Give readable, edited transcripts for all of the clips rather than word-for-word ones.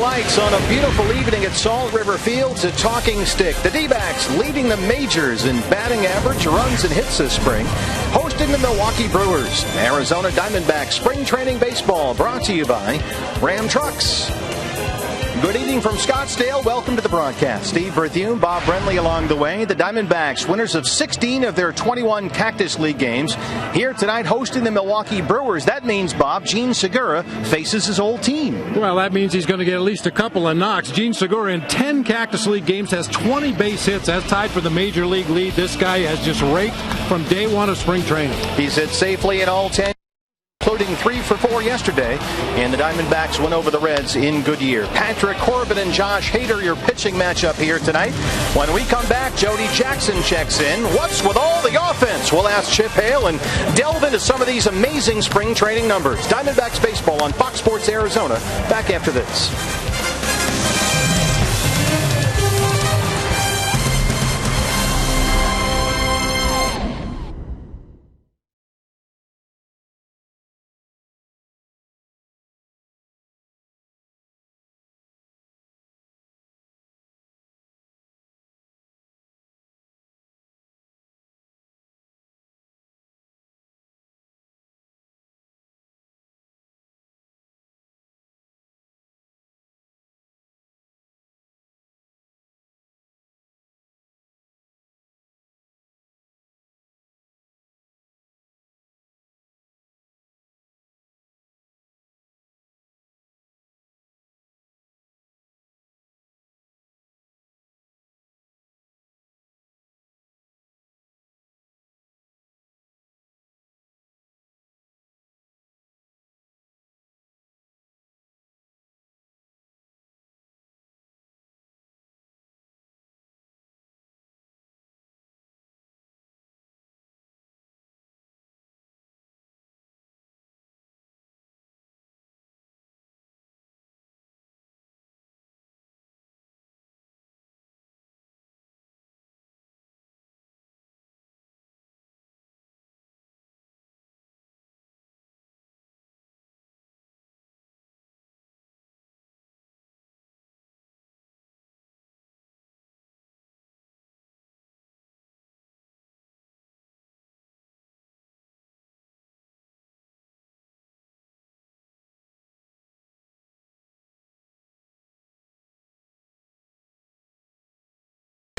lights on a beautiful evening at Salt River Fields at Talking Stick. The D-backs leading the majors in batting average, runs, and hits this spring. Hosting the Milwaukee Brewers. Arizona Diamondbacks spring training baseball brought to you by Ram Trucks. Good evening from Scottsdale. Welcome to the broadcast. Steve Berthiaume, Bob Brenly along the way. The Diamondbacks, winners of 16 of their 21 Cactus League games, here tonight hosting the Milwaukee Brewers. That means, Bob, Gene Segura faces his old team. Well, that means he's going to get at least a couple of knocks. Gene Segura in 10 Cactus League games has 20 base hits, has tied for the Major League lead. This guy has just raked from day one of spring training. He's hit safely in all 10. Including 3 for 4 yesterday, and the Diamondbacks went over the Reds in Goodyear. Patrick Corbin and Josh Hader, your pitching matchup here tonight. When we come back, Jody Jackson checks in. What's with all the offense? We'll ask Chip Hale and delve into some of these amazing spring training numbers. Diamondbacks baseball on Fox Sports Arizona. Back after this.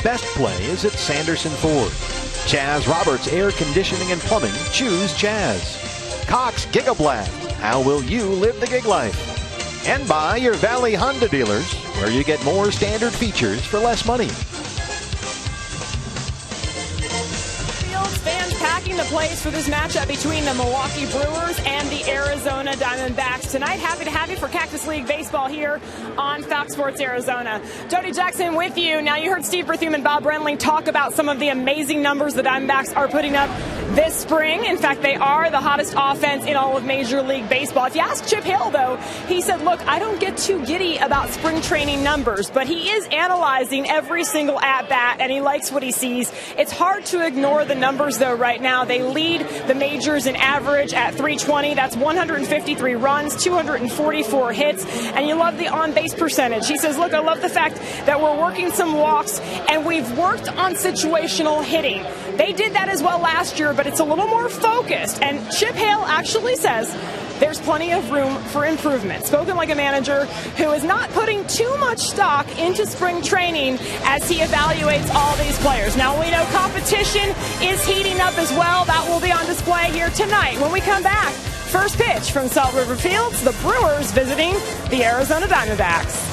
Best play is at Sanderson Ford. Chaz Roberts Air Conditioning and Plumbing. Choose Chaz. Cox Gigablast. How will you live the gig life? And by your Valley Honda dealers, where you get more standard features for less money. Fans packing the place for this matchup between the Milwaukee Brewers and the Arizona Diamondbacks tonight. Happy to have you for Cactus League baseball here on Fox Sports Arizona. Jody Jackson with you. Now, you heard Steve Berthiaume and Bob Brenly talk about some of the amazing numbers the Diamondbacks are putting up this spring. In fact, they are the hottest offense in all of Major League Baseball. If you ask Chip Hale, though, he said, look, I don't get too giddy about spring training numbers, but he is analyzing every single at-bat, and he likes what he sees. It's hard to ignore the numbers, though, right now. They lead the majors in average at 320. That's 153 runs, 244 hits, and you love the on-base percentage. He says, look, I love the fact that we're working some walks, and we've worked on situational hitting. They did that as well last year, but it's a little more focused. And Chip Hale actually says there's plenty of room for improvement. Spoken like a manager who is not putting too much stock into spring training as he evaluates all these players. Now, we know competition is heating up as well. That will be on display here tonight when we come back. First pitch from Salt River Fields, the Brewers visiting the Arizona Diamondbacks.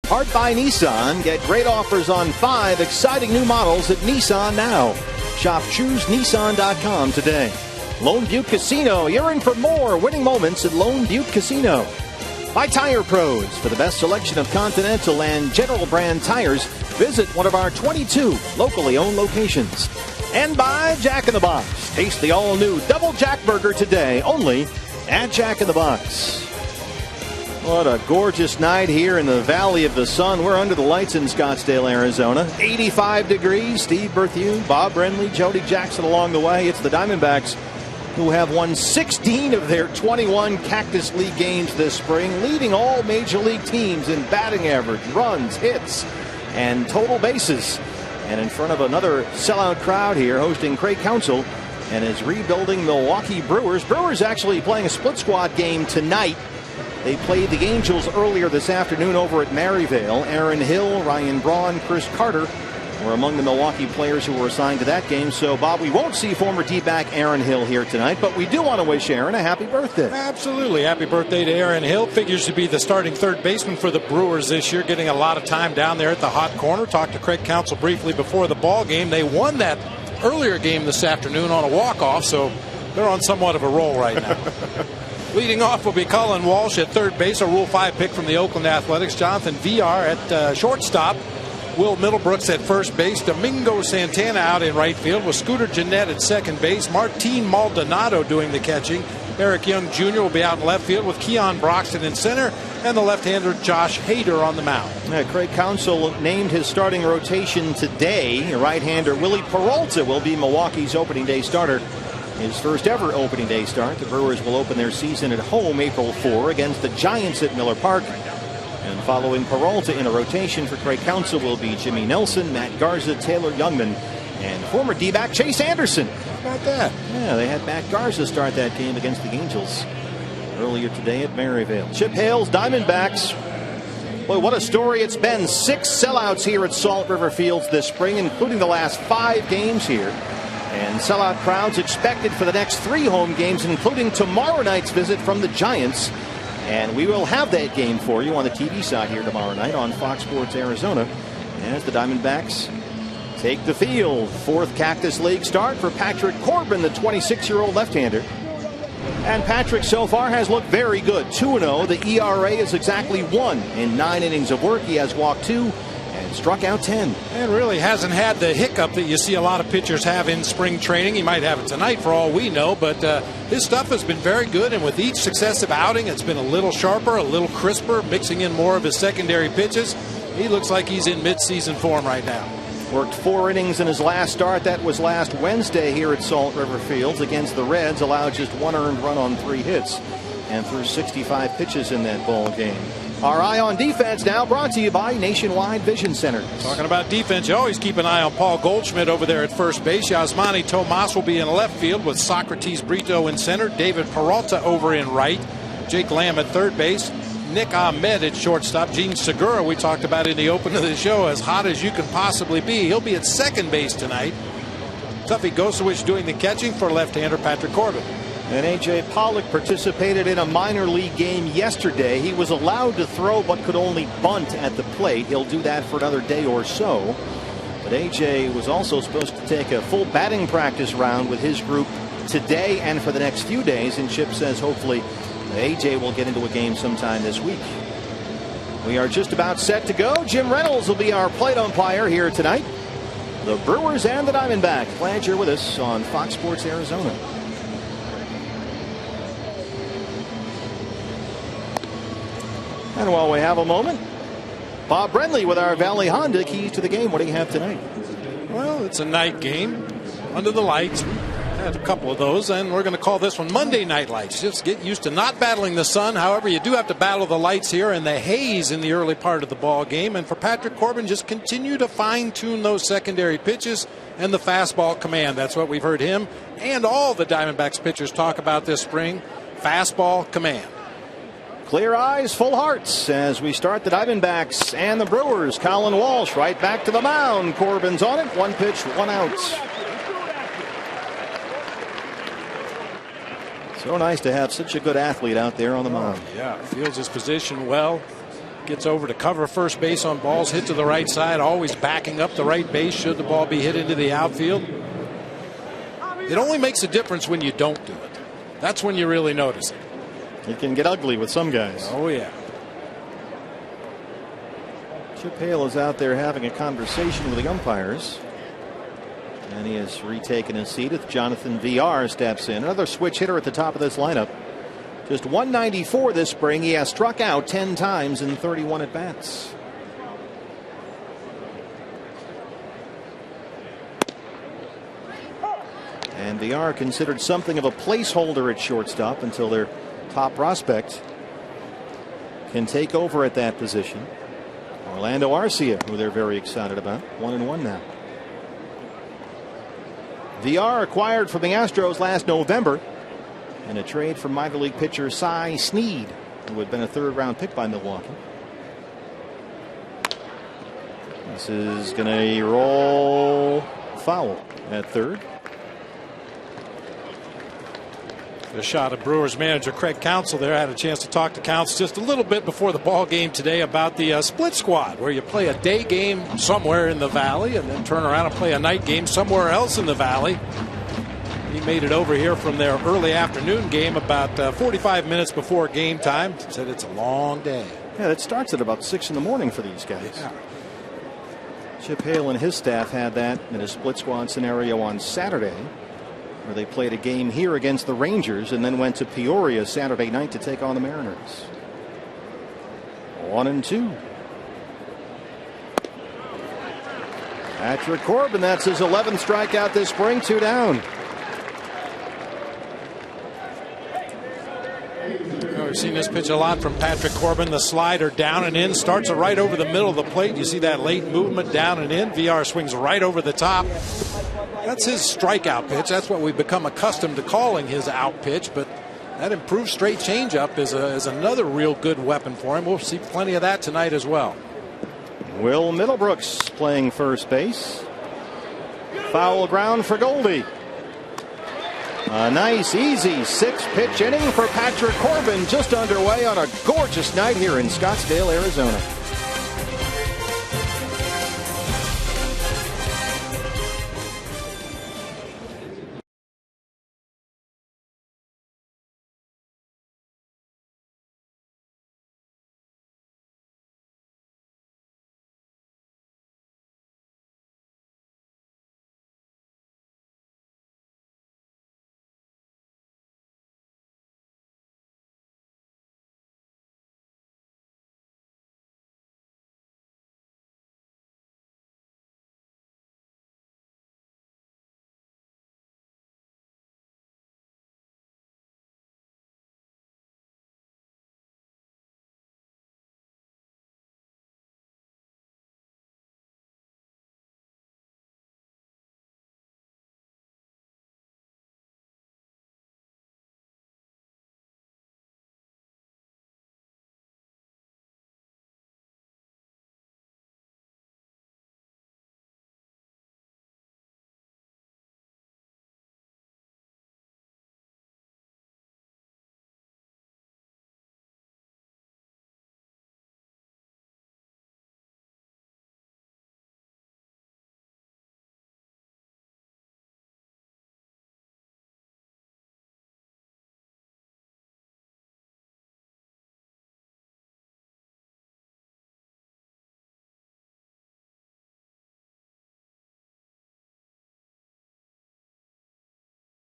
Powered by Nissan. Get great offers on 5 exciting new models at Nissan now. Shop ChooseNissan.com today. Lone Butte Casino. You're in for more winning moments at Lone Butte Casino. By Tire Pros. For the best selection of Continental and General brand tires, visit one of our 22 locally owned locations. And by Jack in the Box. Taste the all-new Double Jack Burger today, only at Jack in the Box. What a gorgeous night here in the Valley of the Sun. We're under the lights in Scottsdale, Arizona. 85 degrees. Steve Berthew, Bob Brenly, Jody Jackson along the way. It's the Diamondbacks who have won 16 of their 21 Cactus League games this spring, leading all major league teams in batting average, runs, hits, and total bases. And in front of another sellout crowd here, hosting Craig Counsell and his rebuilding Milwaukee Brewers. Brewers actually playing a split squad game tonight. They played the Angels earlier this afternoon over at Maryvale. Aaron Hill, Ryan Braun, Chris Carter were among the Milwaukee players who were assigned to that game. So, Bob, we won't see former D-back Aaron Hill here tonight, but we do want to wish Aaron a happy birthday. Absolutely. Happy birthday to Aaron Hill. Figures to be the starting third baseman for the Brewers this year, getting a lot of time down there at the hot corner. Talked to Craig Counsell briefly before the ball game. They won that earlier game this afternoon on a walk-off, so they're on somewhat of a roll right now. Leading off will be Colin Walsh at third base, a Rule 5 pick from the Oakland Athletics. Jonathan Villar at shortstop. Will Middlebrooks at first base. Domingo Santana out in right field with Scooter Gennett at second base. Martin Maldonado doing the catching. Eric Young Jr. will be out in left field with Keon Broxton in center, and the left-hander Josh Hader on the mound. Craig Counsell named his starting rotation today. Right-hander Willie Peralta will be Milwaukee's opening day starter. His first ever opening day start. The Brewers will open their season at home April 4 against the Giants at Miller Park. And following Peralta in a rotation for Craig Counsell will be Jimmy Nelson, Matt Garza, Taylor Youngman, and former D-back Chase Anderson. How about that? Yeah, they had Matt Garza start that game against the Angels earlier today at Maryvale. Chip Hale's Diamondbacks. Boy, what a story it's been. 6 sellouts here at Salt River Fields this spring, including the last 5 games here. And sellout crowds expected for the next 3 home games, including tomorrow night's visit from the Giants. And we will have that game for you on the TV side here tomorrow night on Fox Sports Arizona as the Diamondbacks take the field. 4th Cactus League start for Patrick Corbin, the 26-year-old left-hander. And Patrick so far has looked very good. 2-0. The ERA is exactly 1. In 9 innings of work, he has walked 2 and struck out 10. And really hasn't had the hiccup that you see a lot of pitchers have in spring training. He might have it tonight for all we know, but his stuff has been very good, and with each successive outing it's been a little sharper, a little crisper, mixing in more of his secondary pitches. He looks like he's in mid-season form right now. Worked 4 innings in his last start. That was last Wednesday here at Salt River Fields against the Reds. Allowed just 1 earned run on 3 hits and threw 65 pitches in that ball game. Our Eye on Defense now brought to you by Nationwide Vision Center. Talking about defense, you always keep an eye on Paul Goldschmidt over there at first base. Yasmani Tomas will be in left field with Socrates Brito in center. David Peralta over in right. Jake Lamb at third base. Nick Ahmed at shortstop. Gene Segura, we talked about in the open of the show, as hot as you can possibly be. He'll be at second base tonight. Tuffy Gosowich doing the catching for left-hander Patrick Corbin. And A.J. Pollock participated in a minor league game yesterday. He was allowed to throw but could only bunt at the plate. He'll do that for another day or so. But A.J. was also supposed to take a full batting practice round with his group today and for the next few days. And Chip says hopefully A.J. will get into a game sometime this week. We are just about set to go. Jim Reynolds will be our plate umpire here tonight. The Brewers and the Diamondbacks. Glad you're with us on Fox Sports Arizona. And while we have a moment, Bob Brenly with our Valley Honda keys to the game. What do you have tonight? Well, it's a night game under the lights. Had a couple of those, and we're going to call this one Monday Night Lights. Just get used to not battling the sun. However, you do have to battle the lights here and the haze in the early part of the ball game. And for Patrick Corbin, just continue to fine-tune those secondary pitches and the fastball command. That's what we've heard him and all the Diamondbacks pitchers talk about this spring. Fastball command. Clear eyes, full hearts as we start the Diamondbacks and the Brewers. Colin Walsh right back to the mound. Corbin's on it. 1 pitch, 1 out. So nice to have such a good athlete out there on the mound. Yeah, feels his position well. Gets over to cover first base on balls hit to the right side, always backing up the right base should the ball be hit into the outfield. It only makes a difference when you don't do it. That's when you really notice it. It can get ugly with some guys. Oh, yeah. Chip Hale is out there having a conversation with the umpires. And he has retaken his seat as Jonathan VR steps in. Another switch hitter at the top of this lineup. Just 194 this spring. He has struck out 10 times in 31 at-bats. And VR considered something of a placeholder at shortstop until their top prospect can take over at that position. Orlando Arcia, who they're very excited about, 1-1 now. VR acquired from the Astros last November in a trade for minor league pitcher Cy Snead, who had been a third-round pick by Milwaukee. This is going to roll foul at third. The shot of Brewers manager Craig Counsell there. I had a chance to talk to Counsell just a little bit before the ball game today about the split squad, where you play a day game somewhere in the Valley and then turn around and play a night game somewhere else in the Valley. He made it over here from their early afternoon game about 45 minutes before game time. Said it's a long day. Yeah, it starts at about 6 in the morning for these guys. Yeah. Chip Hale and his staff had that in a split squad scenario on Saturday, where they played a game here against the Rangers and then went to Peoria Saturday night to take on the Mariners. 1-2. Patrick Corbin, that's his 11th strikeout this spring, 2 down. We've seen this pitch a lot from Patrick Corbin. The slider down and in, starts it right over the middle of the plate. You see that late movement down and in. VR swings right over the top. That's his strikeout pitch. That's what we've become accustomed to calling his out pitch. But that improved straight changeup is another real good weapon for him. We'll see plenty of that tonight as well. Will Middlebrooks playing first base. Foul ground for Goldie. A nice, easy 6-pitch inning for Patrick Corbin, just underway on a gorgeous night here in Scottsdale, Arizona.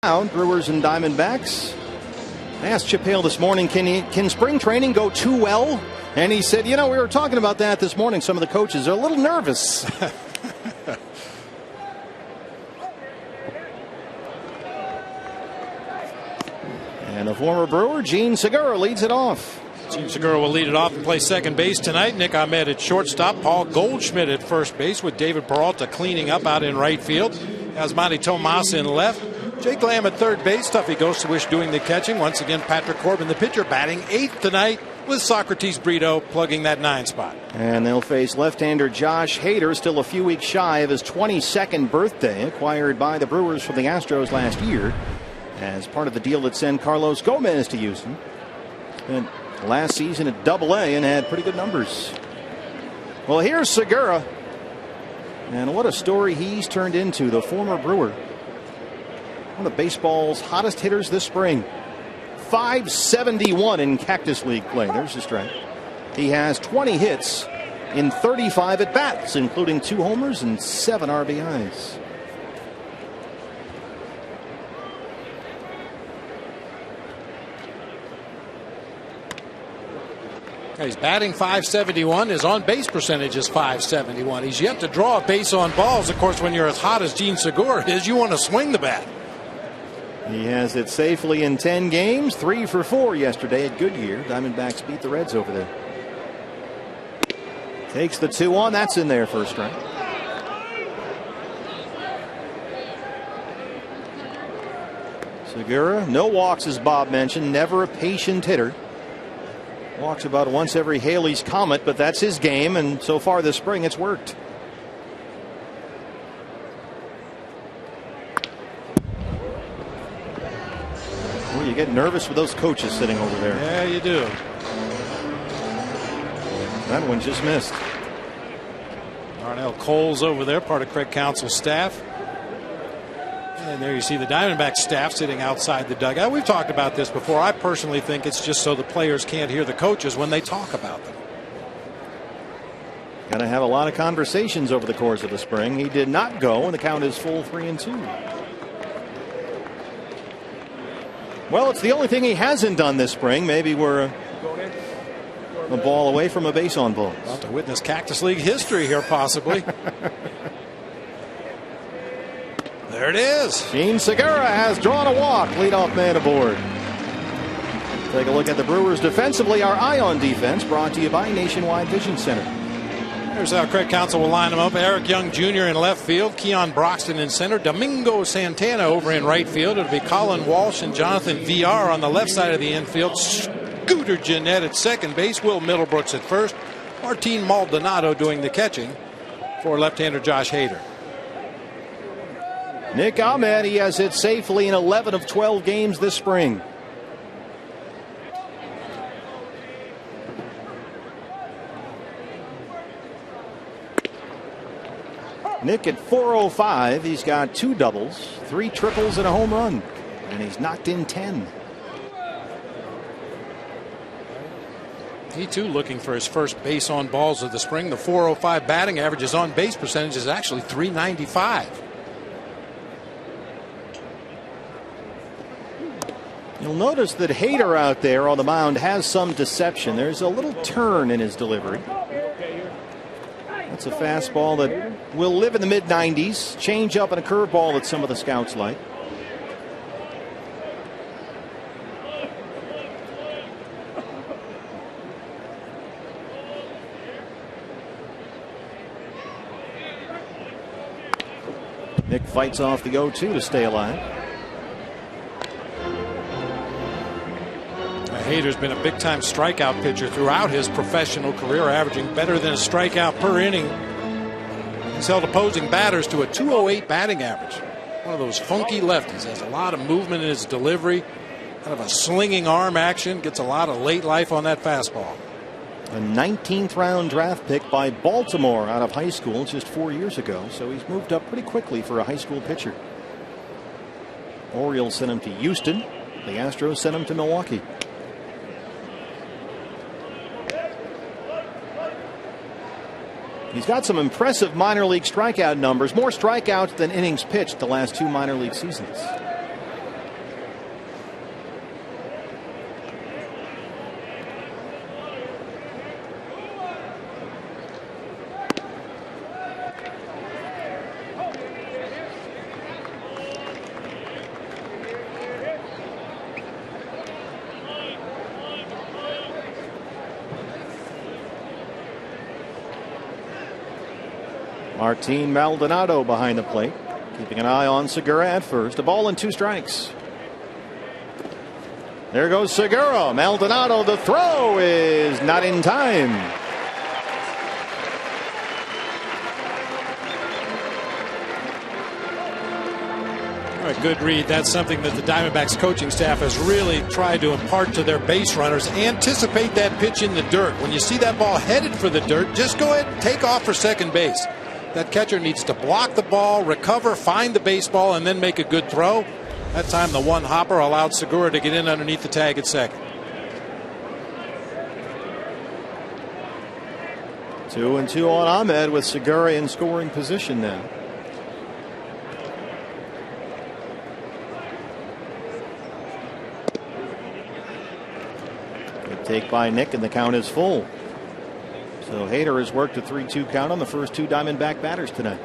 Brewers and Diamondbacks. I asked Chip Hale this morning, can spring training go too well? And he said, we were talking about that this morning. Some of the coaches are a little nervous. And the former Brewer, Gene Segura, leads it off. Gene Segura will lead it off and play second base tonight. Nick Ahmed at shortstop. Paul Goldschmidt at first base, with David Peralta cleaning up out in right field. Asmani Tomas in left. Jake Lamb at third base. Tuffy Ghost doing the catching. Once again, Patrick Corbin, the pitcher, batting 8th tonight, with Socrates Brito plugging that 9 spot. And they'll face left-hander Josh Hader, still a few weeks shy of his 22nd birthday, acquired by the Brewers from the Astros last year as part of the deal that sent Carlos Gomez to Houston. And last season at Double-A and had pretty good numbers. Well, here's Segura. And what a story he's turned into, the former Brewer. One of baseball's hottest hitters this spring. .571 in Cactus League play. There's the strike. He has 20 hits in 35 at-bats, including 2 homers and 7 RBIs. He's batting .571. His on-base percentage is .571. He's yet to draw a base on balls. Of course, when you're as hot as Gene Segura is, you want to swing the bat. He has it safely in 10 games, 3 for 4 yesterday at Goodyear. Diamondbacks beat the Reds over there. Takes the 2-1. That's in there for a strike. Segura, no walks as Bob mentioned. Never a patient hitter. Walks about once every Haley's Comet, but that's his game, and so far this spring it's worked. Well, you get nervous with those coaches sitting over there. Yeah, you do. That one just missed. Darnell Cole's over there, part of Craig Counsell's staff. And there you see the Diamondbacks staff sitting outside the dugout. We've talked about this before. I personally think it's just so the players can't hear the coaches when they talk about them. Going to have a lot of conversations over the course of the spring. He did not go, and the count is full 3-2. Well, it's the only thing he hasn't done this spring. Maybe we're a ball away from a base on balls. About to witness Cactus League history here, possibly. There it is. Gene Segura has drawn a walk. Leadoff man aboard. Take a look at the Brewers defensively. Our eye on defense brought to you by Nationwide Vision Center. Here's how Craig Counsell will line them up. Eric Young Jr. in left field. Keon Broxton in center. Domingo Santana over in right field. It'll be Colin Walsh and Jonathan VR on the left side of the infield. Scooter Gennett at second base. Will Middlebrooks at first. Martin Maldonado doing the catching for left-hander Josh Hader. Nick Ahmed, he has hit safely in 11 of 12 games this spring. Nick at .405, he's got 2 doubles, 3 triples, and a home run. And he's knocked in 10. He too looking for his first base on balls of the spring. The .405 batting average, his on base percentage is actually .395. You'll notice that Hader out there on the mound has some deception. There's a little turn in his delivery. That's a fastball that will live in the mid-90s. Change up and a curveball that some of the scouts like. Nick fights off the 0-2 to stay alive. Hader's been a big-time strikeout pitcher throughout his professional career, averaging better than a strikeout per inning. He's held opposing batters to a .208 batting average. One of those funky lefties. Has a lot of movement in his delivery. Kind of a slinging arm action. Gets a lot of late life on that fastball. A 19th round draft pick by Baltimore out of high school just 4 years ago. So he's moved up pretty quickly for a high school pitcher. Orioles sent him to Houston. The Astros sent him to Milwaukee. He's got some impressive minor league strikeout numbers, more strikeouts than innings pitched the last 2 minor league seasons. Martin Maldonado behind the plate, keeping an eye on Segura at first. A ball and 2 strikes. There goes Segura. Maldonado, the throw is not in time. A good read. That's something that the Diamondbacks coaching staff has really tried to impart to their base runners. Anticipate that pitch in the dirt. When you see that ball headed for the dirt, just go ahead and take off for second base. That catcher needs to block the ball, recover, find the baseball, and then make a good throw. That time the one hopper allowed Segura to get in underneath the tag at second. 2-2 on Ahmed with Segura in scoring position now. Good take by Nick, and the count is full. So Hader has worked a 3-2 count on the first two Diamondback batters tonight.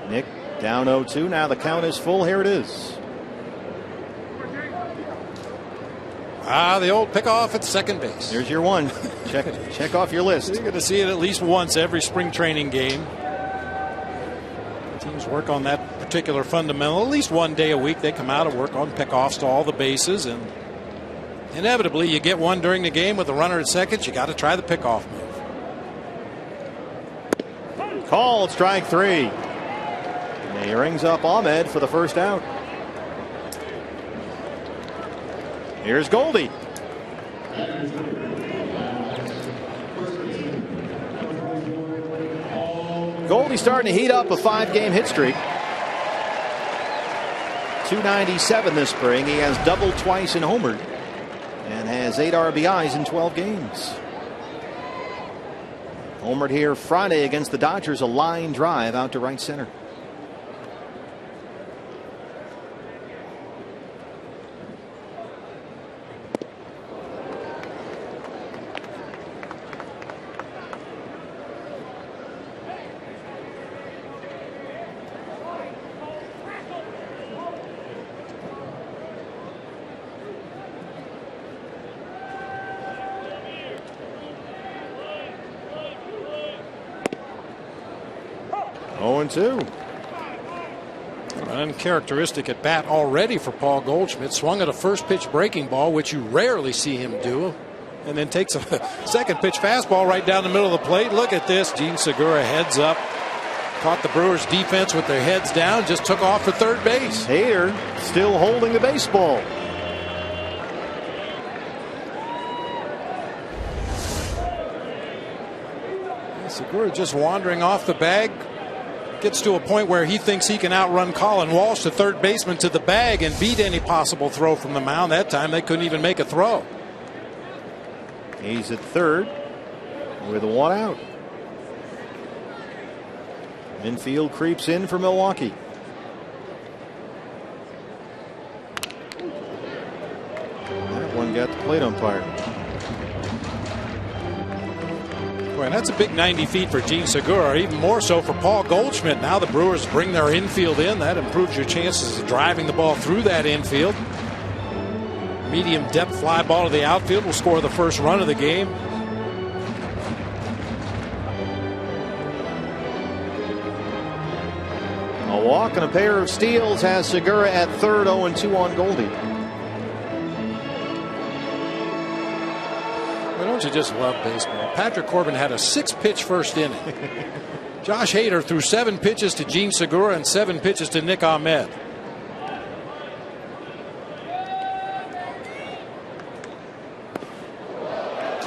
Nick down 0-2. Now the count is full. Here it is. The old pickoff at second base. Here's your one. Check off your list. You're going to see it at least once every spring training game. Teams work on that particular fundamental at least one day a week. They come out and work on pickoffs to all the bases, and inevitably you get one during the game with a runner at second. You got to try the pickoff move. Called strike three. He rings up Ahmed for the first out. Here's Goldie. Goldie starting to heat up a 5-game hit streak. 297 this spring. He has doubled twice and homered, and has 8 RBIs in 12 games. Homered here Friday against the Dodgers, a line drive out to right center. Two. An uncharacteristic at bat already for Paul Goldschmidt. Swung at a first pitch breaking ball, which you rarely see him do, and then takes a second pitch fastball right down the middle of the plate. Look at this. Gene Segura heads up, caught the Brewers defense with their heads down, just took off for third base. Hader still holding the baseball. Segura just wandering off the bag. Gets to a point where he thinks he can outrun Colin Walsh, the third baseman, to the bag and beat any possible throw from the mound. That time they couldn't even make a throw. He's at third with one out. Infield creeps in for Milwaukee. That one got the plate umpire. Boy, that's a big 90 feet for Gene Segura, even more so for Paul Goldschmidt. Now the Brewers bring their infield in. That improves your chances of driving the ball through that infield. Medium depth fly ball to the outfield will score the first run of the game. A walk and a pair of steals has Segura at third. 0-2 on Goldie. Don't you just love baseball? Patrick Corbin had a 6-pitch first inning. Josh Hader threw 7 pitches to Gene Segura and 7 pitches to Nick Ahmed.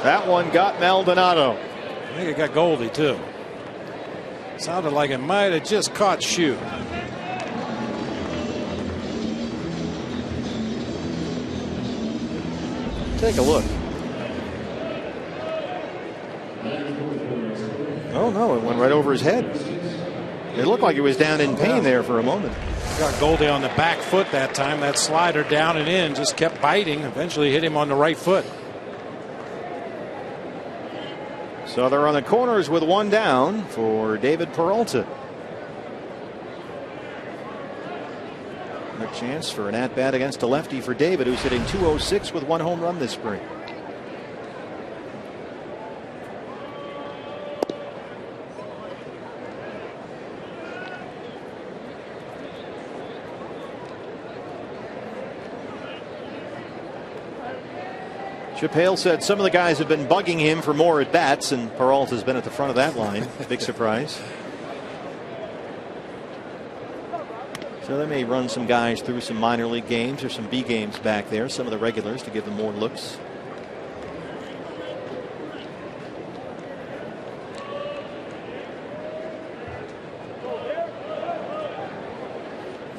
That one got Maldonado. I think it got Goldie too. Sounded like it might have just caught Shue. Take a look. Oh no, it went right over his head. It looked like he was down in pain there for a moment. Got Goldie on the back foot that time. That slider down and in just kept biting. Eventually hit him on the right foot. So they're on the corners with one down for David Peralta. A chance for an at-bat against a lefty for David, who's hitting .206 with 1 home run this spring. Chip Hale said some of the guys have been bugging him for more at bats, and Peralta's been at the front of that line. Big surprise. So they may run some guys through some minor league games or some B games back there, some of the regulars, to give them more looks.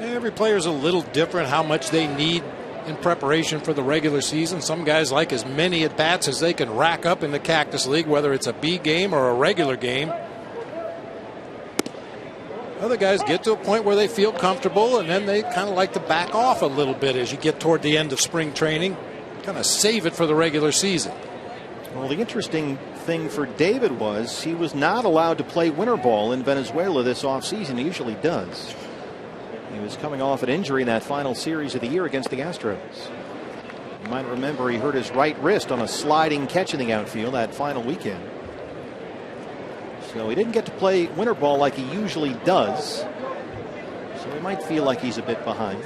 Every player's a little different how much they need in preparation for the regular season. Some guys like as many at bats as they can rack up in the Cactus League, whether it's a B game or a regular game. Other guys get to a point where they feel comfortable, and then they kind of like to back off a little bit as you get toward the end of spring training. Kind of save it for the regular season. Well, the interesting thing for David was he was not allowed to play winter ball in Venezuela this offseason. He usually does. He was coming off an injury in that final series of the year against the Astros. You might remember he hurt his right wrist on a sliding catch in the outfield that final weekend. So he didn't get to play winter ball like he usually does. So he might feel like he's a bit behind.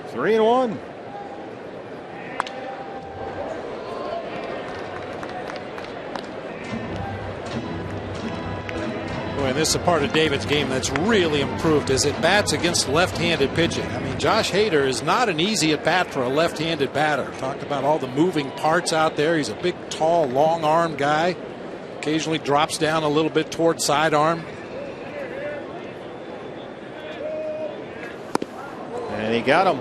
Three and one. And this is a part of David's game that's really improved as it bats against left-handed pitching. I mean, Josh Hader is not an easy at bat for a left-handed batter. Talked about all the moving parts out there. He's a big, tall, long-armed guy. Occasionally drops down a little bit toward sidearm. And he got him.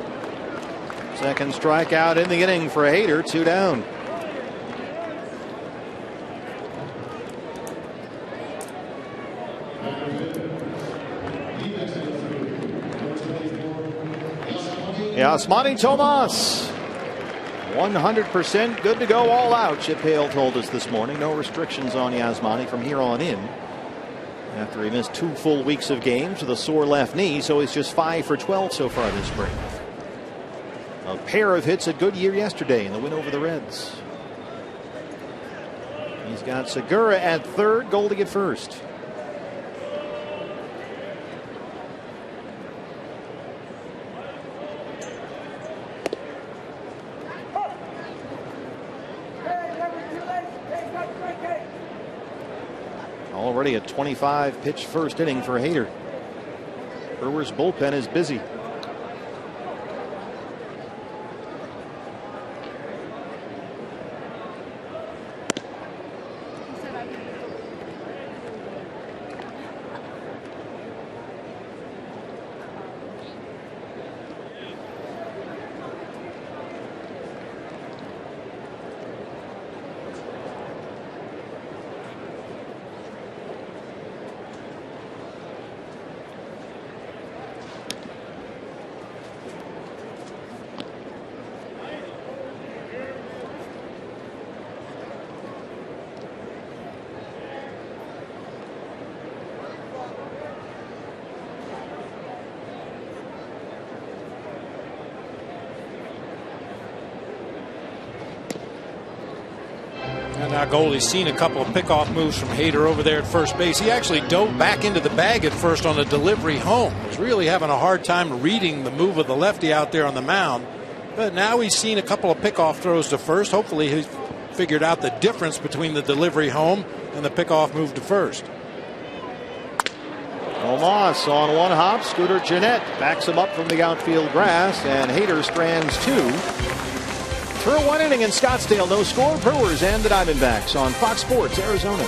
Second strikeout in the inning for Hader. 2 down. Yasmani Tomas, 100% good to go all out. Chip Hale told us this morning. No restrictions on Yasmani from here on in. After he missed 2 full weeks of games with a sore left knee, so he's just 5 for 12 so far this spring. A pair of hits at Goodyear yesterday in the win over the Reds. He's got Segura at third, Goldie at first. Already a 25 pitch first inning for Hader. Brewers bullpen is busy. And now Goldie's seen a couple of pickoff moves from Hader over there at first base. He actually dove back into the bag at first on a delivery home. Was really having a hard time reading the move of the lefty out there on the mound. But now he's seen a couple of pickoff throws to first. Hopefully he's figured out the difference between the delivery home and the pickoff move to first. Tomas on one hop. Scooter Gennett backs him up from the outfield grass, and Hader strands 2. Through 1 inning in Scottsdale, no score. Brewers and the Diamondbacks on Fox Sports Arizona.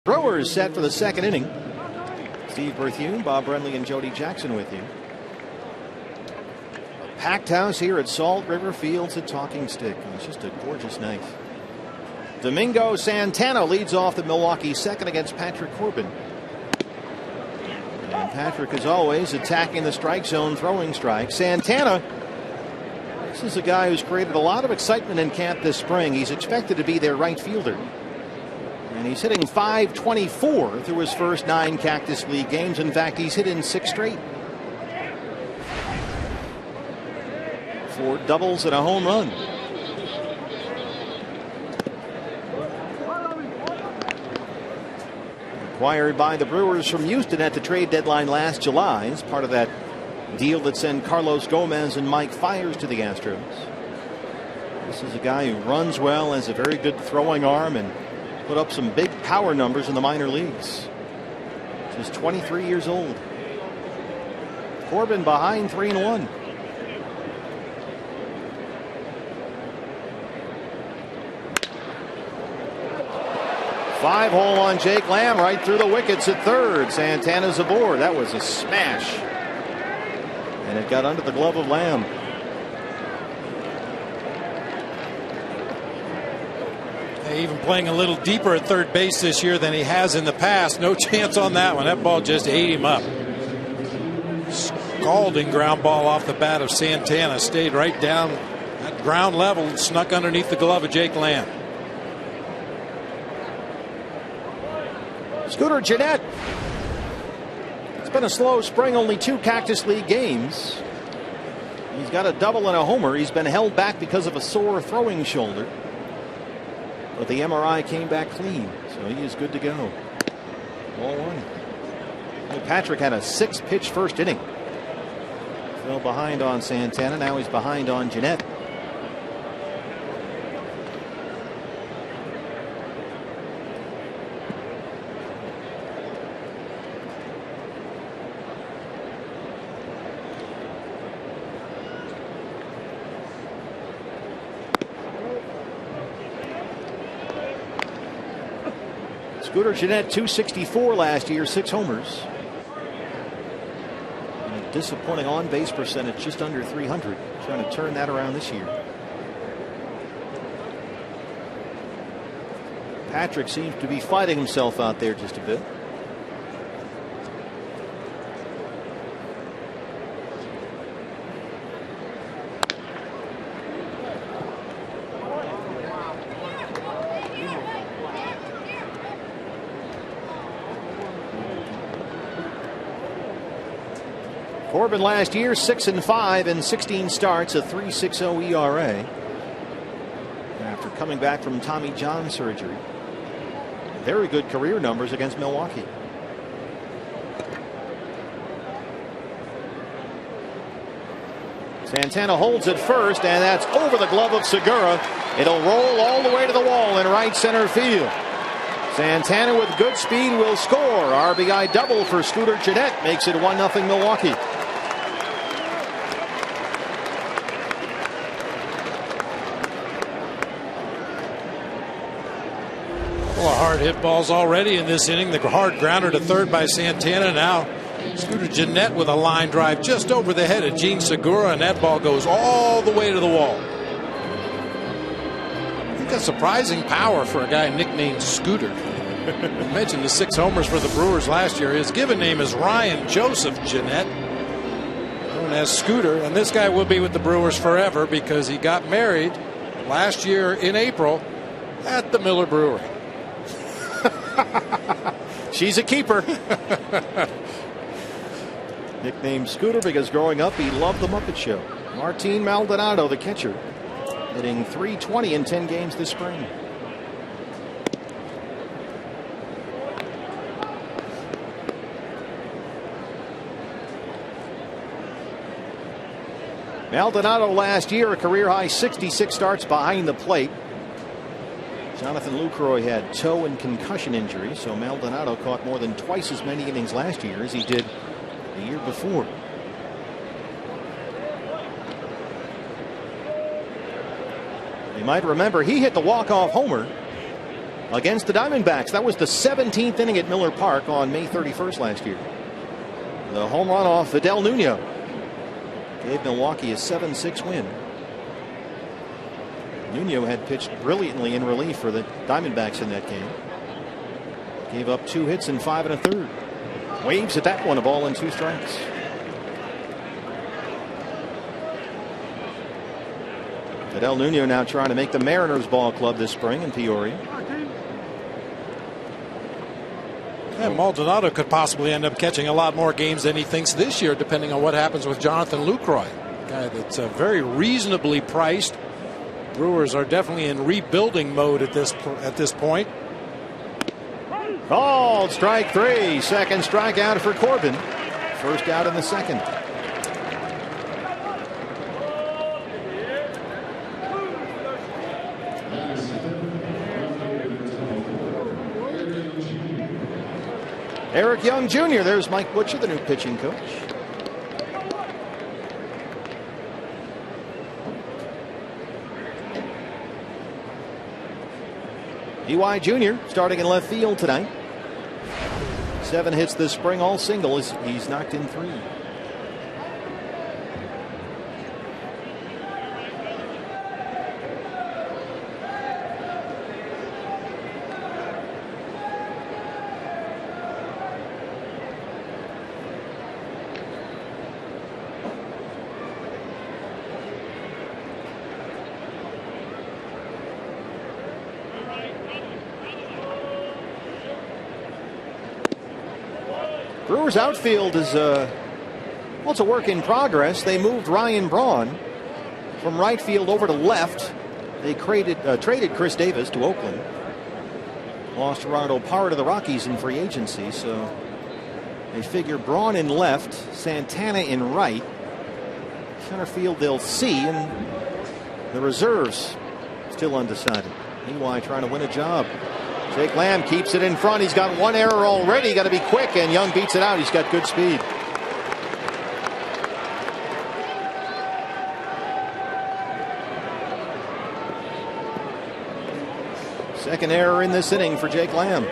Brewers set for the second inning. Steve Berthune, Bob Brenly, and Jody Jackson with you. A packed house here at Salt River Fields at Talking Stick. It's just a gorgeous night. Domingo Santana leads off the Milwaukee second against Patrick Corbin. And Patrick, as always, attacking the strike zone, throwing strikes. Santana, this is a guy who's created a lot of excitement in camp this spring. He's expected to be their right fielder. And he's hitting .524 through his first 9 Cactus League games. In fact, he's hit in 6 straight. 4 doubles and a home run. Acquired by the Brewers from Houston at the trade deadline last July as part of that deal that sent Carlos Gomez and Mike Fiers to the Astros. This is a guy who runs well, has a very good throwing arm, and put up some big power numbers in the minor leagues. Just 23 years old. Corbin behind 3-1. Five-hole on Jake Lamb right through the wickets at third. Santana's aboard. That was a smash. And it got under the glove of Lamb. Even playing a little deeper at third base this year than he has in the past. No chance on that one. That ball just ate him up. Scalding ground ball off the bat of Santana. Stayed right down at ground level and snuck underneath the glove of Jake Lamb. Scooter Gennett. It's been a slow spring, only 2 Cactus League games. He's got a double and a homer. He's been held back because of a sore throwing shoulder. But the MRI came back clean, so he is good to go. Ball 1. Well, Patrick had a 6-pitch first inning. Fell behind on Santana. Now he's behind on Gennett. Scooter Gennett, .264 last year, 6 homers. And a disappointing on-base percentage, just under 300. Trying to turn that around this year. Patrick seems to be fighting himself out there just a bit. Corbin last year 6-5 in 16 starts, a 3.60 ERA. After coming back from Tommy John surgery. Very good career numbers against Milwaukee. Santana holds it first, and that's over the glove of Segura. It'll roll all the way to the wall in right center field. Santana with good speed will score. RBI double for Scooter Gennett makes it 1-0 Milwaukee. Hard hit balls already in this inning. The hard grounder to third by Santana. Now Scooter Gennett with a line drive just over the head of Gene Segura, and that ball goes all the way to the wall. I think that's surprising power for a guy nicknamed Scooter. I mentioned the 6 homers for the Brewers last year. His given name is Ryan Joseph Gennett, known as Scooter, and this guy will be with the Brewers forever because he got married last year in April at the Miller Brewery. She's a keeper. Nicknamed Scooter because growing up he loved the Muppet Show. Martin Maldonado, the catcher, hitting .320 in 10 games this spring. Maldonado last year a career high 66 starts behind the plate. Jonathan Lucroy had toe and concussion injuries, so Maldonado caught more than twice as many innings last year as he did the year before. You might remember he hit the walk-off homer against the Diamondbacks. That was the 17th inning at Miller Park on May 31st last year. The home run off Adel Nuno gave Milwaukee a 7-6 win. Nuno had pitched brilliantly in relief for the Diamondbacks in that game. Gave up 2 hits in 5 1/3. Waves at that one, a ball and 2 strikes. Adel Nuno now trying to make the Mariners ball club this spring in Peoria. Yeah, Maldonado could possibly end up catching a lot more games than he thinks this year, depending on what happens with Jonathan Lucroy. A guy that's very reasonably priced. Brewers are definitely in rebuilding mode at this point. Called strike 3. Second strikeout for Corbin. First out in the second. Eric Young Jr. There's Mike Butcher, the new pitching coach. EY Jr. starting in left field tonight. 7 hits this spring, all singles. He's knocked in 3. Brewers outfield is it's a work in progress. They moved Ryan Braun from right field over to left. They traded Chris Davis to Oakland. Lost Ronald Parra to the Rockies in free agency, so they figure Braun in left, Santana in right. Center field they'll see, and the reserves still undecided. EY trying to win a job. Jake Lamb keeps it in front. He's got 1 error already. Got to be quick, and Young beats it out. He's got good speed. Second error in this inning for Jake Lamb.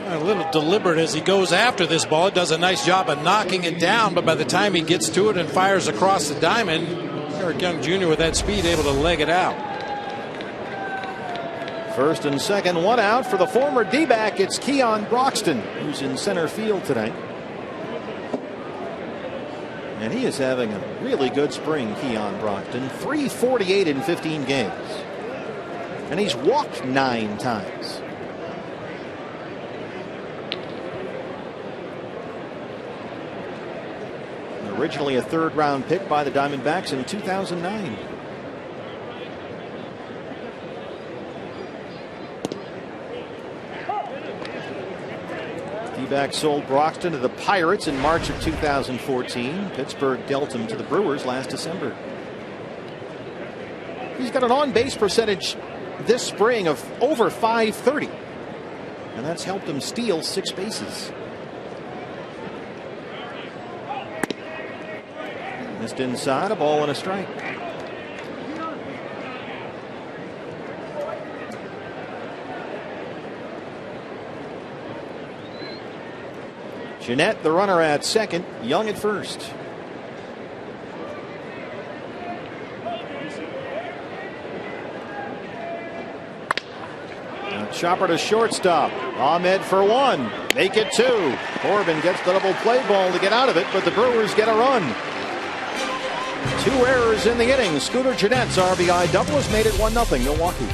A little deliberate as he goes after this ball. It does a nice job of knocking it down, but by the time he gets to it and fires across the diamond, Eric Young Jr. with that speed able to leg it out. First and second, 1 out for the former D-back. It's Keon Broxton, who's in center field tonight. And he is having a really good spring, Keon Broxton. .348 in 15 games. And he's walked 9 times. Originally a 3rd-round pick by the Diamondbacks in 2009. D-backs sold Broxton to the Pirates in March of 2014. Pittsburgh dealt him to the Brewers last December. He's got an on-base percentage this spring of over .530, and that's helped him steal 6 bases. Missed inside, a ball and a strike. Jeanette, the runner at second, Young at first. Now chopper to shortstop. Ahmed for 1. Make it 2. Corbin gets the double play ball to get out of it, but the Brewers get a run. 2 errors in the inning. Scooter Jeanette's RBI double has made it 1-0 Milwaukee.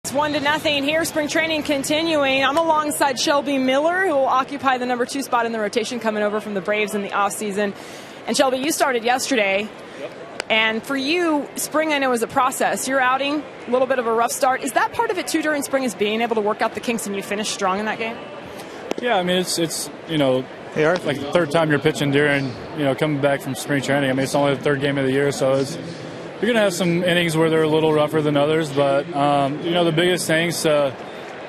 It's 1-0 here. Spring training continuing. I'm alongside Shelby Miller, who will occupy the number 2 spot in the rotation coming over from the Braves in the offseason. And Shelby, you started yesterday. Yep. And for you, spring, I know, is a process. You're outing, a little bit of a rough start. Is that part of it, too, during spring, is being able to work out the kinks and you finish strong in that game? Yeah, I mean, it's Hey, Art. like the third time you're pitching during, coming back from spring training. I mean, it's only the third game of the year, so you're going to have some innings where they're a little rougher than others. But, the biggest thing's to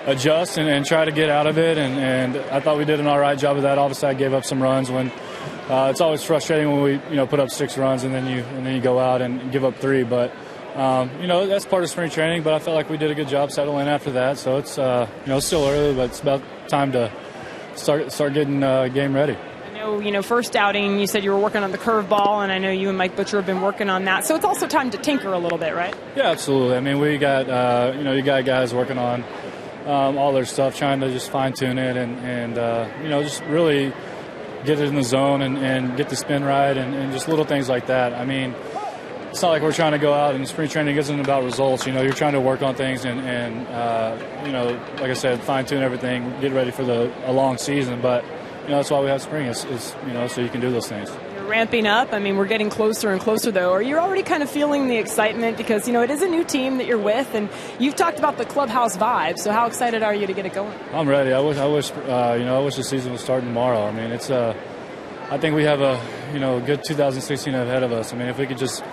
adjust and try to get out of it. And I thought we did an all right job of that. Obviously, I gave up some runs when it's always frustrating when we, put up 6 runs and then you go out and give up 3. But, that's part of spring training. But I felt like we did a good job settling after that. So it's, it's still early, but it's about time to start getting game ready. I know, first outing, you said you were working on the curveball, and I know you and Mike Butcher have been working on that. So it's also time to tinker a little bit, right? Yeah, absolutely. I mean, we got, you got guys working on all their stuff, trying to just fine-tune it and just really get it in the zone and get the spin right and just little things like that. I mean, it's not like we're trying to go out and spring training isn't about results. You're trying to work on things and like I said, fine-tune everything, get ready for a long season. But, that's why we have spring is so you can do those things. You're ramping up. I mean, we're getting closer and closer, though. Are you already kind of feeling the excitement? Because, it is a new team that you're with, and you've talked about the clubhouse vibe. So how excited are you to get it going? I'm ready. I wish the season was starting tomorrow. I mean, I think we have a, good 2016 ahead of us. I mean, if we could just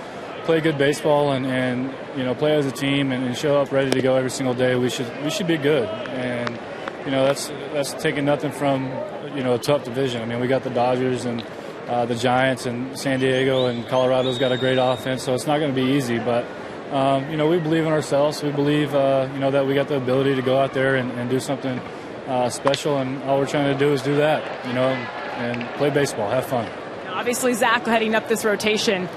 play good baseball and play as a team and show up ready to go every single day, we should be good. And that's taking nothing from a tough division. I mean, we got the Dodgers and the Giants and San Diego and Colorado's got a great offense, so it's not going to be easy. But we believe in ourselves. We believe that we got the ability to go out there and do something special, and all we're trying to do is do that. And play baseball, have fun. Obviously, Zach heading up this rotation.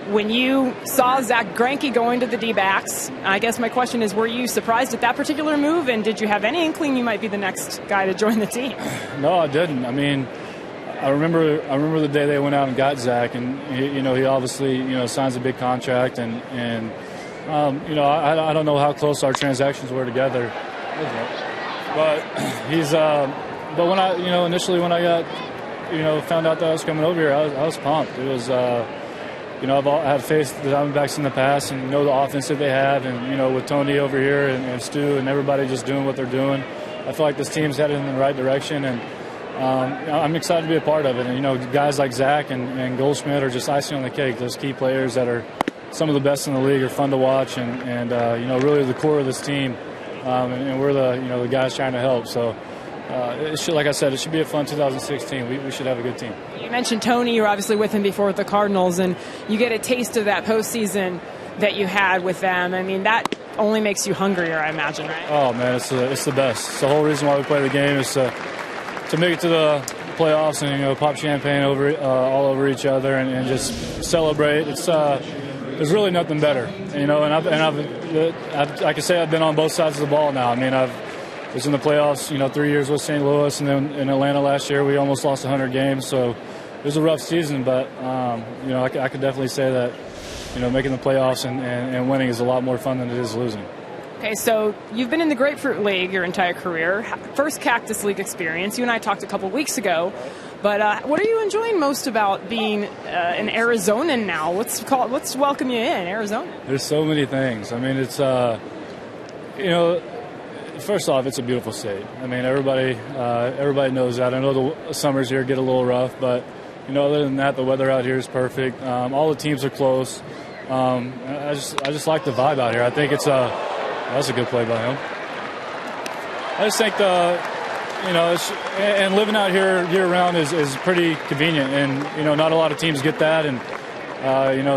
When you saw Zach Greinke going to the D-backs, I guess my question is, were you surprised at that particular move, and did you have any inkling you might be the next guy to join the team? No, I didn't. I mean, I remember the day they went out and got Zach, and he obviously signs a big contract, and I don't know how close our transactions were together, but but when I initially when I got found out that I was coming over here, I was pumped. It was. I've had faith in the Diamondbacks in the past and know the offense that they have. And, with Tony over here and Stu and everybody just doing what they're doing, I feel like this team's headed in the right direction. And I'm excited to be a part of it. And, guys like Zach and Goldschmidt are just icing on the cake. Those key players that are some of the best in the league are fun to watch and really the core of this team. And we're the guys trying to help. So, like I said, it should be a fun 2016. We should have a good team. You mentioned Tony. You were obviously with him before with the Cardinals, and you get a taste of that postseason that you had with them. I mean, that only makes you hungrier, I imagine, right? Oh, man, it's the best. It's the whole reason why we play the game is to make it to the playoffs and, pop champagne all over each other and just celebrate. There's really nothing better, and I can say I've been on both sides of the ball now. I mean, I was in the playoffs, 3 years with St. Louis, and then in Atlanta last year we almost lost 100 games. So it was a rough season, but I could definitely say that making the playoffs and winning is a lot more fun than it is losing. Okay, so you've been in the Grapefruit League your entire career. First Cactus League experience. You and I talked a couple weeks ago. But what are you enjoying most about being an Arizonan now? What's welcome you in Arizona? There's so many things. I mean, it's first off, it's a beautiful state. I mean, everybody knows that. I know the summers here get a little rough, but other than that, the weather out here is perfect. All the teams are close. I just like the vibe out here. I think that's a good play by him. I just think and living out here year round is pretty convenient, and not a lot of teams get that, and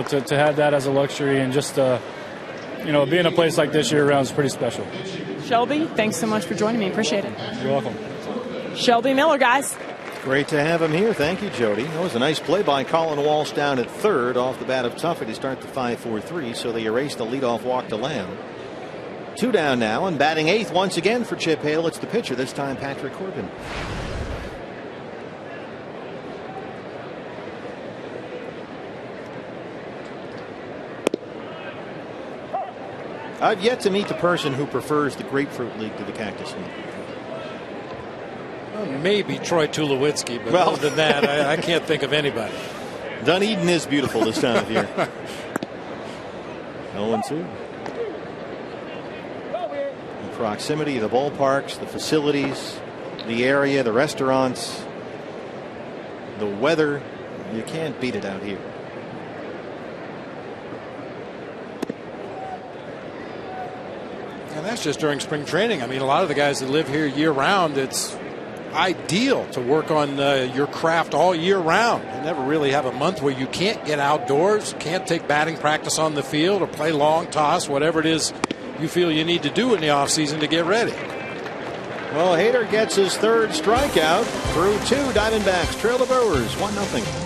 to have that as a luxury and just be in a place like this year round is pretty special. Shelby, thanks so much for joining me. Appreciate it. You're welcome. Shelby Miller, guys. Great to have him here. Thank you, Jody. That was a nice play by Colin Walsh down at third off the bat of Tuffet to start the 5-4-3, so they erased the leadoff walk to Lamb. 2 down now, and batting eighth once again for Chip Hale. It's the pitcher, this time Patrick Corbin. I've yet to meet the person who prefers the Grapefruit League to the Cactus League. Well, maybe Troy Tulowitzki, but well, other than that, I can't think of anybody. Dunedin is beautiful this time of year. 0-2. The proximity of the ballparks, the facilities, the area, the restaurants, the weather. You can't beat it out here. And that's just during spring training. I mean, a lot of the guys that live here year round, it's ideal to work on your craft all year round. You never really have a month where you can't get outdoors, can't take batting practice on the field or play long toss, whatever it is you feel you need to do in the offseason to get ready. Well, Hader gets his third strikeout through 2. Diamondbacks trail the Brewers 1-0.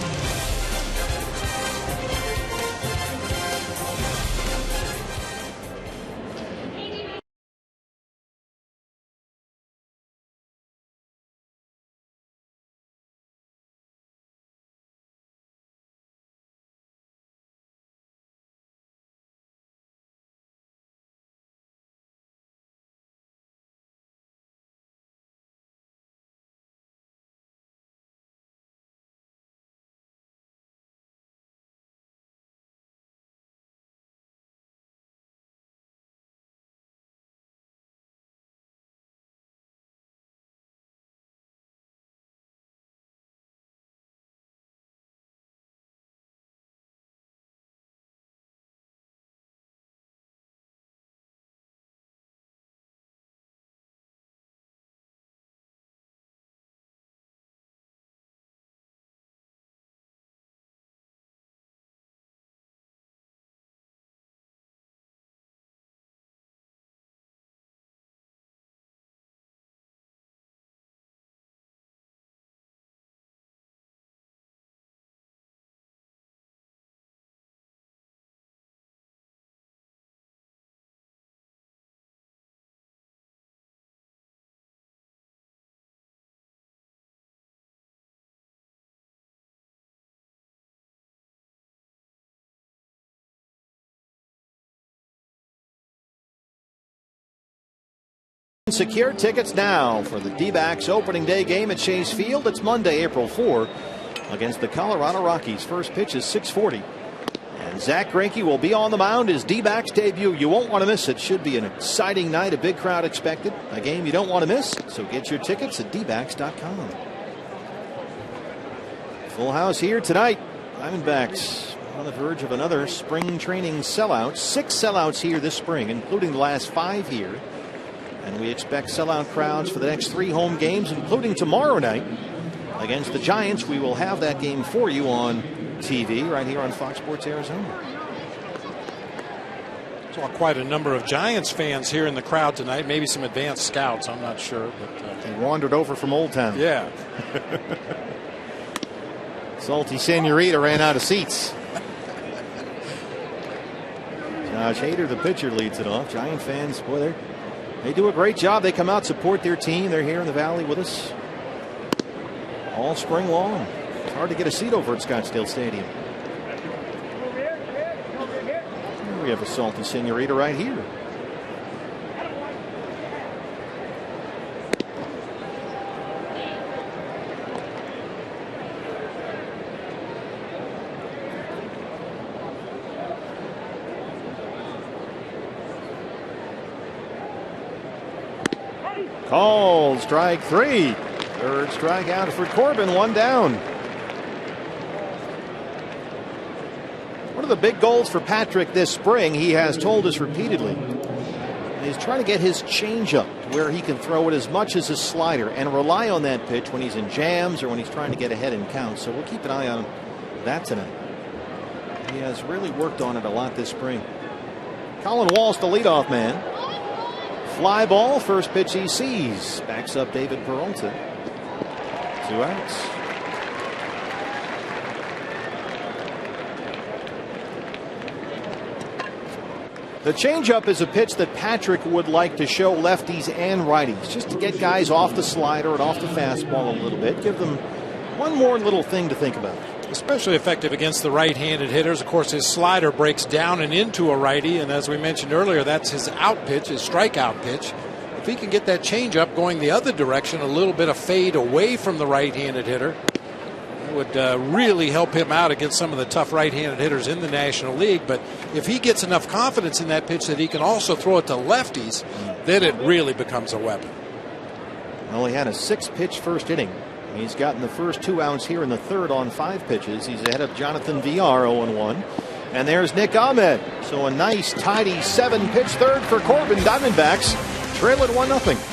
Secure tickets now for the D-backs opening day game at Chase Field. It's Monday, April 4 against the Colorado Rockies. First pitch is 6:40. And Zach Greinke will be on the mound. His D-backs debut. You won't want to miss it. Should be an exciting night. A big crowd expected. A game you don't want to miss. So get your tickets at dbacks.com. Full house here tonight. Diamondbacks on the verge of another spring training sellout. 6 sellouts here this spring, including the last 5 here. And we expect sellout crowds for the next 3 home games, including tomorrow night against the Giants. We will have that game for you on TV right here on Fox Sports Arizona. Saw quite a number of Giants fans here in the crowd tonight. Maybe some advanced scouts. I'm not sure. But they wandered over from Old Town. Yeah. Salty Senorita ran out of seats. Josh Hader, the pitcher, leads it off. Giant fans, boy, they do a great job. They come out, support their team. They're here in the Valley with us all spring long. It's hard to get a seat over at Scottsdale Stadium. We have a Salty Senorita right here. Called strike 3. Third strikeout for Corbin, 1 down. One of the big goals for Patrick this spring, he has told us repeatedly, is trying to get his changeup where he can throw it as much as his slider and rely on that pitch when he's in jams or when he's trying to get ahead in counts. So we'll keep an eye on that tonight. He has really worked on it a lot this spring. Colin Walsh, the leadoff man. Fly ball, first pitch he sees. Backs up David Peralta. 2 outs. The changeup is a pitch that Patrick would like to show lefties and righties, just to get guys off the slider and off the fastball a little bit. Give them one more little thing to think about. especially effective against the right-handed hitters. Of course, his slider breaks down and into a righty, and as we mentioned earlier, that's his out pitch, his strikeout pitch. If he can get that changeup going the other direction, a little bit of fade away from the right-handed hitter, it would really help him out against some of the tough right-handed hitters in the National League. But if he gets enough confidence in that pitch that he can also throw it to lefties, then it really becomes a weapon. Well, he had a 6-pitch first inning. He's gotten the first 2 outs here in the third on 5 pitches. He's ahead of Jonathan Villar, 0-1. And there's Nick Ahmed. So a nice, tidy 7-pitch third for Corbin. Diamondbacks trail at 1-0.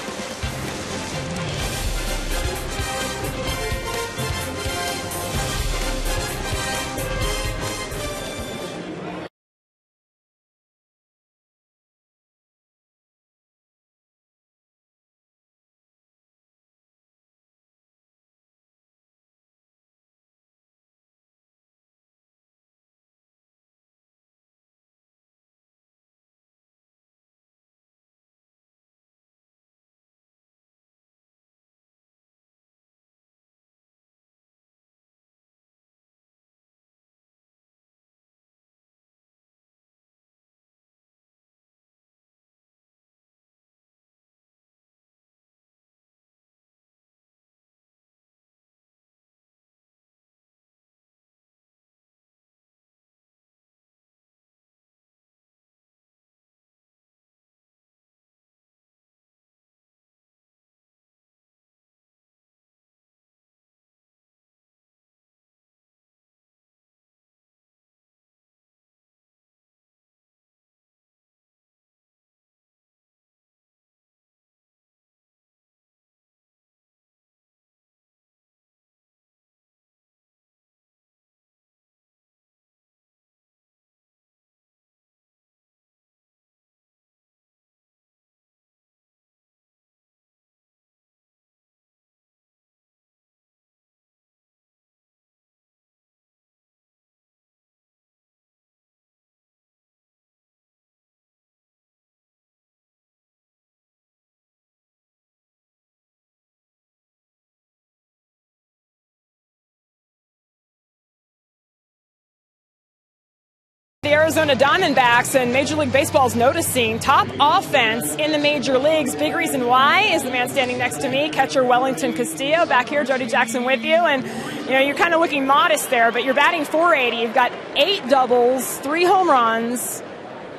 The Arizona Diamondbacks, and Major League Baseball is noticing top offense in the major leagues. Big reason why is the man standing next to me, catcher Wellington Castillo. Back here, Jody Jackson with you. And, you know, you're kind of looking modest there, but you're batting .480. You've got 8 doubles, 3 home runs.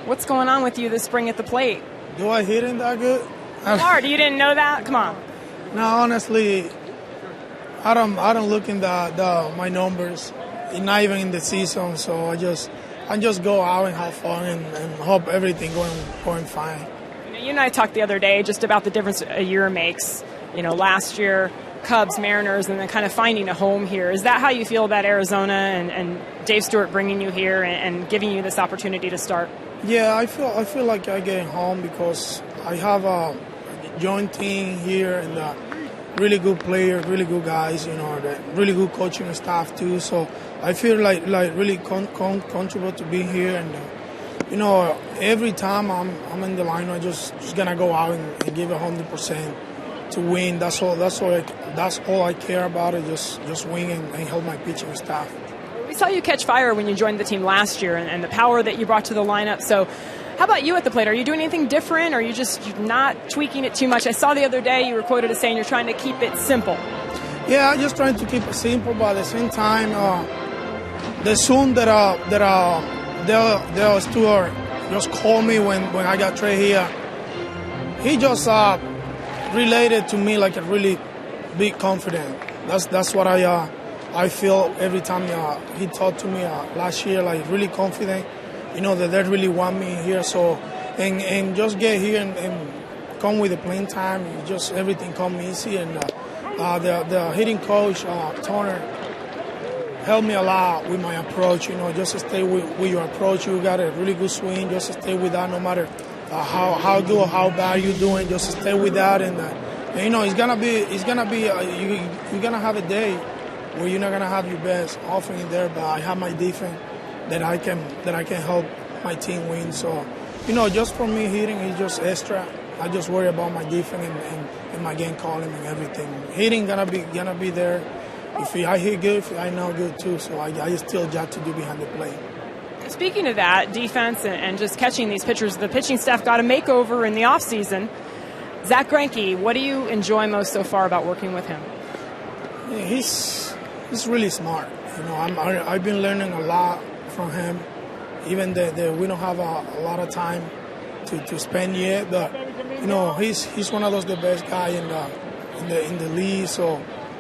What's going on with you this spring at the plate? Do I hit it that good? Hard. You didn't know that? Come on. No, honestly, I don't look in my numbers, not even in the season. So I just go out and have fun and hope everything going fine. You and I talked the other day just about the difference a year makes. You know, last year, Cubs, Mariners, and then kind of finding a home here. Is that how you feel about Arizona and Dave Stewart bringing you here and giving you this opportunity to start? Yeah, I feel like I get home because I have a joint team here and really good players, really good guys, you know, really good coaching staff too. So I feel like really contribute to being here, and you know, every time I'm in the line, I just gonna go out and give 100% to win. That's all I care about. Is just win and help my pitching staff. We saw you catch fire when you joined the team last year, and the power that you brought to the lineup. So, how about you at the plate? Are you doing anything different, or are you just not tweaking it too much? I saw the other day you were quoted as saying you're trying to keep it simple. Yeah, I'm just trying to keep it simple, but at the same time, the soon that Dale Stewart just called me when I got traded here, he just related to me like a really big confidence. That's what I feel every time he talked to me last year, like really confident. You know that they really want me here, so and just get here and come with the playing time. Just everything come easy, and the hitting coach Turner helped me a lot with my approach. You know, just stay with your approach. You got a really good swing. Just stay with that, no matter how good or how bad you're doing. Just stay with that, and you know you're gonna have a day where you're not gonna have your best offering there, but I have my defense that I can help my team win. So, you know, just for me, hitting is just extra. I just worry about my defense and my game calling and everything. Hitting gonna be there. if I hit good, if I know good too. So I still got to do behind the plate. Speaking of that, defense and just catching these pitchers, the pitching staff got a makeover in the offseason. Zach Greinke, what do you enjoy most so far about working with him? Yeah, he's really smart. You know, I've been learning a lot from him. Even though we don't have a lot of time to spend yet, but you know, he's one of those the best guy in the league. So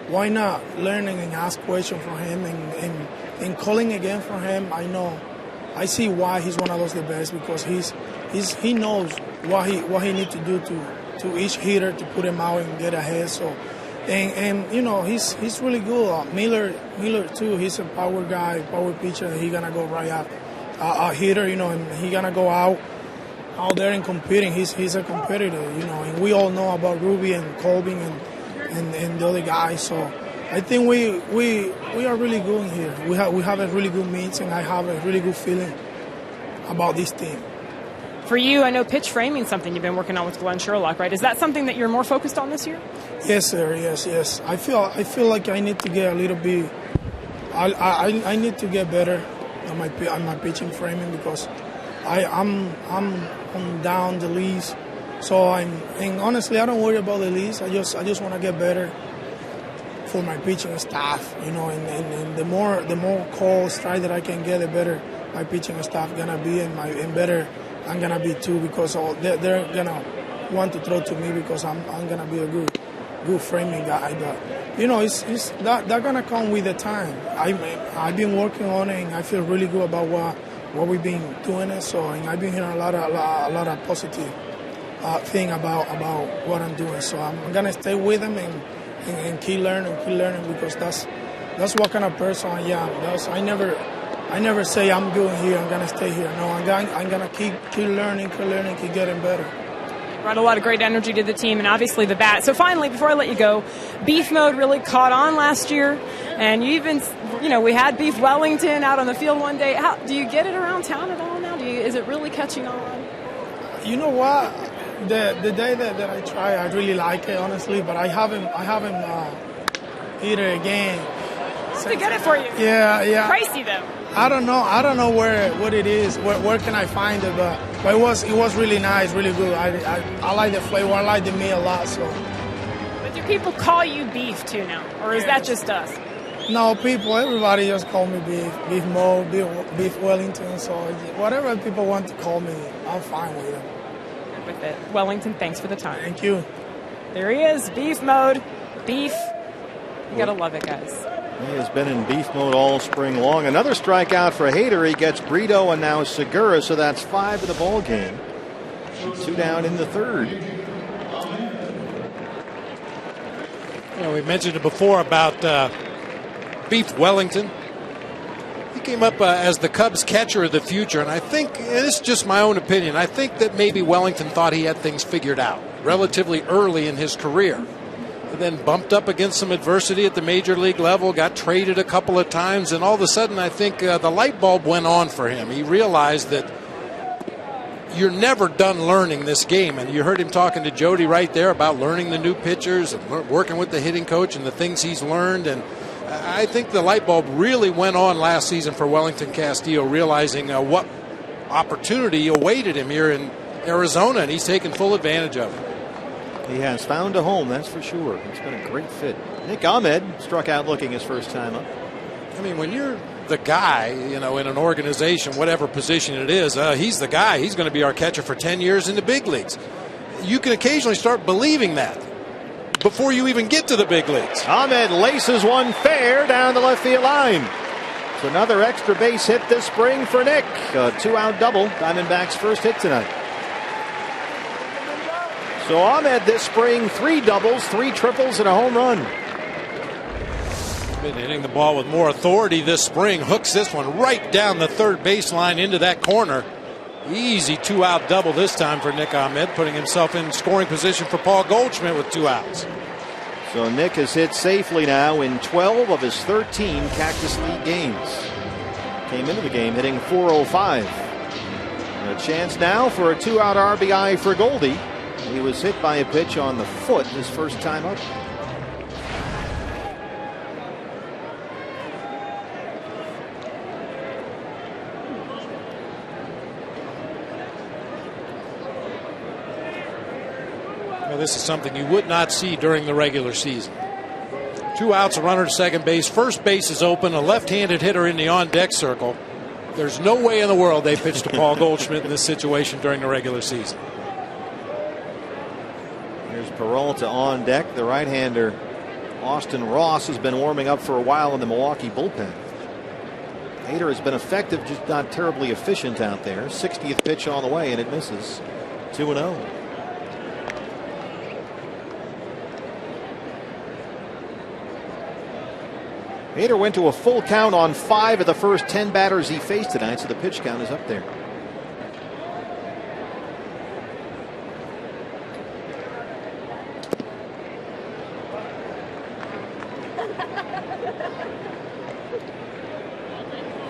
why not learning and ask questions from him and calling again from him? I see why he's one of those the best, because he knows what he needs to do to each hitter to put him out and get ahead. So and you know, he's really good. Miller too. He's a power guy, power pitcher. He gonna go right after a hitter, you know, and he gonna go out there and competing. He's a competitor, you know, and we all know about Ruby and Colby and the other guys. So I think we are really good here. We have a really good meeting, and I have a really good feeling about this team. For you, I know pitch framing is something you've been working on with Glenn Sherlock, right? Is that something that you're more focused on this year? Yes, sir. Yes. I feel like I need to get a little bit. I need to get better on my pitching framing, because I'm down the leads. So and honestly, I don't worry about the leads. I just want to get better for my pitching staff, you know. And the more calls, try that I can get, the better my pitching staff gonna be, and better I'm gonna be too, because they're gonna want to throw to me, because I'm gonna be a good framing guy. But you know, it's that gonna come with the time. I've been working on it, and I feel really good about what we've been doing it. So, and I've been hearing a lot of positive thing about what I'm doing. So I'm gonna stay with them and keep learning, because that's what kind of person I am. I never say I'm good here, I'm gonna stay here. No, I'm gonna keep learning, keep getting better. Brought a lot of great energy to the team, and obviously the bat. So finally, before I let you go, Beef Mode really caught on last year, and you even, you know, we had Beef Wellington out on the field one day. How do you get it around town at all now? Is it really catching on? You know what? The day that I try, I really like it, honestly, but I haven't hit it again. To get it for you. Yeah. Pricey though. I don't know what it is. Where can I find it? But it was really nice, really good. I like the flavor. I like the meat a lot. So. But do people call you Beef too now, or is that just us? No, everybody just call me Beef Mo, Beef Wellington. So whatever people want to call me, I'm fine with it. With it, Wellington. Thanks for the time. Thank you. There he is, Beef Mode. Beef. You gotta love it, guys. He has been in beef mode all spring long. Another strikeout for Hader. He gets Brito and now Segura, so that's 5 in the ball game. 2 down in the third. You know, we mentioned it before about Beef Wellington. He came up as the Cubs catcher of the future, and I think, and this is just my own opinion, I think that maybe Wellington thought he had things figured out relatively early in his career. Then bumped up against some adversity at the major league level, got traded a couple of times, and all of a sudden I think the light bulb went on for him. He realized that you're never done learning this game, and you heard him talking to Jody right there about learning the new pitchers and working with the hitting coach and the things he's learned. And I think the light bulb really went on last season for Wellington Castillo, realizing what opportunity awaited him here in Arizona, and he's taken full advantage of it. He has found a home, that's for sure. It's been a great fit. Nick Ahmed struck out looking his first time up. I mean, when you're the guy, you know, in an organization, whatever position it is, he's the guy. He's going to be our catcher for 10 years in the big leagues. You can occasionally start believing that before you even get to the big leagues. Ahmed laces one fair down the left field line. It's another extra base hit this spring for Nick. A 2-out double. Diamondbacks' first hit tonight. So Ahmed this spring, 3 doubles, 3 triples, and a home run. Been hitting the ball with more authority this spring. Hooks this one right down the third baseline into that corner. Easy 2-out double this time for Nick Ahmed, putting himself in scoring position for Paul Goldschmidt with 2 outs. So Nick has hit safely now in 12 of his 13 Cactus League games. Came into the game hitting .405. And a chance now for a 2-out RBI for Goldie. He was hit by a pitch on the foot his first time up. this is something you would not see during the regular season. 2 outs, a runner to second base. First base is open, a left-handed hitter in the on-deck circle. There's no way in the world they pitched to Paul Goldschmidt in this situation during the regular season. Here's Peralta on deck. The right-hander Austin Ross has been warming up for a while in the Milwaukee bullpen. Hader has been effective, just not terribly efficient out there. 60th pitch on the way, and it misses. 2-0. Hader went to a full count on 5 of the first 10 batters he faced tonight, so the pitch count is up there.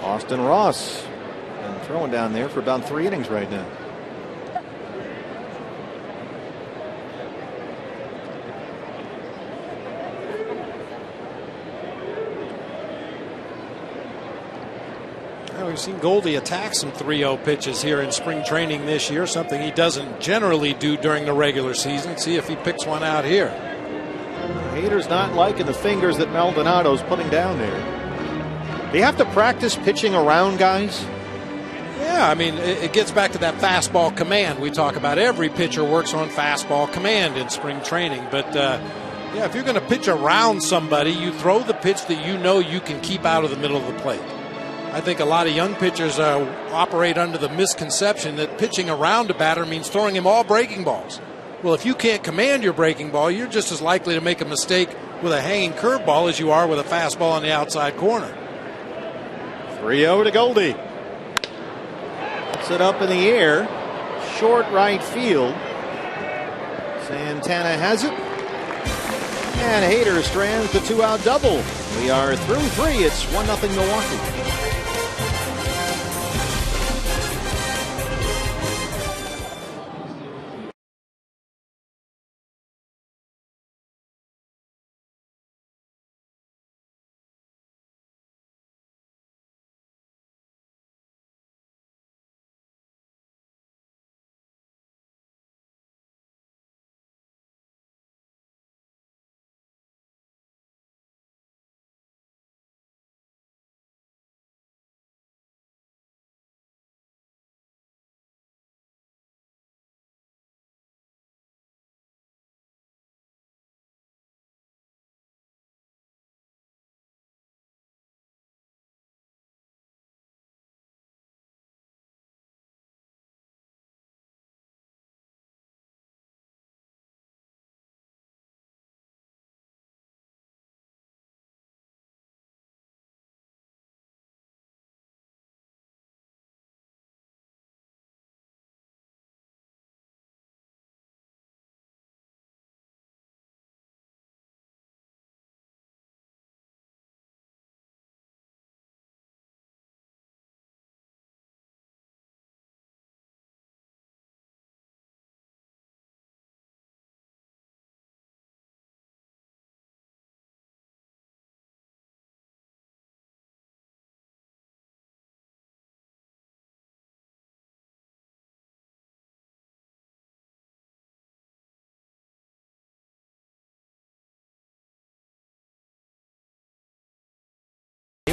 Austin Ross and throwing down there for about 3 innings right now. We've seen Goldie attack some 3-0 pitches here in spring training this year, something he doesn't generally do during the regular season. See if he picks one out here. Hader's not liking the fingers that Maldonado's putting down there. Do you have to practice pitching around guys? Yeah, I mean, it gets back to that fastball command we talk about. Every pitcher works on fastball command in spring training. But, yeah, if you're going to pitch around somebody, you throw the pitch that you know you can keep out of the middle of the plate. I think a lot of young pitchers operate under the misconception that pitching around a batter means throwing him all breaking balls. Well, if you can't command your breaking ball, you're just as likely to make a mistake with a hanging curveball as you are with a fastball on the outside corner. 3-0 to Goldie. Puts it up in the air. Short right field. Santana has it. And Hader strands the 2-out double. We are through 3. It's 1-0 Milwaukee.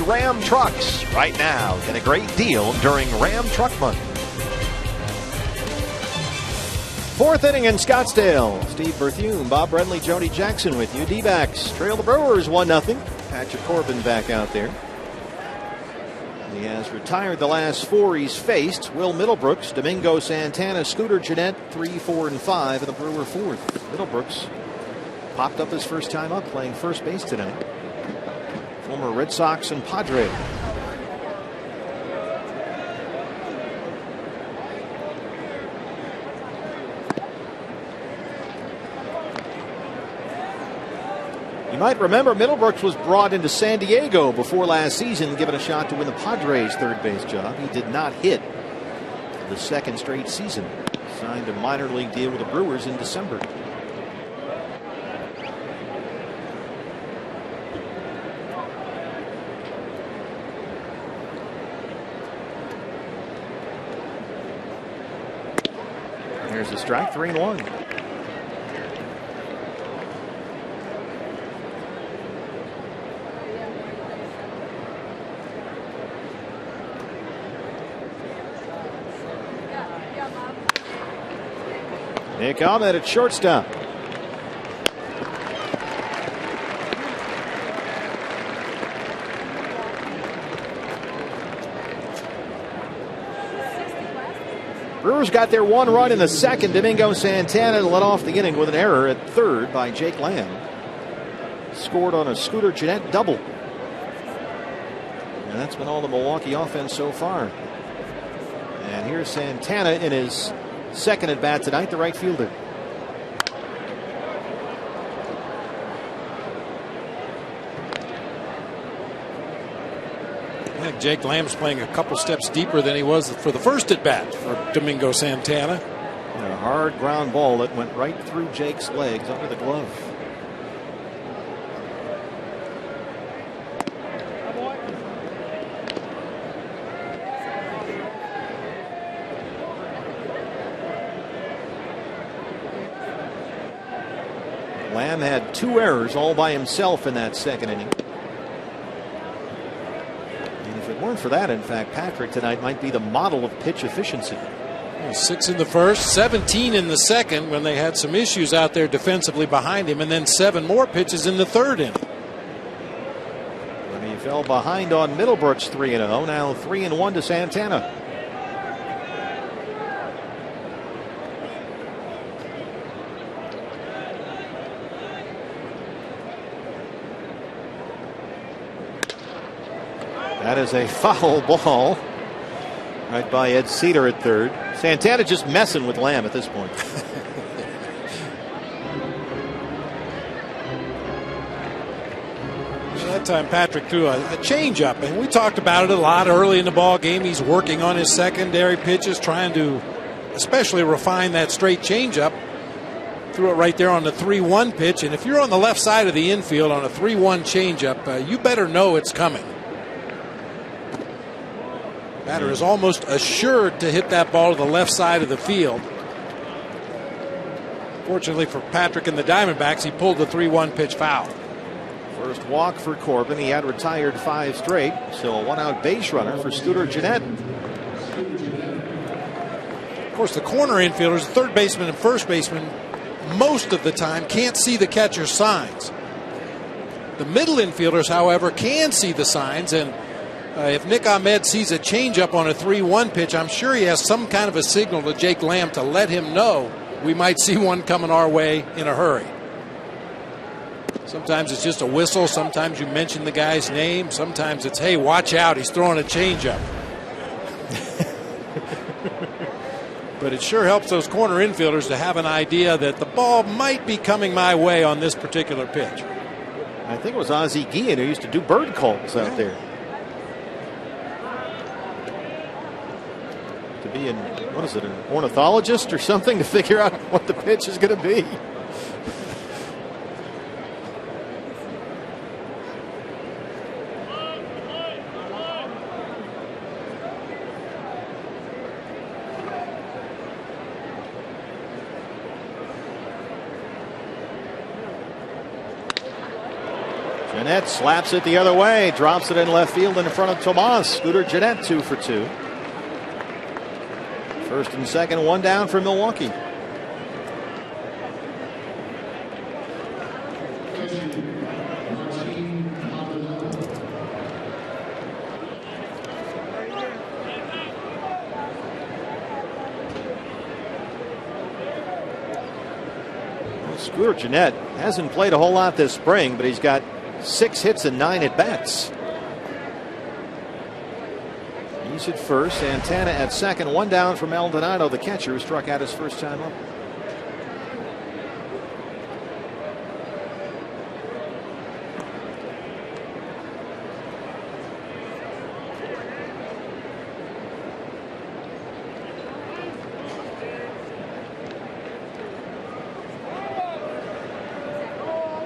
Ram trucks right now. Get a great deal during Ram Truck Month. 4th inning in Scottsdale. Steve Berthume, Bob Brenly, Jody Jackson with you. D-backs trail the Brewers 1-0. Patrick Corbin back out there. He has retired the last 4 he's faced. Will Middlebrooks, Domingo Santana, Scooter Gennett, 3, 4, and 5, and the Brewer 4th. Middlebrooks popped up his first time up playing first base tonight. Former Red Sox and Padres. You might remember Middlebrooks was brought into San Diego before last season, given a shot to win the Padres' third base job. He did not hit the 2nd straight season. Signed a minor league deal with the Brewers in December. Here's the strike, 3-1. Nick Ahmed at shortstop. Brewers got their one run in the second. Domingo Santana led off the inning with an error at third by Jake Lamb. Scored on a Scooter Gennett double. And that's been all the Milwaukee offense so far. And here's Santana in his second at bat tonight, the right fielder. Jake Lamb's playing a couple steps deeper than he was for the first at bat for Domingo Santana. And a hard ground ball that went right through Jake's legs under the glove. Lamb had 2 errors all by himself in that second inning. If it weren't for that, in fact, Patrick tonight might be the model of pitch efficiency. 6 in the first, 17 in the second when they had some issues out there defensively behind him, and then 7 more pitches in the third inning. When he fell behind on Middlebrook's 3-0, now 3-1 to Santana. That is a foul ball right by Ed Cedar at third. Santana just messing with Lamb at this point. That time Patrick threw a changeup, and we talked about it a lot early in the ball game. He's working on his secondary pitches, trying to especially refine that straight changeup. Threw it right there on the 3-1 pitch, and if you're on the left side of the infield on a 3-1 changeup, you better know it's coming. Batter is almost assured to hit that ball to the left side of the field. Fortunately for Patrick and the Diamondbacks, he pulled the 3-1 pitch foul. First walk for Corbin. He had retired 5 straight, so a 1-out base runner for Scooter Gennett. Of course, the corner infielders, third baseman and first baseman, most of the time can't see the catcher's signs. The middle infielders, however, can see the signs, and if Nick Ahmed sees a changeup on a 3-1 pitch, I'm sure he has some kind of a signal to Jake Lamb to let him know we might see one coming our way in a hurry. Sometimes it's just a whistle. Sometimes you mention the guy's name. Sometimes it's, hey, watch out, he's throwing a changeup. But it sure helps those corner infielders to have an idea that the ball might be coming my way on this particular pitch. I think it was Ozzie Guillen who used to do bird calls out there. To be an ornithologist or something to figure out what the pitch is going to be. Gennett slaps it the other way, drops it in left field in front of Tomas. Scooter Gennett 2 for 2. First and second, 1 down for Milwaukee. Scooter Gennett hasn't played a whole lot this spring, but he's got 6 hits and 9 at bats. He's at first, Santana at second, 1 down for Maldonado, the catcher, who struck out his first time up.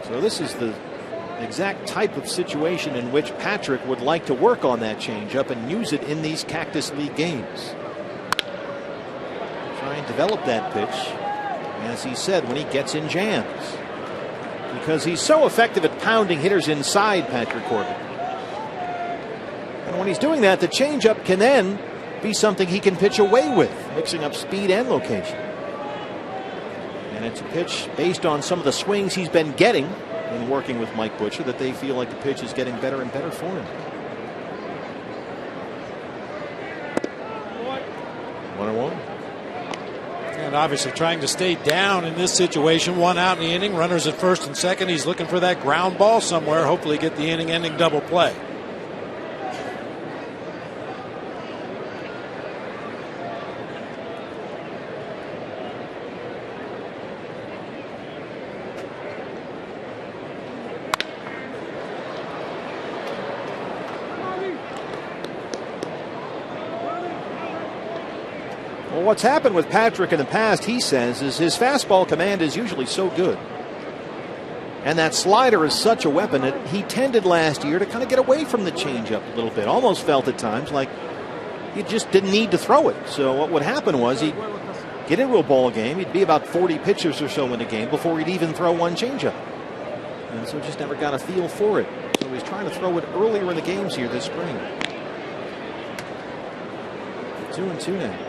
So this is the exact type of situation in which Patrick would like to work on that changeup and use it in these Cactus League games. Try and develop that pitch, as he said, when he gets in jams. Because he's so effective at pounding hitters inside, Patrick Corbin. And when he's doing that, the changeup can then be something he can pitch away with, mixing up speed and location. And it's a pitch based on some of the swings he's been getting in working with Mike Butcher that they feel like the pitch is getting better and better for him. 1-1. And obviously trying to stay down in this situation. 1 out in the inning. Runners at first and second. He's looking for that ground ball somewhere. Hopefully get the inning-ending double play. Well, what's happened with Patrick in the past, he says, is his fastball command is usually so good. And that slider is such a weapon that he tended last year to kind of get away from the changeup a little bit. Almost felt at times like he just didn't need to throw it. So what would happen was he'd get into a ball game. He'd be about 40 pitches or so in a game before he'd even throw one changeup. And so just never got a feel for it. So he's trying to throw it earlier in the games here this spring. 2-2 now.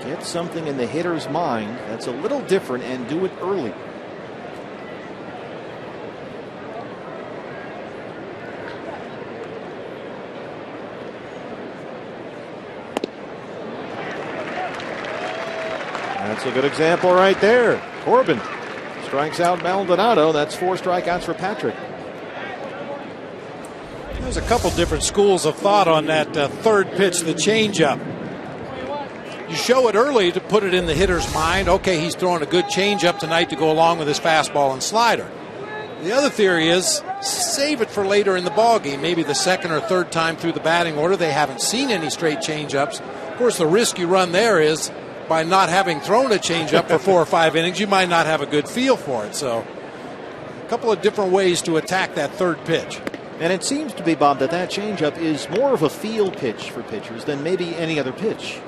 Get something in the hitter's mind that's a little different and do it early. That's a good example right there. Corbin strikes out Maldonado. That's 4 strikeouts for Patrick. There's a couple different schools of thought on that third pitch, the changeup. You show it early to put it in the hitter's mind. Okay, he's throwing a good changeup tonight to go along with his fastball and slider. The other theory is save it for later in the ballgame, maybe the second or third time through the batting order. They haven't seen any straight changeups. Of course, the risk you run there is by not having thrown a changeup for 4 or 5 innings, you might not have a good feel for it. So a couple of different ways to attack that third pitch. And it seems to be, Bob, that changeup is more of a feel pitch for pitchers than maybe any other pitch.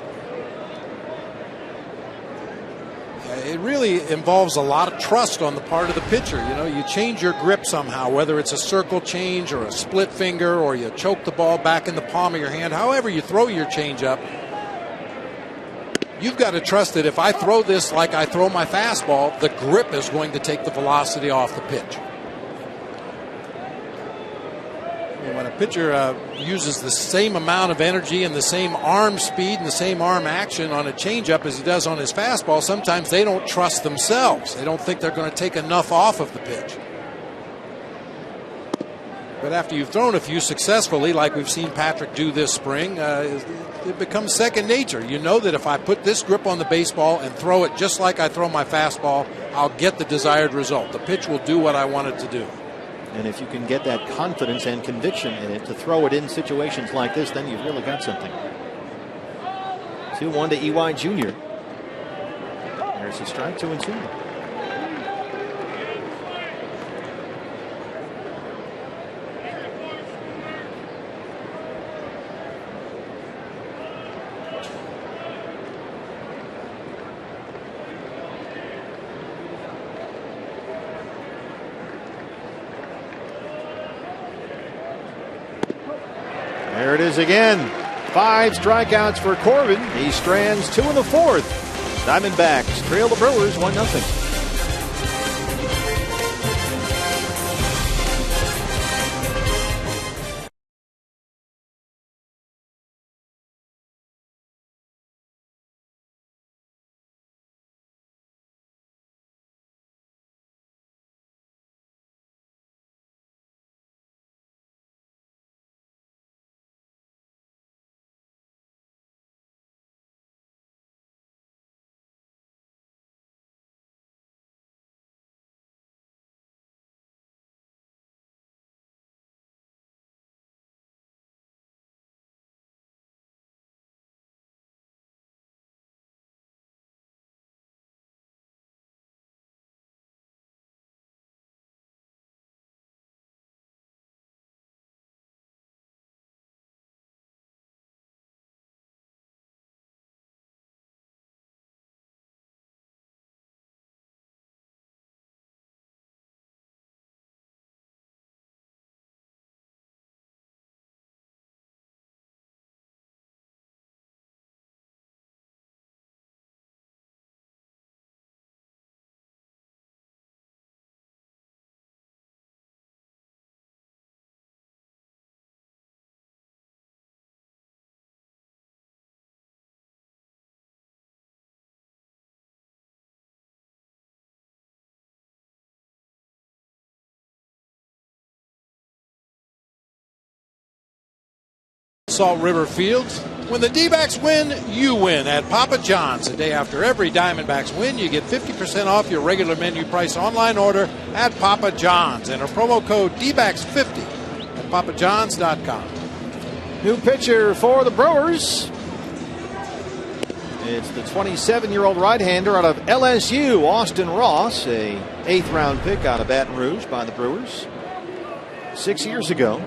It really involves a lot of trust on the part of the pitcher. You know, you change your grip somehow, whether it's a circle change or a split finger, or you choke the ball back in the palm of your hand. However you throw your changeup, you've got to trust that if I throw this like I throw my fastball, the grip is going to take the velocity off the pitch. When a pitcher uses the same amount of energy and the same arm speed and the same arm action on a changeup as he does on his fastball, sometimes they don't trust themselves. They don't think they're going to take enough off of the pitch. But after you've thrown a few successfully, like we've seen Patrick do this spring, it becomes second nature. You know that if I put this grip on the baseball and throw it just like I throw my fastball, I'll get the desired result. The pitch will do what I want it to do. And if you can get that confidence and conviction in it to throw it in situations like this, then you've really got something. 2-1 to EY Jr. There's a strike, 2-2. There it is again. 5 strikeouts for Corbin. He strands 2 in the 4th. Diamondbacks trail the Brewers 1-0. Salt River Field. When the D-backs win, you win at Papa John's. The day after every Diamondbacks win, you get 50% off your regular menu price online order at Papa John's. Enter promo code DBACKS50 at papajohns.com. New pitcher for the Brewers. It's the 27-year-old right-hander out of LSU, Austin Ross, a 8th-round pick out of Baton Rouge by the Brewers 6 years ago.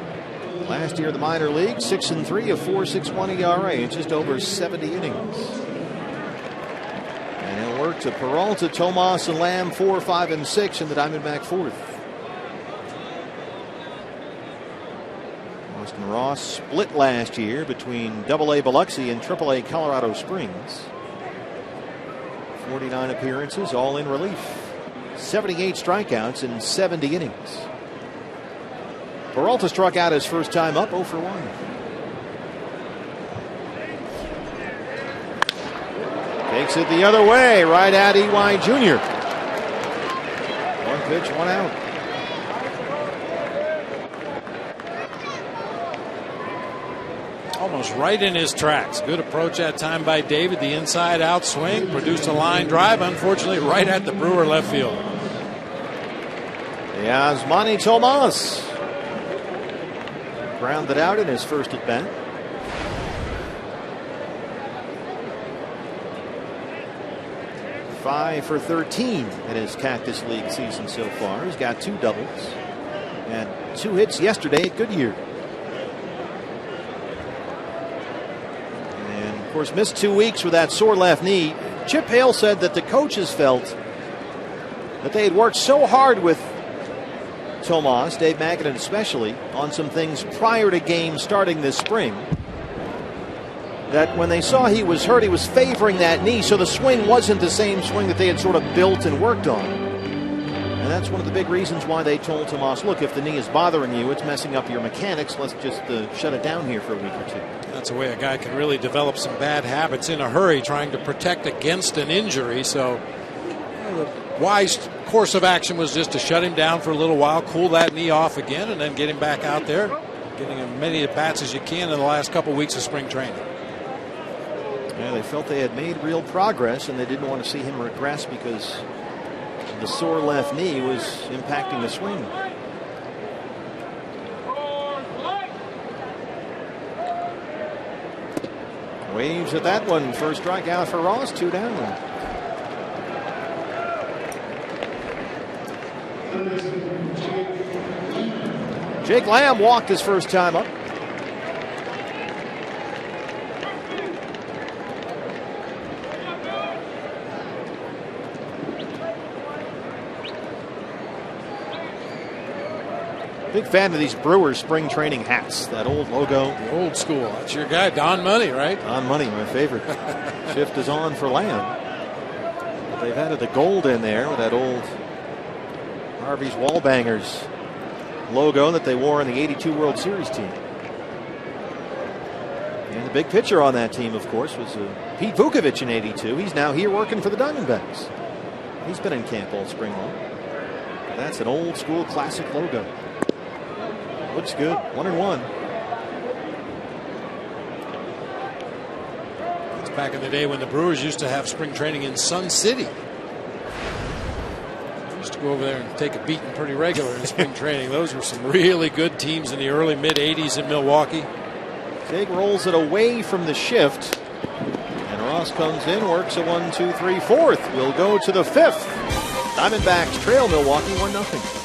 Last year in the minor league, 6-3, a 4.61 ERA in just over 70 innings. And he'll work to Peralta, Tomas, and Lamb 4, 5, and 6 in the Diamondback 4th. Austin Ross split last year between AA Biloxi and AAA Colorado Springs. 49 appearances, all in relief. 78 strikeouts in 70 innings. Peralta struck out his first time up, 0 for 1. Takes it the other way, right at E.Y. Jr. One pitch, one out. Almost right in his tracks. Good approach that time by David. The inside out swing produced a line drive, unfortunately, right at the Brewer left field. Yasmani Tomas grounded out in his first at bat. Five for 13 in his Cactus League season so far. He's got 2 doubles and 2 hits yesterday at Goodyear. And of course missed 2 weeks with that sore left knee. Chip Hale said that the coaches felt that they had worked so hard with Tomas, Dave Magadan especially, on some things prior to games starting this spring, that when they saw he was hurt, he was favoring that knee, so the swing wasn't the same swing that they had sort of built and worked on. And that's one of the big reasons why they told Tomas, look, if the knee is bothering you, it's messing up your mechanics, let's just shut it down here for a week or 2. That's a way a guy can really develop some bad habits in a hurry, trying to protect against an injury. So the wise course of action was just to shut him down for a little while, cool that knee off again, and then get him back out there, getting as many at bats as you can in the last couple weeks of spring training. Yeah, they felt they had made real progress, and they didn't want to see him regress because the sore left knee was impacting the swing. Waves at that one. First strikeout for Ross, 2 down. Jake Lamb walked his first time up. Big fan of these Brewers spring training hats. That old logo. The old school. That's your guy, Don Money, right? Don Money, my favorite. Shift is on for Lamb. But they've added the gold in there with that old Harvey's Wallbangers logo that they wore in the '82 World Series team. And the big pitcher on that team, of course, was Pete Vukovich in '82. He's now here working for the Diamondbacks. He's been in camp all spring long. But that's an old school classic logo. Looks good. 1-1. It's back in the day when the Brewers used to have spring training in Sun City. Used to go over there and take a beating pretty regular in spring training. Those were some really good teams in the early mid-'80s in Milwaukee. Jake rolls it away from the shift. And Ross comes in, works a 1-2-3 4th. We'll go to the 5th. Diamondbacks trail Milwaukee 1-0.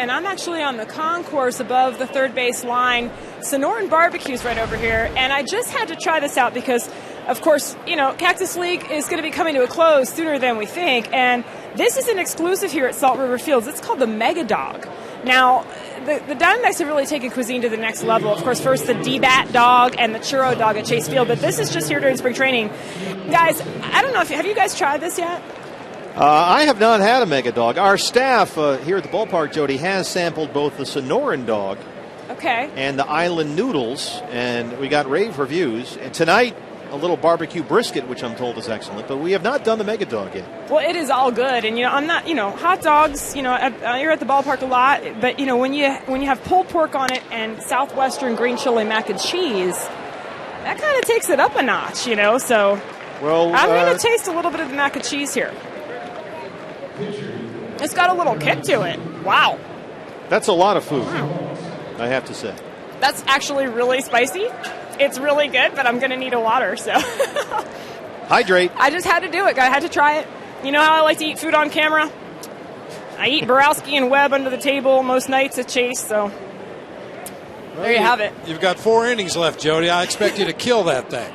and I'm actually on the concourse above the third base line. Sonoran Barbecue's right over here, and I just had to try this out because, of course, Cactus League is going to be coming to a close sooner than we think, and this is an exclusive here at Salt River Fields. It's called the Mega Dog. Now, the Diamondbacks have really taken cuisine to the next level. Of course, first the D-Bat dog and the Churro dog at Chase Field, but this is just here during spring training. Guys, I don't know have you guys tried this yet? I have not had a Mega Dog. Our staff here at the ballpark, Jody, has sampled both the Sonoran dog and the Island Noodles, and we got rave reviews. And tonight, a little barbecue brisket, which I'm told is excellent, but we have not done the Mega Dog yet. Well, it is all good, and I'm not, hot dogs. You're at the ballpark a lot, but when you have pulled pork on it and Southwestern green chili mac and cheese, that kind of takes it up a notch, So, I'm going to taste a little bit of the mac and cheese here. It's got a little kick to it. Wow, that's a lot of food, I have to say. That's actually really spicy. It's really good, but I'm going to need a water, so. Hydrate. I just had to do it. I had to try it. You know how I like to eat food on camera? I eat Borowski and Webb under the table most nights at Chase, so there you have it. You've got 4 innings left, Jody. I expect you to kill that thing.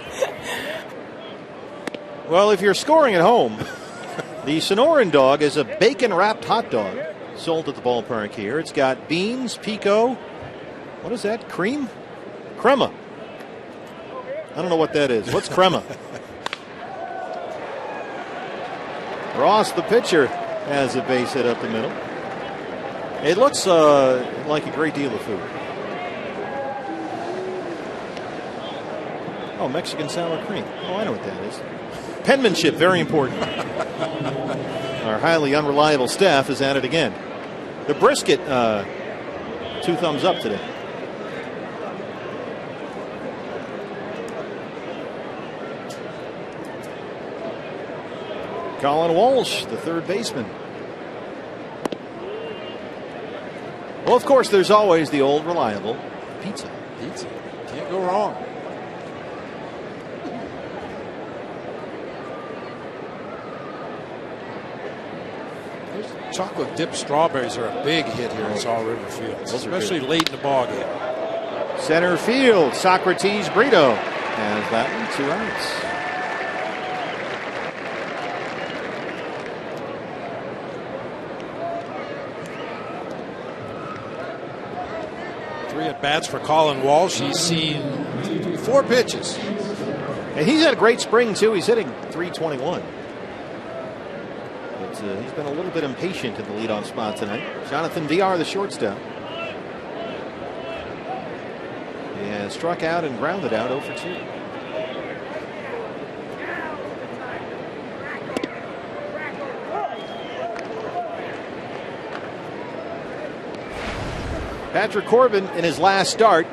Well, if you're scoring at home, the Sonoran dog is a bacon-wrapped hot dog sold at the ballpark here. It's got beans, pico, what is that, cream? Crema. I don't know what that is. What's crema? Ross, the pitcher, has a base hit up the middle. It looks like a great deal of food. Oh, Mexican sour cream. Oh, I know what that is. Penmanship, very important. Our highly unreliable staff is at it again. The brisket, 2 thumbs up today. Colin Walsh, the third baseman. Well, of course, there's always the old reliable pizza. Can't go wrong. Chocolate dipped strawberries are a big hit here at Salt River Fields, especially late in the ball game. Center field, Socrates Brito has that one, 2 outs. At bats for Colin Walsh. He's seen 4 pitches. And he's had a great spring, too. He's hitting .321. But he's been a little bit impatient in the leadoff spot tonight. Jonathan VR, the shortstop. He has struck out and grounded out 0 for 2. Patrick Corbin, in his last start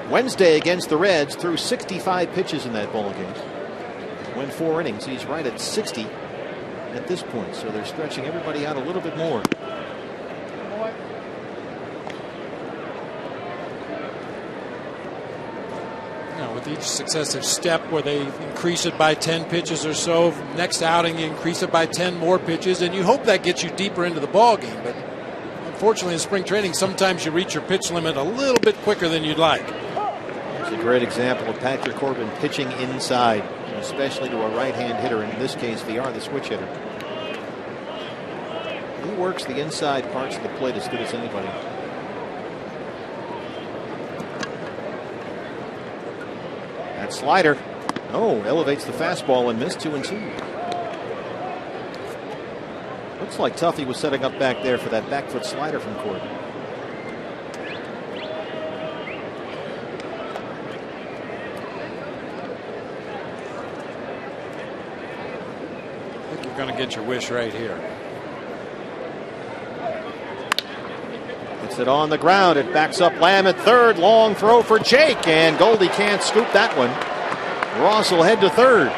Wednesday against the Reds, threw 65 pitches in that ball game. Went 4 innings. He's right at 60 at this point, so they're stretching everybody out a little bit more. Now, with each successive step where they increase it by 10 pitches or so, next outing you increase it by 10 more pitches, and you hope that gets you deeper into the ball game. But unfortunately, in spring training, sometimes you reach your pitch limit a little bit quicker than you'd like. It's a great example of Patrick Corbin pitching inside, especially to a right-hand hitter, in this case, VR, the switch hitter. He works the inside parts of the plate as good as anybody. That slider, elevates the fastball and missed 2-2. Looks like Tuffy was setting up back there for that back foot slider from Corbin. I think you're going to get your wish right here. It's it on the ground. It backs up Lamb at third. Long throw for Jake, and Goldie can't scoop that one. Ross will head to third.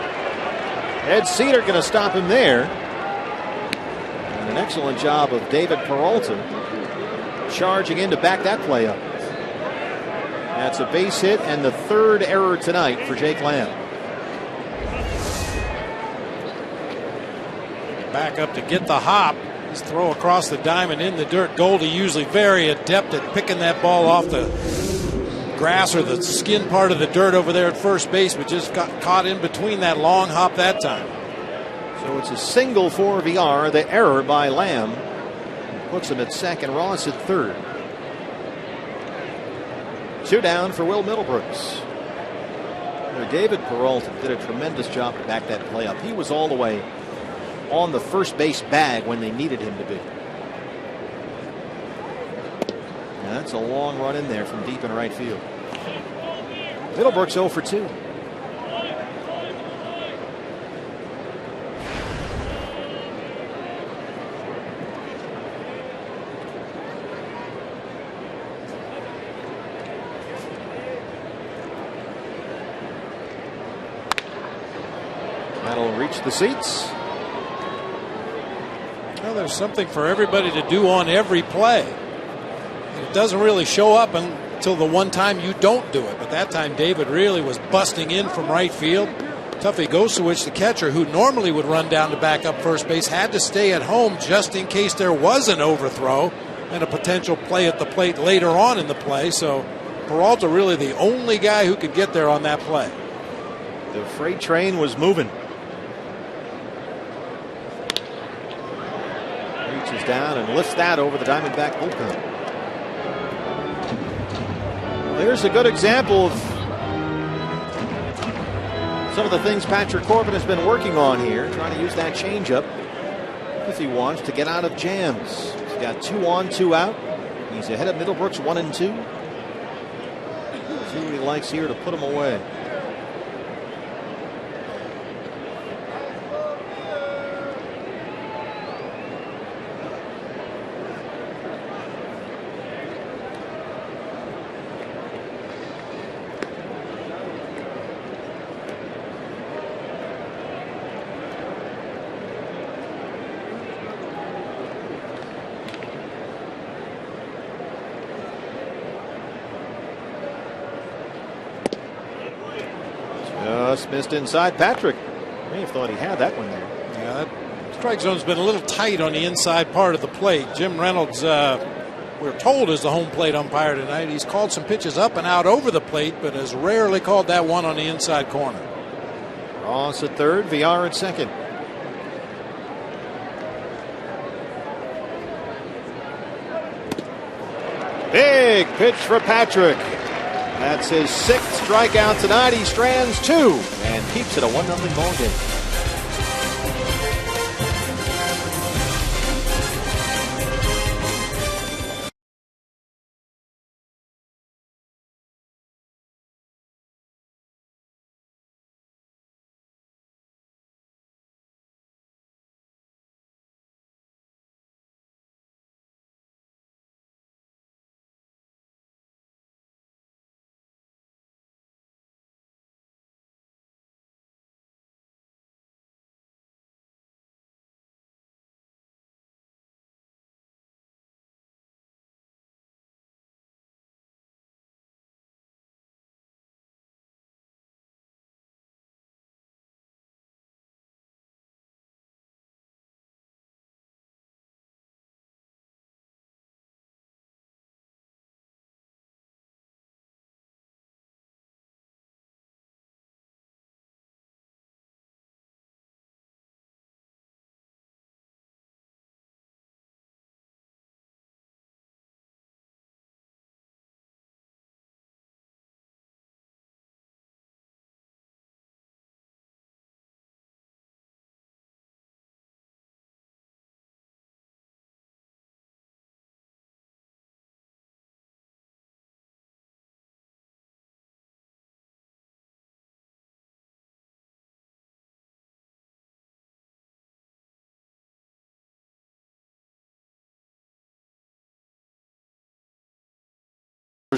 Ed Cedar going to stop him there. And an excellent job of David Peralta charging in to back that play up. That's a base hit and the third error tonight for Jake Lamb. Back up to get the hop. His throw across the diamond in the dirt. Goldie usually very adept at picking that ball off the grass or the skin part of the dirt over there at first base, but just got caught in between that long hop that time. So it's a single for VR. The error by Lamb puts him at second. Ross at third. 2 down for Will Middlebrooks. David Peralta did a tremendous job to back that play up. He was all the way on the first base bag when they needed him to be. And that's a long run in there from deep in right field. Middlebrooks 0 for 2. That'll reach the seats. Well, there's something for everybody to do on every play. It doesn't really show up until the one time you don't do it. But that time David really was busting in from right field. Tuffy Gosewich, the catcher, who normally would run down to back up first base, had to stay at home just in case there was an overthrow and a potential play at the plate later on in the play. So Peralta really the only guy who could get there on that play. The freight train was moving. Reaches down and lifts that over the Diamondback bullpen. There's a good example of some of the things Patrick Corbin has been working on here, trying to use that changeup if he wants to get out of jams. He's got 2 on, 2 out. He's ahead of Middlebrooks 1 and 2. See what he likes here to put him away. Just missed inside. Patrick may have thought he had that one there. Yeah, that strike zone's been a little tight on the inside part of the plate. Jim Reynolds, we're told, is the home plate umpire tonight. He's called some pitches up and out over the plate, but has rarely called that one on the inside corner. Ross at third, VR at second. Big pitch for Patrick. That's his 6th strikeout tonight. He strands 2 and keeps it a 1-0 ball game.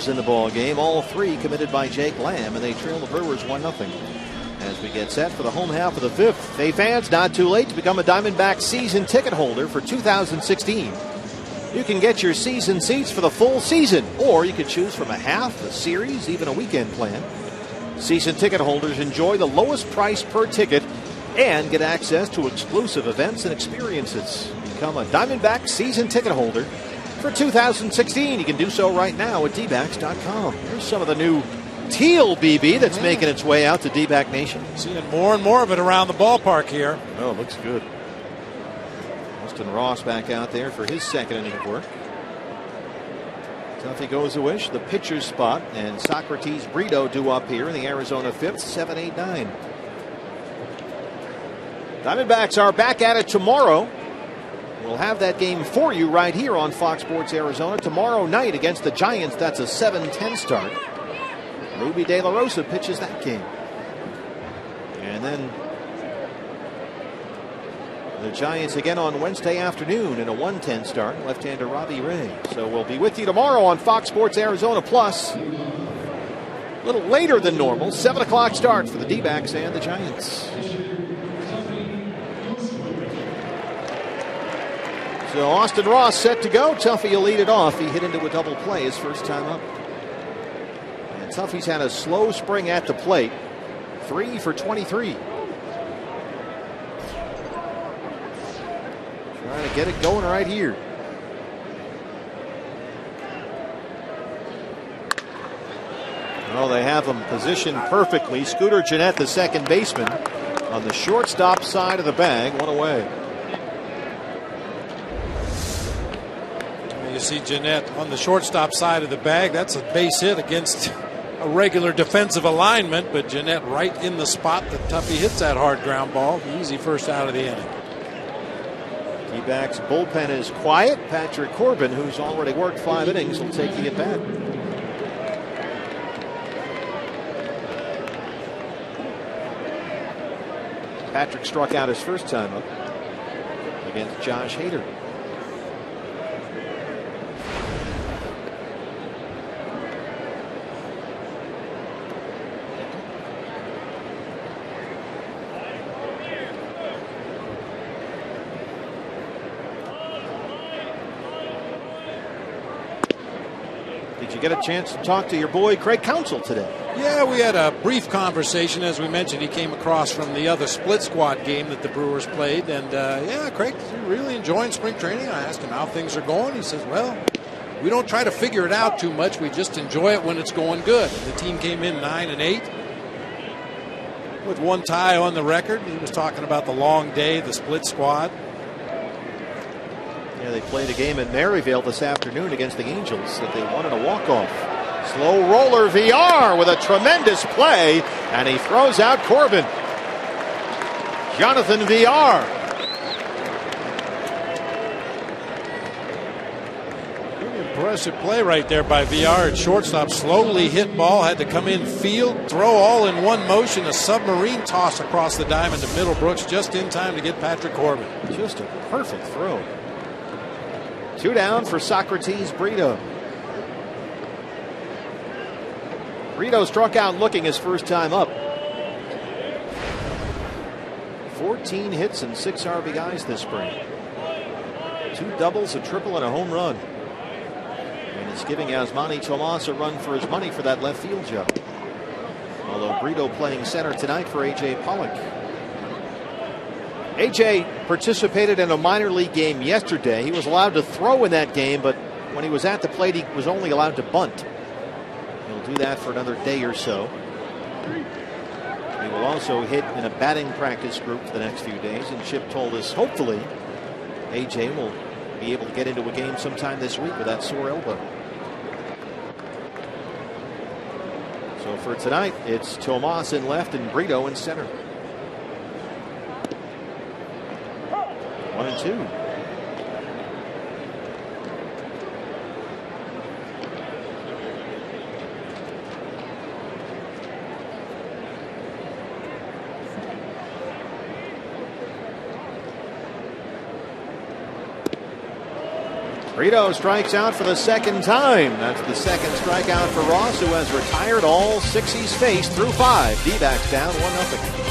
In the ball game, all 3 committed by Jake Lamb, and they trail the Brewers 1-0. As we get set for the home half of the 5th, hey fans, not too late to become a Diamondback season ticket holder for 2016. You can get your season seats for the full season, or you could choose from a half, a series, even a weekend plan. Season ticket holders enjoy the lowest price per ticket and get access to exclusive events and experiences. become a Diamondback season ticket holder for 2016. You can do so right now at dbacks.com. Here's some of the new teal BB that's making its way out to D-Back Nation. Seeing more and more of it around the ballpark here. Oh, looks good. Austin Ross back out there for his second inning of work. Tuffy goes a wish. The pitcher's spot, and Socrates Brito due up here in the Arizona fifth, 7, 8, 9. Diamondbacks are back at it tomorrow. We'll have that game for you right here on Fox Sports Arizona tomorrow night against the Giants. That's a 7-10 start. Ruby De La Rosa pitches that game. And then the Giants again on Wednesday afternoon in a 1:10 start. Left-hander Robbie Ray. So we'll be with you tomorrow on Fox Sports Arizona Plus. A little later than normal. 7 o'clock start for the D-Backs and the Giants. So Austin Ross set to go. Tuffy will lead it off. He hit into a double play his first time up. And Tuffy's had a slow spring at the plate. 3 for 23. Trying to get it going right here. Oh, they have him positioned perfectly. Scooter Gennett, the second baseman, on the shortstop side of the bag. One away. You see Gennett on the shortstop side of the bag. That's a base hit against a regular defensive alignment, but Gennett right in the spot that Tuffy hits that hard ground ball. Easy first out of the inning. D-backs bullpen is quiet. Patrick Corbin, who's already worked 5 innings, will take the at-bat. Patrick struck out his first time up against Josh Hader. Get a chance to talk to your boy Craig Counsell today? Yeah, we had a brief conversation. As we mentioned, he came across from the other split squad game that the Brewers played. And yeah, Craig, really enjoying spring training. I asked him how things are going. He says, well, we don't try to figure it out too much. We just enjoy it when it's going good. And the team came in 9-8 with 1 tie on the record. He was talking about the long day, the split squad. Yeah, they played a game in Maryvale this afternoon against the Angels that they wanted a walk-off. Slow roller VR with a tremendous play, and he throws out Corbin. Jonathan VR. Pretty impressive play right there by VR at shortstop. Slowly hit ball, had to come in field, throw all in one motion, a submarine toss across the diamond to Middlebrooks just in time to get Patrick Corbin. Just a perfect throw. 2 down for Socrates Brito. Brito struck out looking his first time up. 14 hits and 6 RBIs this spring. 2 doubles, a triple, and a home run. And it's giving Yasmani Tomas a run for his money for that left field job. Although Brito playing center tonight for A.J. Pollock. A.J. participated in a minor league game yesterday. He was allowed to throw in that game, but when he was at the plate, he was only allowed to bunt. He'll do that for another day or so. He will also hit in a batting practice group for the next few days, and Chip told us hopefully A.J. will be able to get into a game sometime this week with that sore elbow. So for tonight, it's Tomas in left and Brito in center. 1-2. Brito strikes out for the second time. That's the second strikeout for Ross, who has retired all 6 he's faced through 5. D-backs down 1-0.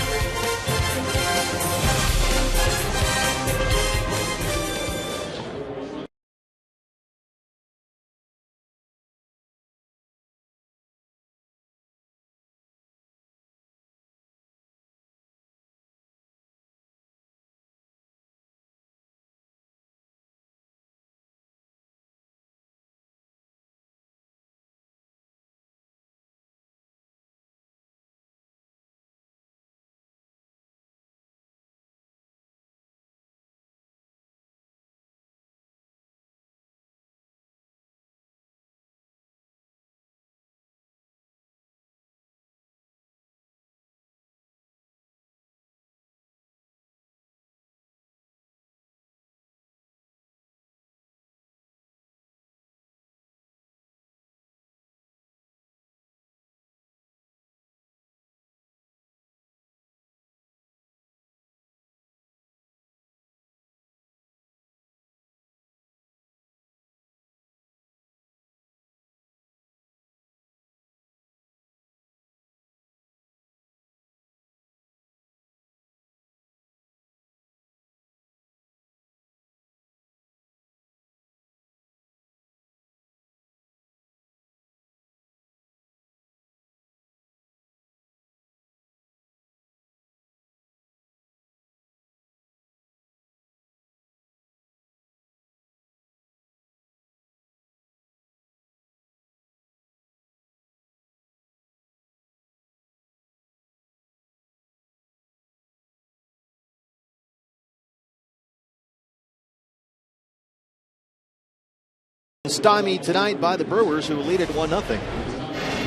stymied tonight by the Brewers, who lead it 1-0.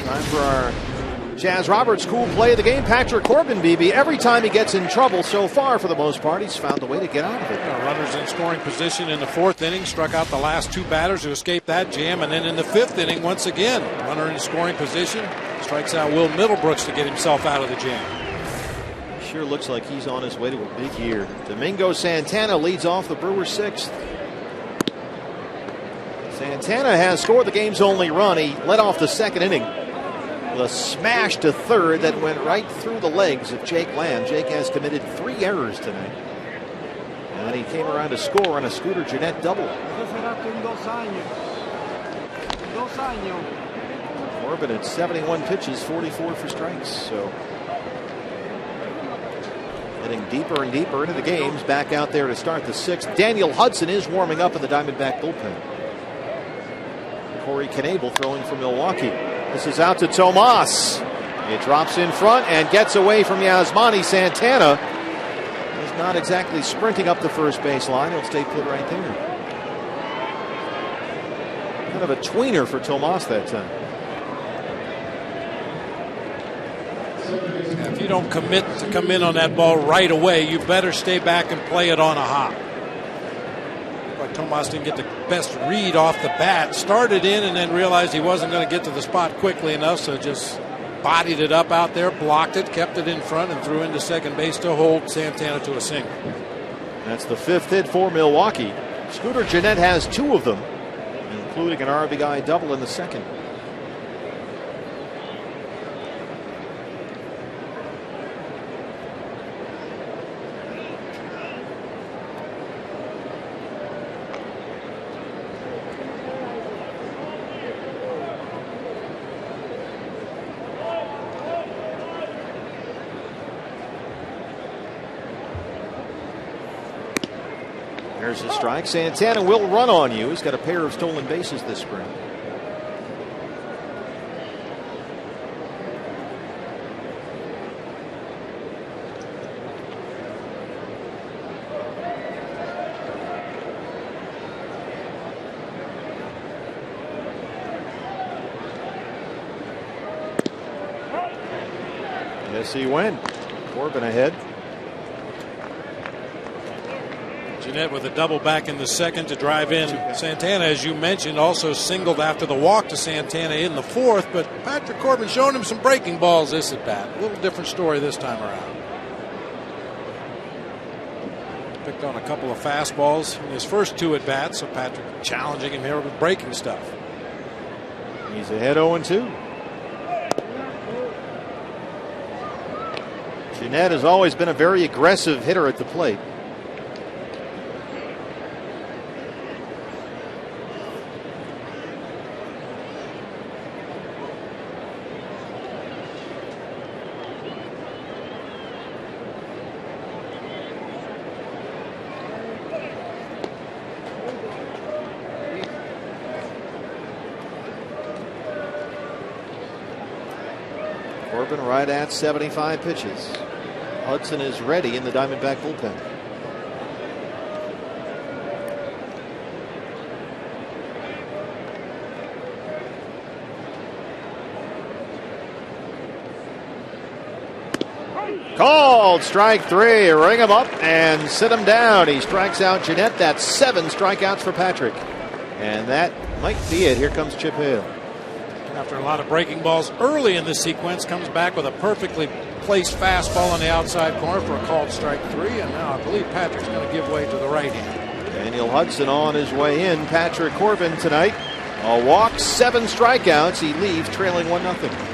Time for our Jazz Roberts cool play of the game. Patrick Corbin, BB, every time he gets in trouble so far, for the most part, he's found a way to get out of it. Runners in scoring position in the 4th inning, struck out the last 2 batters to escape that jam, and then in the 5th inning, once again, runner in scoring position, strikes out Will Middlebrooks to get himself out of the jam. Sure looks like he's on his way to a big year. Domingo Santana leads off the Brewers' 6th. Santana has scored the game's only run. He led off the 2nd inning with a smash to 3rd that went right through the legs of Jake Lamb. Jake has committed 3 errors tonight. And then he came around to score on a Scooter Gennett double. Corbin at 71 pitches, 44 for strikes. So getting deeper and deeper into the games. Back out there to start the 6th. Daniel Hudson is warming up in the Diamondback bullpen. Corey Knebel throwing for Milwaukee. This is out to Tomas. It drops in front and gets away from Yasmani. Santana is not exactly sprinting up the first base line. He'll stay put right there. Kind of a tweener for Tomas that time. If you don't commit to come in on that ball right away, you better stay back and play it on a hop. But Tomas didn't get the best read off the bat. Started in and then realized he wasn't going to get to the spot quickly enough, so just bodied it up out there, blocked it, kept it in front, and threw into second base to hold Santana to a single. That's the 5th hit for Milwaukee. Scooter Gennett has 2 of them, including an RBI double in the 2nd. There's a strike. Santana will run on you. He's got a pair of stolen bases this spring. Yes, he went. Corbin ahead. Gennett with a double back in the 2nd to drive in Santana, as you mentioned, also singled after the walk to Santana in the 4th, but Patrick Corbin showing him some breaking balls this at bat. A little different story this time around. Picked on a couple of fastballs in his first 2 at bats, so Patrick challenging him here with breaking stuff. He's ahead 0-2. Gennett has always been a very aggressive hitter at the plate. Corbin right at 75 pitches. Hudson is ready in the Diamondback bullpen. Called strike 3. Ring him up and sit him down. He strikes out Gennett. That's 7 strikeouts for Patrick. And that might be it. Here comes Chip Hale. After a lot of breaking balls early in the sequence, comes back with a perfectly placed fastball on the outside corner for a called strike 3, and now I believe Patrick's going to give way to the right hand. Daniel Hudson on his way in. Patrick Corbin tonight, a walk, 7 strikeouts. He leaves trailing 1-0.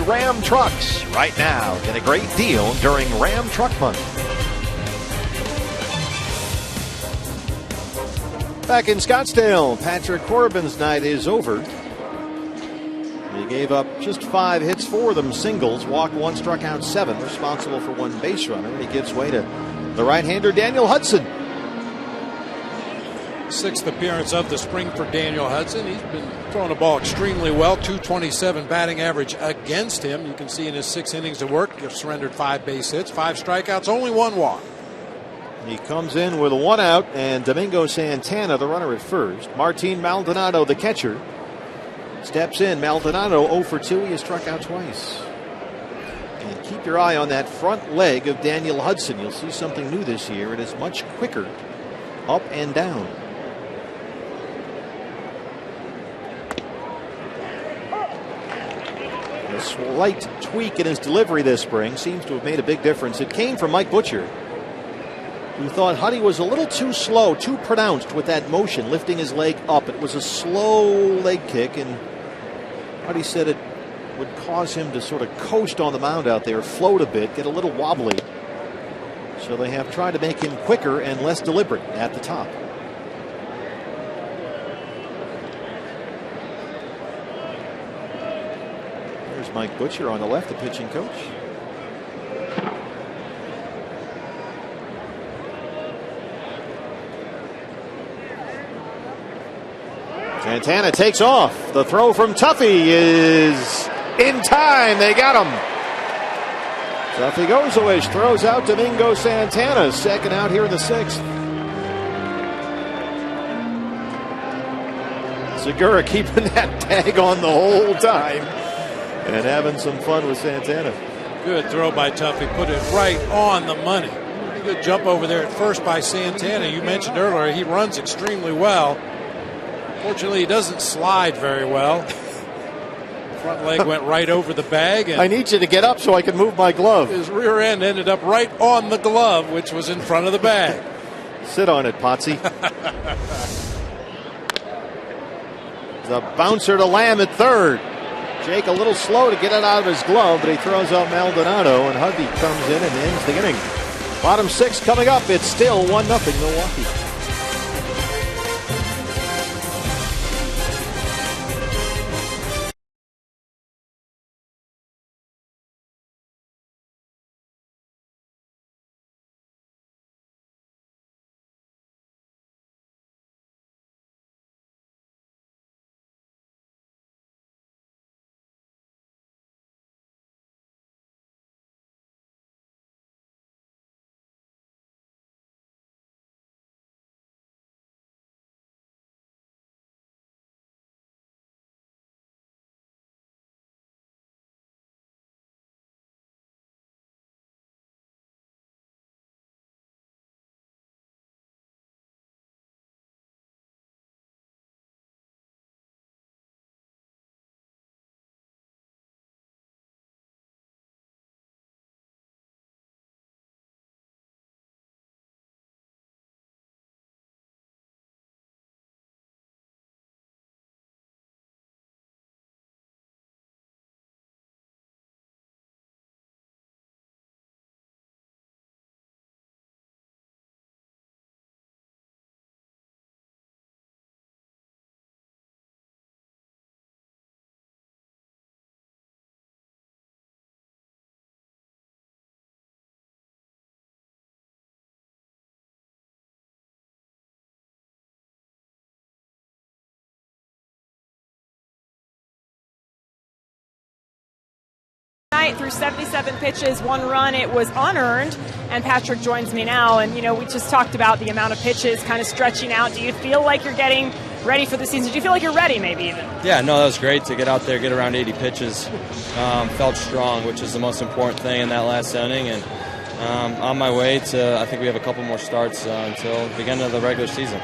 Ram trucks. Right now, get a great deal during Ram Truck Month. Back in Scottsdale, Patrick Corbin's night is over. He gave up just 5 hits, 4 of them singles, walked 1, struck out 7, responsible for 1 base runner, and he gives way to the right-hander Daniel Hudson. 6th appearance of the spring for Daniel Hudson. He's been throwing the ball extremely well. .227 batting average against him. You can see in his 6 innings of work, he's surrendered 5 base hits, 5 strikeouts, only 1 walk. He comes in with a 1 out, and Domingo Santana, the runner at first. Martin Maldonado, the catcher, steps in. Maldonado 0 for 2. He has struck out twice. And keep your eye on that front leg of Daniel Hudson. You'll see something new this year. It is much quicker up and down. A slight tweak in his delivery this spring seems to have made a big difference. It came from Mike Butcher, who thought Huddy was a little too slow, too pronounced with that motion, lifting his leg up. It was a slow leg kick, and Huddy said it would cause him to sort of coast on the mound out there, float a bit, get a little wobbly. So they have tried to make him quicker and less deliberate at the top. There's Mike Butcher on the left, the pitching coach. Santana takes off. The throw from Tuffy is in time. They got him. Tuffy goes a wish, throws out Domingo Santana. Second out here in the 6th. Segura keeping that tag on the whole time and having some fun with Santana. Good throw by Tuffy. Put it right on the money. Good jump over there at first by Santana. You mentioned earlier he runs extremely well. Fortunately, he doesn't slide very well. Front leg went right over the bag. And I need you to get up so I can move my glove. His rear end ended up right on the glove, which was in front of the bag. Sit on it, Potsy. The bouncer to Lamb at third. Jake a little slow to get it out of his glove, but he throws out Maldonado, and Huddy comes in and ends the inning. Bottom 6 coming up. It's still 1-0 Milwaukee. Through 77 pitches, 1 run. It was unearned, and Patrick joins me now. And, you know, we just talked about the amount of pitches kind of stretching out. Do you feel like you're getting ready for the season? Do you feel like you're ready, maybe even? Yeah, no, that was great to get out there, get around 80 pitches. Felt strong, which is the most important thing in that last inning. And on my way to, I think we have a couple more starts until the beginning of the regular season.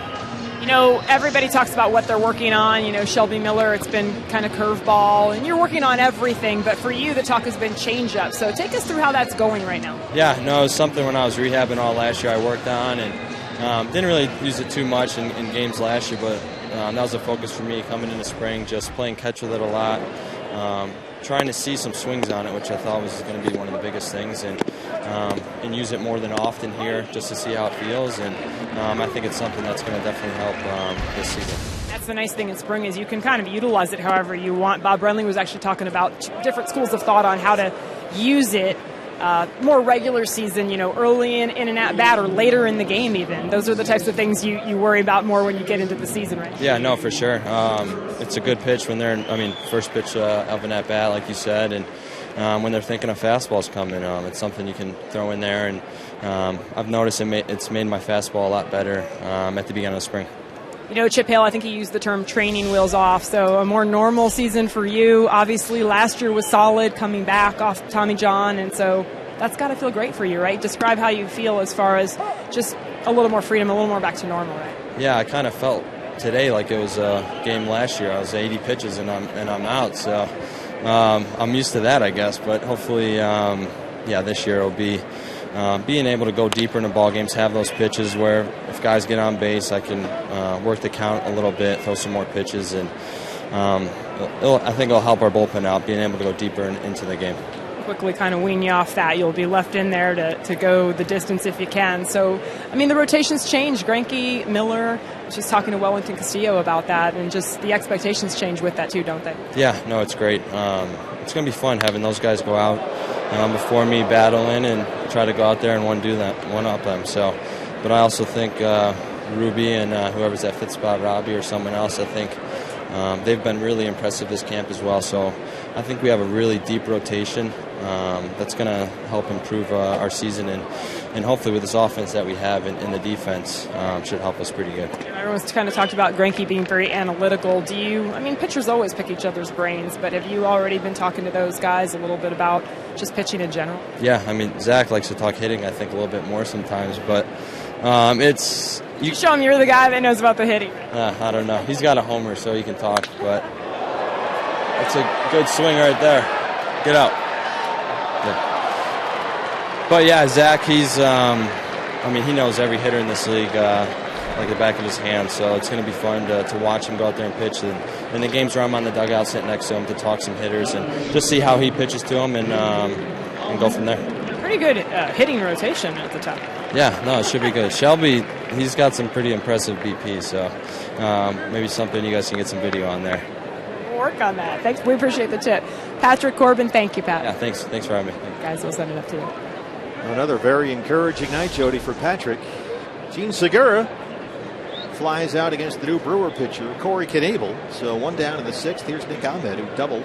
You know, everybody talks about what they're working on. You know, Shelby Miller, it's been kind of curveball, and you're working on everything. But for you, the talk has been changeup. So take us through how that's going right now. Yeah, no, it was something when I was rehabbing all last year I worked on, and didn't really use it too much in games last year. But that was a focus for me coming into spring, just playing catch with it a lot. trying to see some swings on it, which I thought was going to be one of the biggest things, and use it more than often here just to see how it feels. And I think it's something that's going to definitely help this season. That's the nice thing in spring is you can kind of utilize it however you want. Bob Brenly was actually talking about different schools of thought on how to use it. More regular season, early in and at bat or later in the game even. Those are the types of things you worry about more when you get into the season, right? Yeah, no, for sure. It's a good pitch when first pitch of an at bat, like you said, and when they're thinking of fastballs coming, it's something you can throw in there. And I've noticed it's made my fastball a lot better at the beginning of spring. Chip Hale, I think he used the term training wheels off, so a more normal season for you. Obviously, last year was solid, coming back off Tommy John, and so that's got to feel great for you, right? Describe how you feel as far as just a little more freedom, a little more back to normal, right? Yeah, I kind of felt today like it was a game last year. I was 80 pitches and I'm out, so I'm used to that, I guess. But hopefully, this year it'll be being able to go deeper into ball games, have those pitches where if guys get on base, I can work the count a little bit, throw some more pitches, and I think it'll help our bullpen out, being able to go deeper into the game. Quickly kind of wean you off that. You'll be left in there to go the distance if you can. So, the rotations change. Greinke, Miller, just talking to Wellington Castillo about that, and just the expectations change with that too, don't they? Yeah, no, it's great. It's going to be fun having those guys go out before me battling and try to go out there and one-up them. So, but I also think Ruby and whoever's at fifth spot, Robbie or someone else, I think they've been really impressive this camp as well. So I think we have a really deep rotation that's going to help improve our season, and hopefully with this offense that we have in the defense should help us pretty good. Everyone's kind of talked about Greinke being very analytical. Pitchers always pick each other's brains, but have you already been talking to those guys a little bit about just pitching in general? Yeah, Zach likes to talk hitting, I think, a little bit more sometimes, but it's... You show him you're the guy that knows about the hitting. I don't know. He's got a homer, so he can talk, but it's a good swing right there. Get out. Yeah. But yeah, Zach, he's, he knows every hitter in this league like the back of his hand, so it's going to be fun to watch him go out there and pitch. And the games where I'm on the dugout sitting next to him to talk some hitters and just see how he pitches to them and go from there. Pretty good hitting rotation at the top. Yeah, no, it should be good. Shelby, he's got some pretty impressive BP, so maybe something you guys can get some video on there. We'll work on that. Thanks. We appreciate the tip. Patrick Corbin, thank you, Pat. Yeah, thanks for having me. Guys, we'll send it up to you. Another very encouraging night, Jody, for Patrick. Gene Segura flies out against the new Brewer pitcher, Corey Knebel. So one down in the sixth. Here's Nick Ahmed, who doubled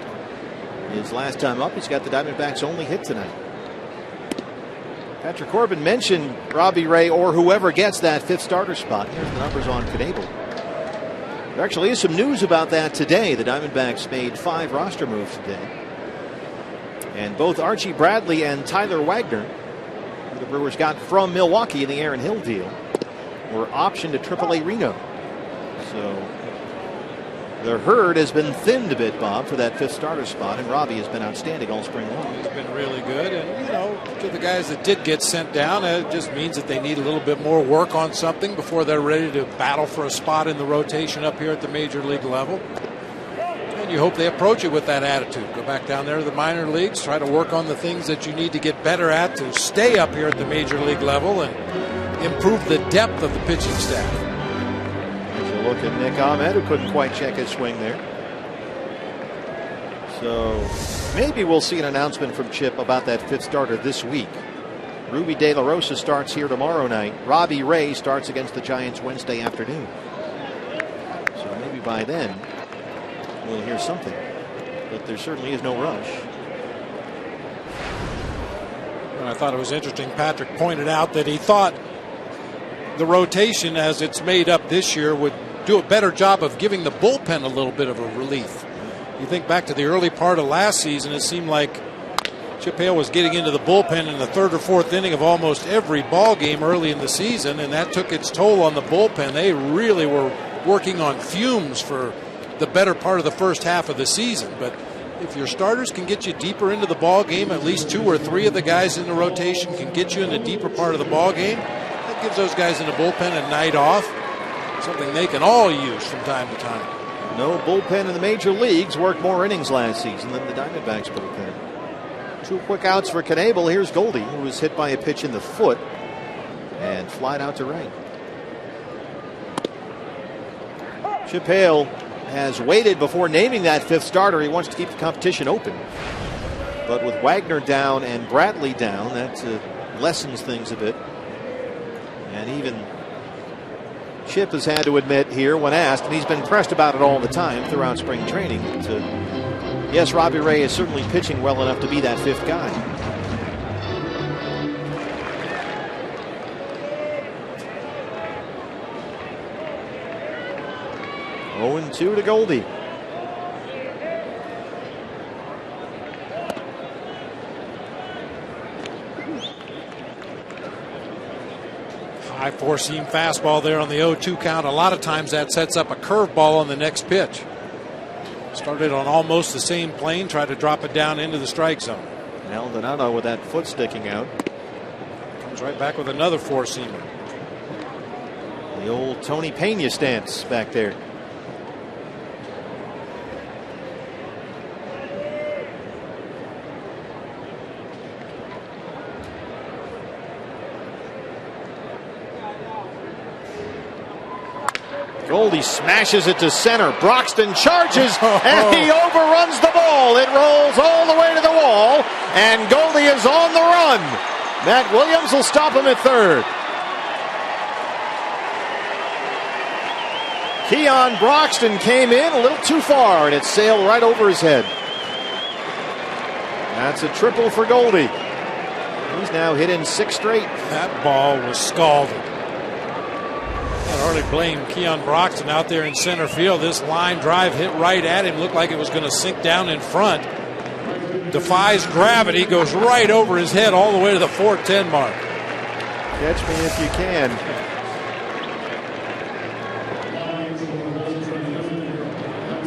his last time up. He's got the Diamondbacks' only hit tonight. Patrick Corbin mentioned Robbie Ray or whoever gets that fifth starter spot. Here's the numbers on Knebel. There actually is some news about that today. The Diamondbacks made 5 roster moves today. And both Archie Bradley and Tyler Wagner, who the Brewers got from Milwaukee in the Aaron Hill deal, were optioned to AAA Reno. So the herd has been thinned a bit, Bob, for that fifth starter spot, and Robbie has been outstanding all spring long. He's been really good, and to the guys that did get sent down, it just means that they need a little bit more work on something before they're ready to battle for a spot in the rotation up here at the major league level. And you hope they approach it with that attitude. Go back down there to the minor leagues, try to work on the things that you need to get better at to stay up here at the major league level and improve the depth of the pitching staff. Look at Nick Ahmed, who couldn't quite check his swing there. So maybe we'll see an announcement from Chip about that fifth starter this week. Ruby De La Rosa starts here tomorrow night. Robbie Ray starts against the Giants Wednesday afternoon. So maybe by then we'll hear something. But there certainly is no rush. And I thought it was interesting. Patrick pointed out that he thought the rotation as it's made up this year would do a better job of giving the bullpen a little bit of a relief. You think back to the early part of last season, it seemed like Chip Hale was getting into the bullpen in the third or fourth inning of almost every ball game early in the season, and that took its toll on the bullpen. They really were working on fumes for the better part of the first half of the season. But if your starters can get you deeper into the ball game, at least 2 or 3 of the guys in the rotation can get you in the deeper part of the ball game, that gives those guys in the bullpen a night off, something they can all use from time to time. No bullpen in the major leagues worked more innings last season than the Diamondbacks bullpen. 2 quick outs for Knebel. Here's Goldie, who was hit by a pitch in the foot and flied out to right. Chip Hale has waited before naming that 5th starter. He wants to keep the competition open. But with Wagner down and Bradley down, that lessens things a bit. And even Chip has had to admit here when asked, and he's been pressed about it all the time throughout spring training, yes, Robbie Ray is certainly pitching well enough to be that 5th guy. Oh, 0-2 to Goldie. High 4-seam fastball there on the 0-2 count. A lot of times that sets up a curveball on the next pitch. Started on almost the same plane, tried to drop it down into the strike zone. Maldonado with that foot sticking out. Comes right back with another 4-seamer. The old Tony Pena stance back there. Goldie smashes it to center. Broxton charges, and he overruns the ball. It rolls all the way to the wall, and Goldie is on the run. Matt Williams will stop him at 3rd. Keon Broxton came in a little too far, and it sailed right over his head. That's a triple for Goldie. He's now hit in 6 straight. That ball was scalded. I hardly blame Keon Broxton out there in center field. This line drive hit right at him. Looked like it was going to sink down in front. Defies gravity. Goes right over his head all the way to the 410 mark. Catch me if you can.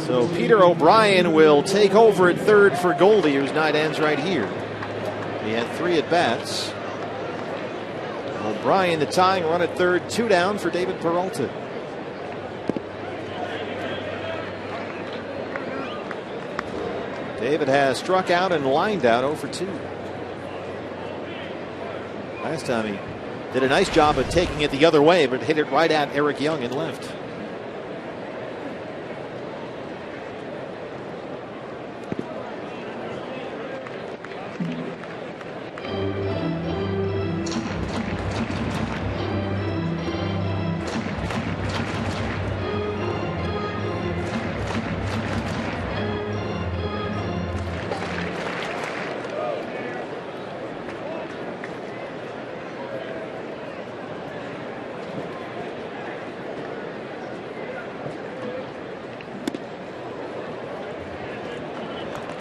So Peter O'Brien will take over at 3rd for Goldie, whose night ends right here. He had 3 at-bats. O'Brien, the tying run at 3rd, 2 down for David Peralta. David has struck out and lined out 0 for 2. Last time he did a nice job of taking it the other way, but hit it right at Eric Young in left.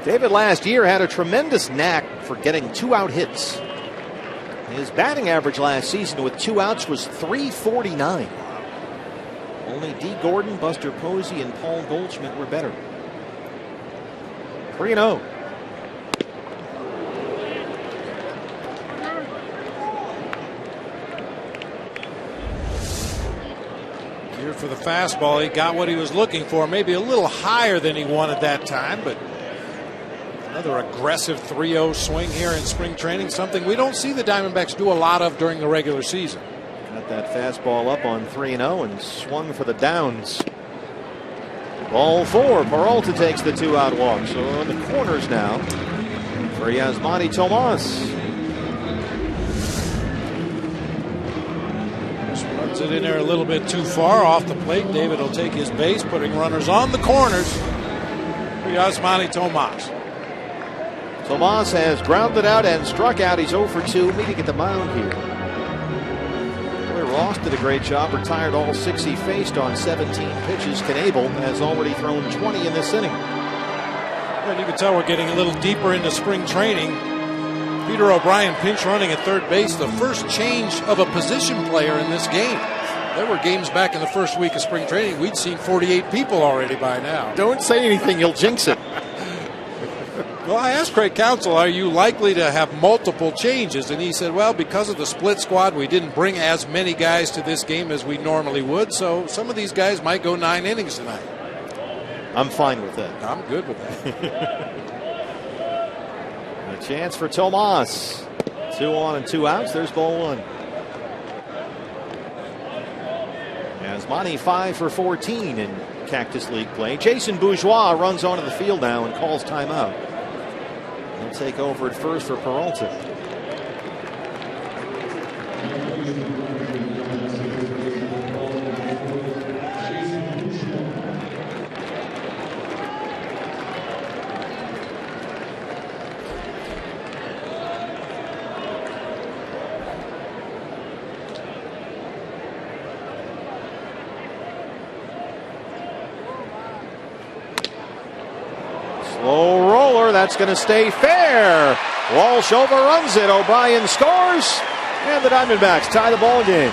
David last year had a tremendous knack for getting 2-out hits. His batting average last season with 2 outs was .349. Only D. Gordon, Buster Posey, and Paul Goldschmidt were better. 3-0. Here for the fastball, he got what he was looking for. Maybe a little higher than he wanted that time, but another aggressive 3-0 swing here in spring training, something we don't see the Diamondbacks do a lot of during the regular season. Got that fastball up on 3-0 and swung for the downs. Ball 4. Peralta takes the 2-out walk. So in the corners now for Yasmani Tomas. Just runs it in there a little bit too far off the plate. David will take his base, putting runners on the corners for Yasmani Tomas. Tomas has grounded out and struck out. He's 0 for 2, meeting at the mound here. Boy, Ross did a great job. Retired all 6 he faced on 17 pitches. Knebel has already thrown 20 in this inning. Well, you can tell we're getting a little deeper into spring training. Peter O'Brien pinch running at third base. The first change of a position player in this game. There were games back in the first week of spring training. We'd seen 48 people already by now. Don't say anything. You'll jinx it. Well, I asked Craig Counsell, are you likely to have multiple changes? And he said, well, because of the split squad, we didn't bring as many guys to this game as we normally would. So some of these guys might go 9 innings tonight. I'm fine with that. I'm good with that. A chance for Tomas. 2 on and 2 outs. There's ball 1. Asmani 5 for 14 in Cactus League play. Jason Bourgeois runs onto the field now and calls timeout. He'll take over at first for Peralta. Slow roller, that's going to stay fair. Walsh overruns it. O'Brien scores, and the Diamondbacks tie the ball game.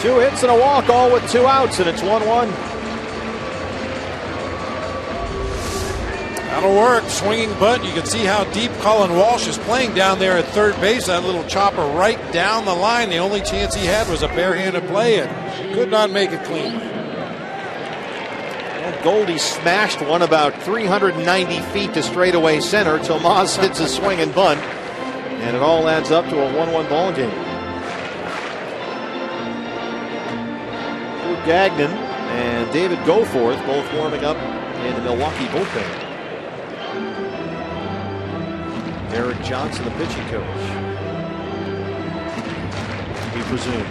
2 hits and a walk, all with 2 outs, and it's 1-1. That'll work. Swinging bunt. You can see how deep Colin Walsh is playing down there at third base. That little chopper right down the line. The only chance he had was a barehanded play, and could not make it clean. Goldie smashed one about 390 feet to straightaway center. Tomas hits a swing and bunt, and it all adds up to a 1-1 ball game. Gagnon and David Goforth both warming up in the Milwaukee bullpen. Eric Johnson, the pitching coach, we presume.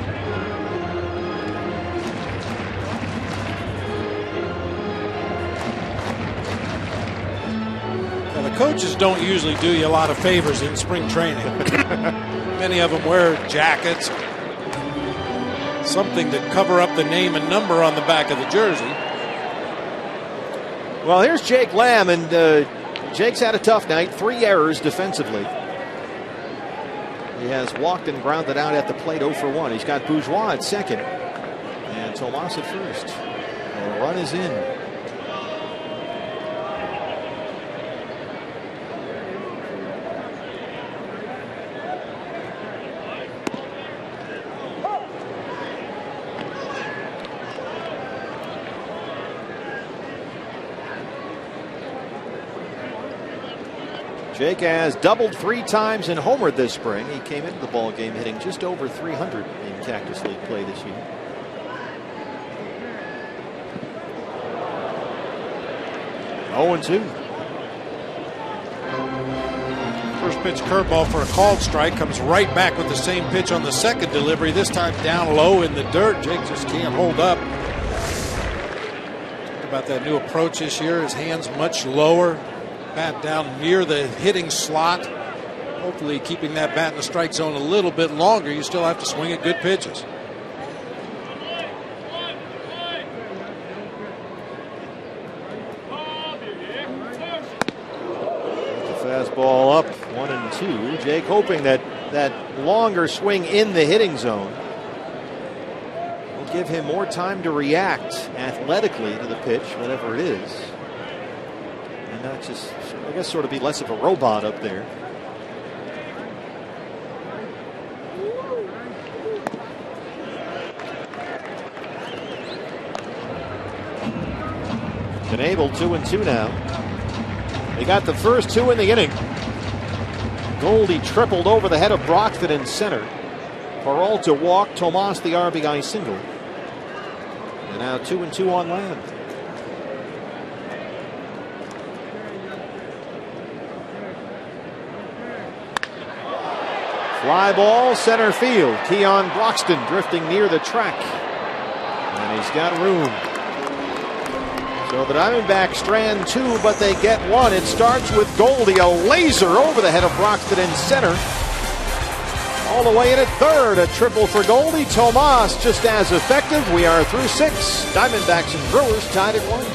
The coaches don't usually do you a lot of favors in spring training. Many of them wear jackets, something to cover up the name and number on the back of the jersey. Well, here's Jake Lamb, and Jake's had a tough night. 3 errors defensively. He has walked and grounded out at the plate 0 for 1. He's got Bourgeois at second and Tomas at first. The run is in. Jake has doubled 3 times and homered this spring. He came into the ball game hitting just over 300 in Cactus League play this year. Oh, 0-2. First pitch curveball for a called strike, comes right back with the same pitch on the second delivery, this time down low in the dirt. Jake just can't hold up. Talk about that new approach this year. His hands much lower. Bat down near the hitting slot. Hopefully keeping that bat in the strike zone a little bit longer. You still have to swing at good pitches. The fastball up 1-2. Jake hoping that that longer swing in the hitting zone will give him more time to react athletically to the pitch, whatever it is. And not just, I guess, sort of be less of a robot up there. Knebel 2-2 now. They got the first 2 in the inning. Goldie tripled over the head of Broxton in center. Peralta walked, Tomas the RBI single. And now 2-2 on land. Fly ball, center field. Keon Broxton drifting near the track. And he's got room. So the Diamondbacks strand 2, but they get 1. It starts with Goldie, a laser over the head of Broxton in center. All the way in at third, a triple for Goldie. Tomas just as effective. We are through 6. Diamondbacks and Brewers tied at 1.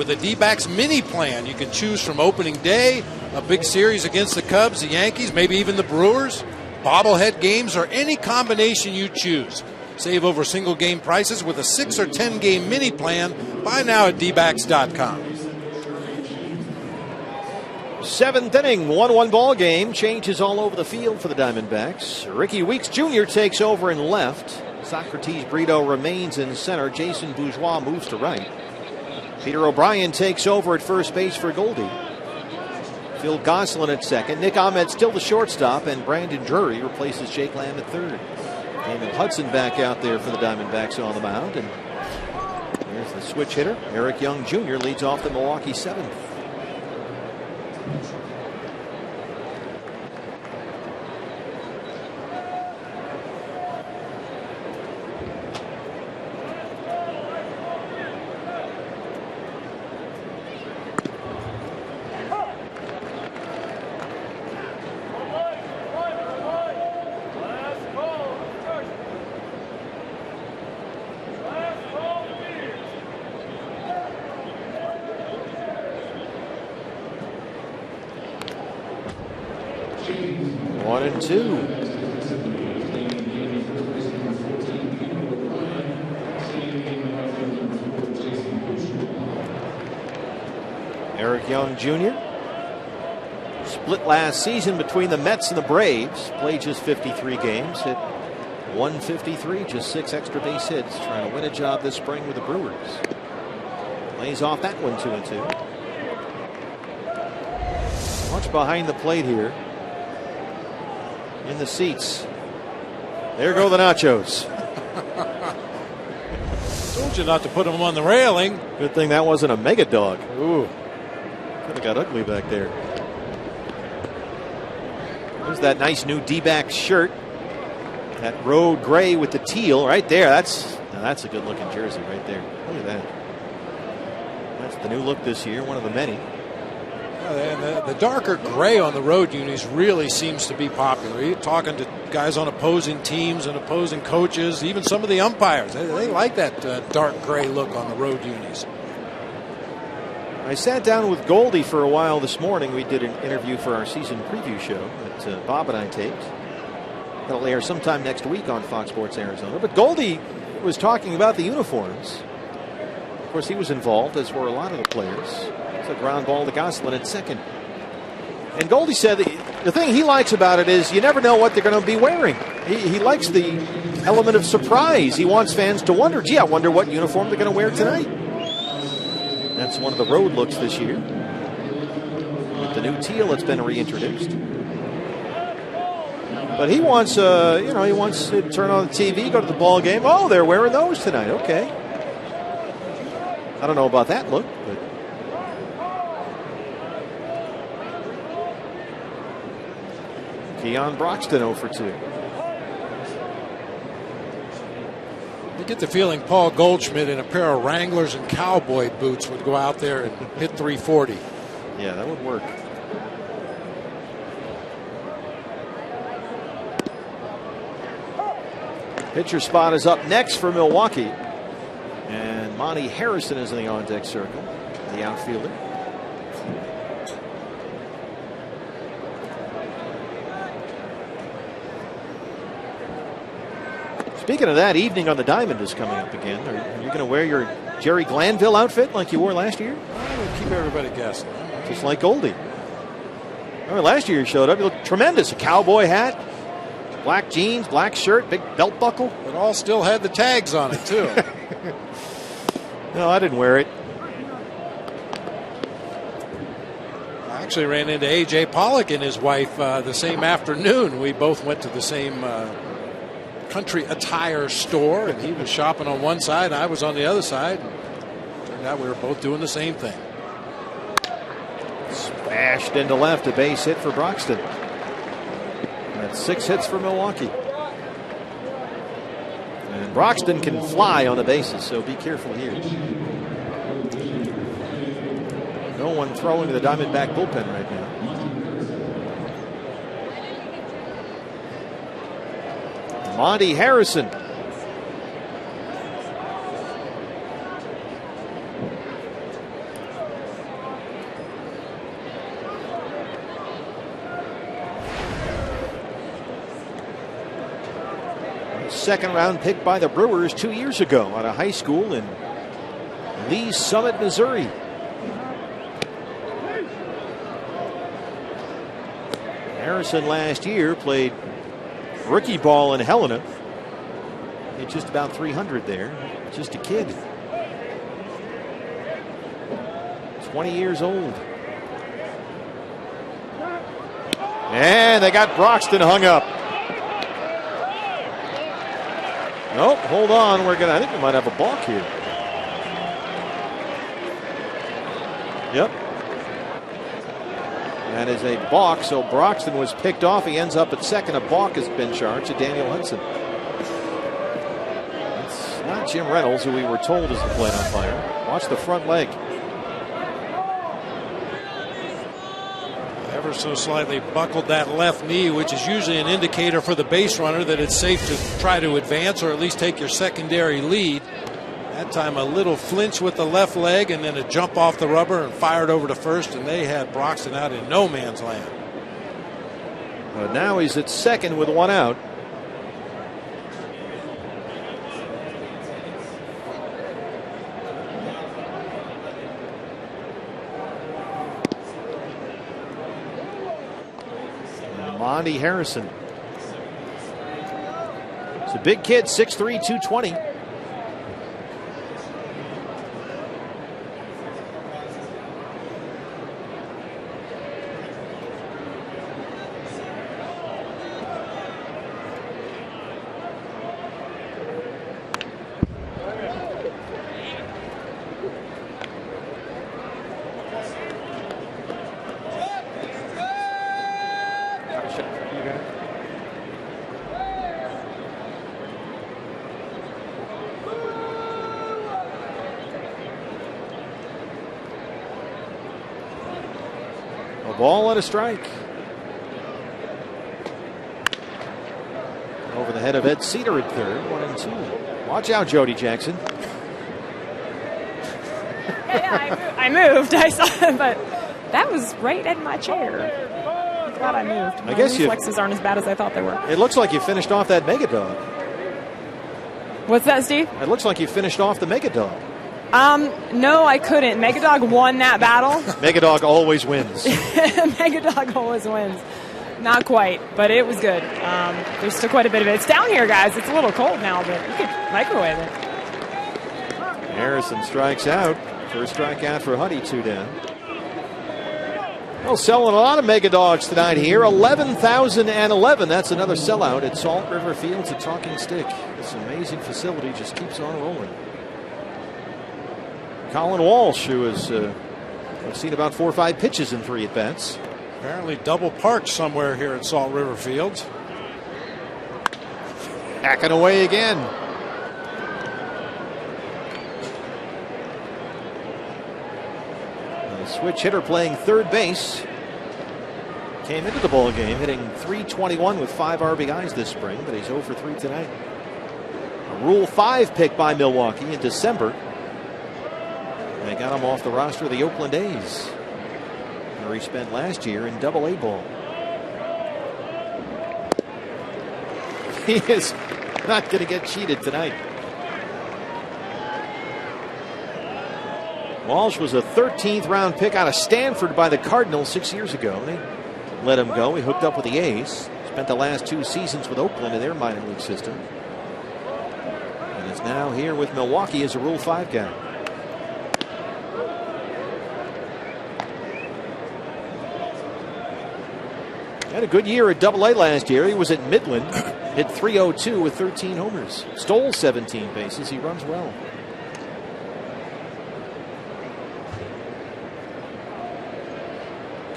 With a D-backs mini plan, you can choose from opening day, a big series against the Cubs, the Yankees, maybe even the Brewers, bobblehead games, or any combination you choose. Save over single game prices with a 6 or 10 game mini plan. Buy now at dbacks.com. 7th inning, 1-1 ball game. Changes all over the field for the Diamondbacks. Ricky Weeks Jr. takes over in left. Socrates Brito remains in center. Jason Bourgeois moves to right. Peter O'Brien takes over at first base for Goldie. Phil Gosselin at second. Nick Ahmed still the shortstop, and Brandon Drury replaces Jake Lamb at third. Damon Hudson back out there for the Diamondbacks on the mound, and there's the switch hitter. Eric Young Jr. leads off the Milwaukee 7th. One and two. Eric Young Jr. split last season between the Mets and the Braves. Played just 53 games. Hit 153, just 6 extra base hits. Trying to win a job this spring with the Brewers. Lays off that one 2-2. Much behind the plate here. In the seats. There go the nachos. Told you not to put them on the railing. Good thing that wasn't a mega dog. Ooh. Could have got ugly back there. There's that nice new D-back shirt. That road gray with the teal right there. That's a good looking jersey right there. Look at that. That's the new look this year. One of the many. And the darker gray on the road unis really seems to be popular. You're talking to guys on opposing teams and opposing coaches, even some of the umpires. They like that dark gray look on the road unis. I sat down with Goldie for a while this morning. We did an interview for our season preview show that Bob and I taped. That'll air sometime next week on Fox Sports Arizona. But Goldie was talking about the uniforms. Of course, he was involved, as were a lot of the players. It's a ground ball to Gosselin at second. And Goldie said the thing he likes about it is you never know what they're going to be wearing. He likes the element of surprise. He wants fans to wonder, gee, I wonder what uniform they're going to wear tonight. That's one of the road looks this year. With the new teal, it's been reintroduced. But he wants, he wants to turn on the TV, go to the ball game. Oh, they're wearing those tonight. Okay. I don't know about that look, but. Keon Broxton 0 for 2. You get the feeling Paul Goldschmidt in a pair of Wranglers and cowboy boots would go out there and hit 340. Yeah, that would work. Pitcher spot is up next for Milwaukee. And Monty Harrison is in the on-deck circle, the outfielder. Speaking of that, evening on the diamond is coming up again. Are you going to wear your Jerry Glanville outfit like you wore last year? We'll keep everybody guessing. Just like Goldie. Remember last year you showed up, you looked tremendous. A cowboy hat, black jeans, black shirt, big belt buckle. It all still had the tags on it, too. No, I didn't wear it. I actually ran into A.J. Pollock and his wife the same afternoon. We both went to the same country attire store, and he was shopping on one side, and I was on the other side. Turned out we were both doing the same thing. Smashed into left, a base hit for Broxton. That's 6 hits for Milwaukee. And Broxton can fly on the bases, so be careful here. No one throwing to the Diamondback bullpen right now. Monty Harrison. second-round pick by the Brewers 2 years ago out of high school in Lee Summit, Missouri. Harrison last year played rookie ball in Helena. Hit just about 300 there. Just a kid. 20 years old. And they got Broxton hung up. Nope, hold on. I think we might have a balk here. Yep. That is a balk, so Broxton was picked off. He ends up at second. A balk has been charged to Daniel Hudson. It's not Jim Reynolds, who we were told is the plate umpire. Watch the front leg. Ever so slightly buckled that left knee, which is usually an indicator for the base runner that it's safe to try to advance or at least take your secondary lead. That time a little flinch with the left leg and then a jump off the rubber and fired over to first, and they had Broxton out in no man's land. But now he's at second with one out. Monty Harrison. He's a big kid, 6'3", 220. Ball and a strike. Over the head of Ed Cedar at third, 1-2. Watch out, Jody Jackson. Yeah, I moved. I saw it, but that was right in my chair. I'm glad I moved. My reflexes aren't as bad as I thought they were. It looks like you finished off that Mega Dog. What's that, Steve? It looks like you finished off the Mega Dog. No, I couldn't. Megadog won that battle. Megadog always wins. Megadog always wins. Not quite, but it was good. There's still quite a bit of it. It's down here, guys. It's a little cold now, but you could microwave it. Harrison strikes out. First strikeout for Huddy, 2 down. Well, selling a lot of Megadogs tonight here. 11,011. That's another sellout at Salt River Fields at Talking Stick. This amazing facility just keeps on rolling. Colin Walsh, who has seen about 4 or 5 pitches in 3 at-bats. Apparently double parked somewhere here at Salt River Fields. Hacking away again. A switch hitter playing third base. Came into the ball game hitting .321 with 5 RBIs this spring, but he's 0 for 3 tonight. A Rule 5 pick by Milwaukee in December. They got him off the roster of the Oakland A's, where he spent last year in Double-A ball. He is not going to get cheated tonight. Walsh was a 13th round pick out of Stanford by the Cardinals 6 years ago. They let him go. He hooked up with the A's. Spent the last 2 seasons with Oakland in their minor league system. And is now here with Milwaukee as a Rule 5 guy. Had a good year at Double-A last year. He was at Midland, hit .302 with 13 homers, stole 17 bases. He runs well.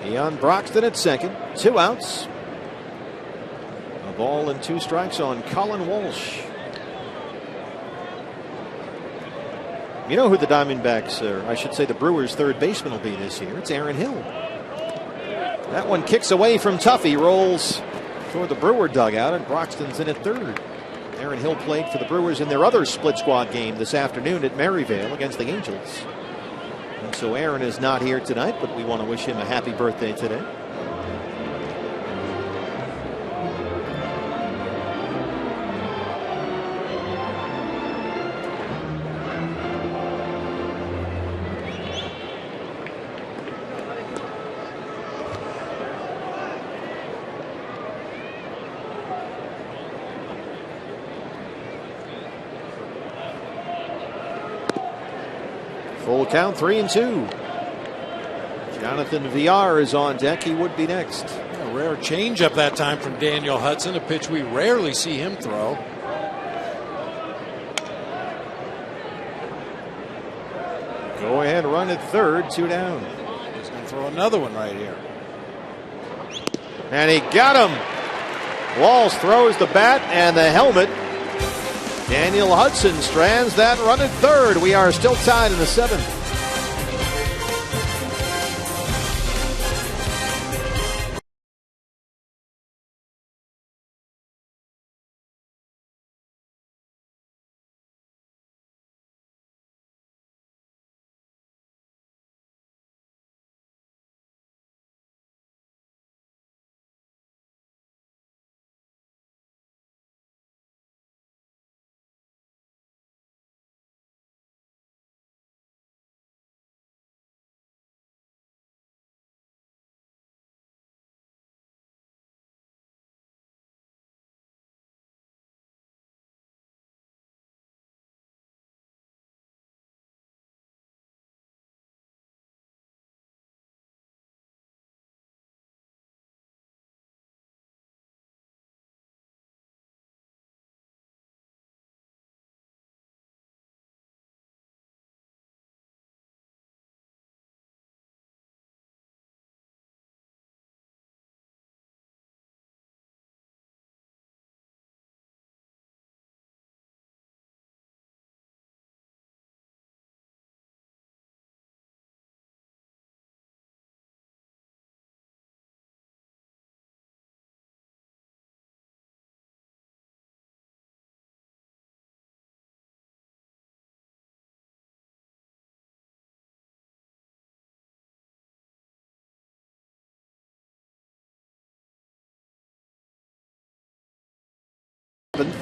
Keon Broxton at second, 2 outs. A ball and 2 strikes on Colin Walsh. You know who the Diamondbacks, or I should say the Brewers' third baseman will be this year? It's Aaron Hill. That one kicks away from Tuffy, rolls toward the Brewer dugout, and Broxton's in at third. Aaron Hill played for the Brewers in their other split squad game this afternoon at Maryvale against the Angels. And so Aaron is not here tonight, but we want to wish him a happy birthday today. Full count, 3-2. Jonathan VR is on deck. He would be next. A rare changeup that time from Daniel Hudson, a pitch we rarely see him throw. Go ahead, run at third, 2 down. He's going to throw another one right here. And he got him. Walsh throws the bat and the helmet. Daniel Hudson strands that run at third. We are still tied in the 7th.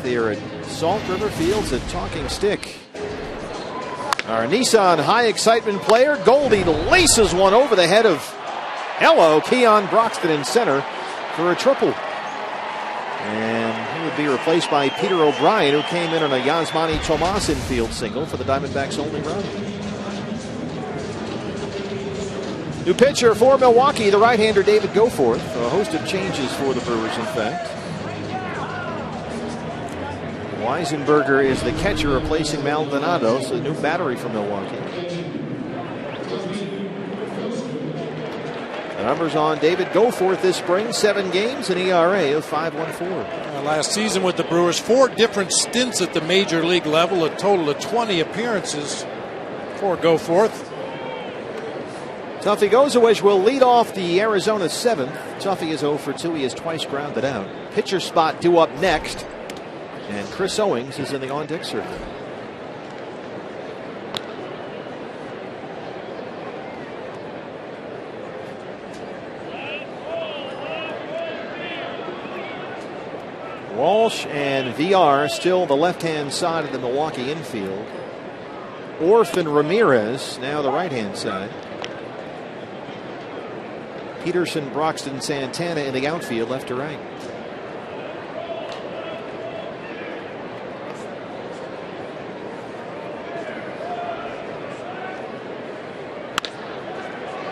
Here at Salt River Fields at Talking Stick. Our Nissan high excitement player, Goldie, laces one over the head of Keon Broxton in center for a triple. And he would be replaced by Peter O'Brien, who came in on a Yasmani Tomas infield single for the Diamondbacks' only run. New pitcher for Milwaukee, the right-hander David Goforth. A host of changes for the Brewers, in fact. Weisenberger is the catcher replacing Maldonado, so a new battery for Milwaukee. The numbers on David Goforth this spring: 7 games, an ERA of 5.14. Last season with the Brewers, 4 different stints at the major league level, a total of 20 appearances for Goforth. Tuffy Gozowicz will lead off the Arizona 7th. Tuffy is 0 for 2. He has twice grounded out. Pitcher spot due up next. And Chris Owings is in the on-deck circle. Walsh and VR still the left-hand side of the Milwaukee infield. Orf and Ramirez now the right-hand side. Peterson, Broxton, Santana in the outfield, left to right.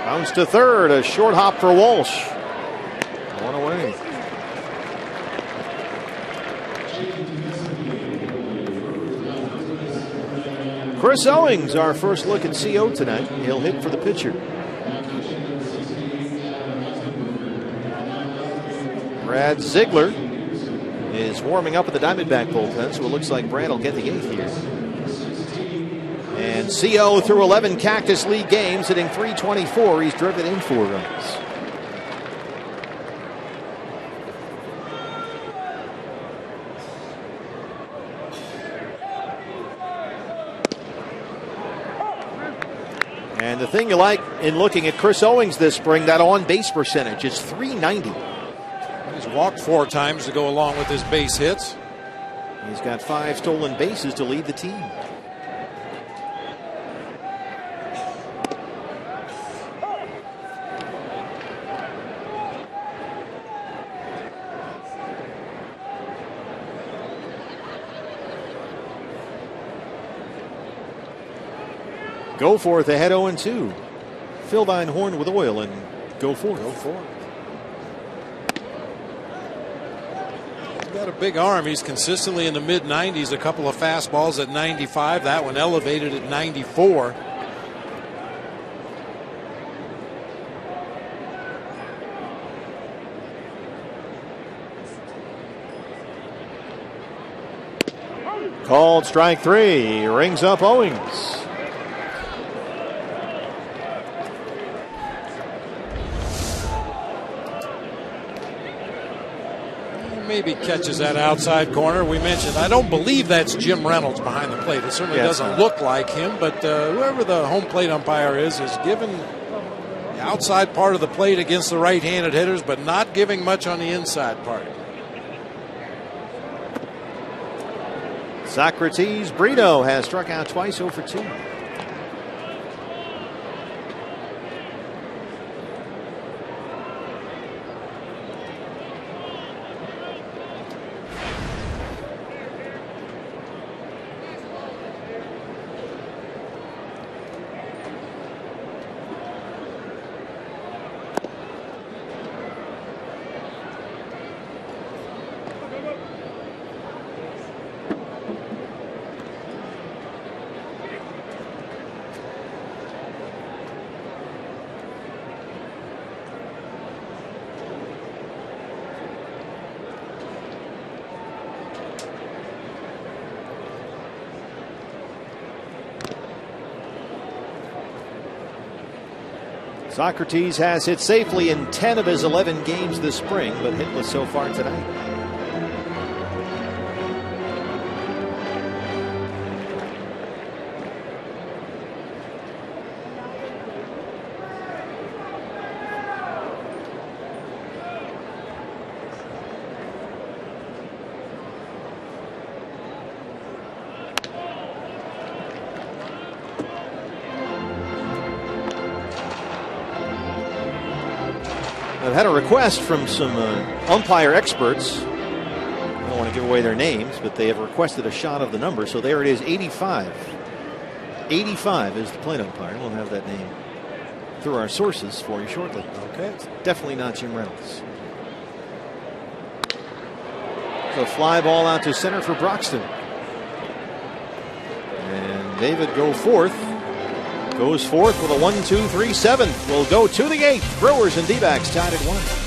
Bounce to third, a short hop for Walsh. One away. Chris Owings, our first look at CO tonight. He'll hit for the pitcher. Brad Ziegler is warming up at the Diamondback bullpen, so it looks like Brad will get the 8th here. And CO through 11 Cactus League games, hitting .324. He's driven in 4 runs. And the thing you like in looking at Chris Owings this spring, that on-base percentage is .390. He's walked 4 times to go along with his base hits. He's got 5 stolen bases to lead the team. Goforth ahead 0-2. Fill thine horn with oil and go forth. Go for it. He's got a big arm. He's consistently in the mid-90s. A couple of fastballs at 95. That one elevated at 94. Called strike 3. Rings up Owings. Maybe catches that outside corner. We mentioned, I don't believe that's Jim Reynolds behind the plate. It certainly doesn't look like him, but whoever the home plate umpire is given the outside part of the plate against the right-handed hitters, but not giving much on the inside part. Socrates Brito has struck out twice, 0-2. Socrates has hit safely in 10 of his 11 games this spring, but hitless so far tonight. I've had a request from some umpire experts. I don't want to give away their names, but they have requested a shot of the number. So there it is, 85. 85 is the plate umpire. We'll have that name through our sources for you shortly. Okay. It's definitely not Jim Reynolds. So fly ball out to center for Broxton. And David goes forth with a 1-2-3 7th. Will go to the 8th. Brewers and D-backs tied at 1.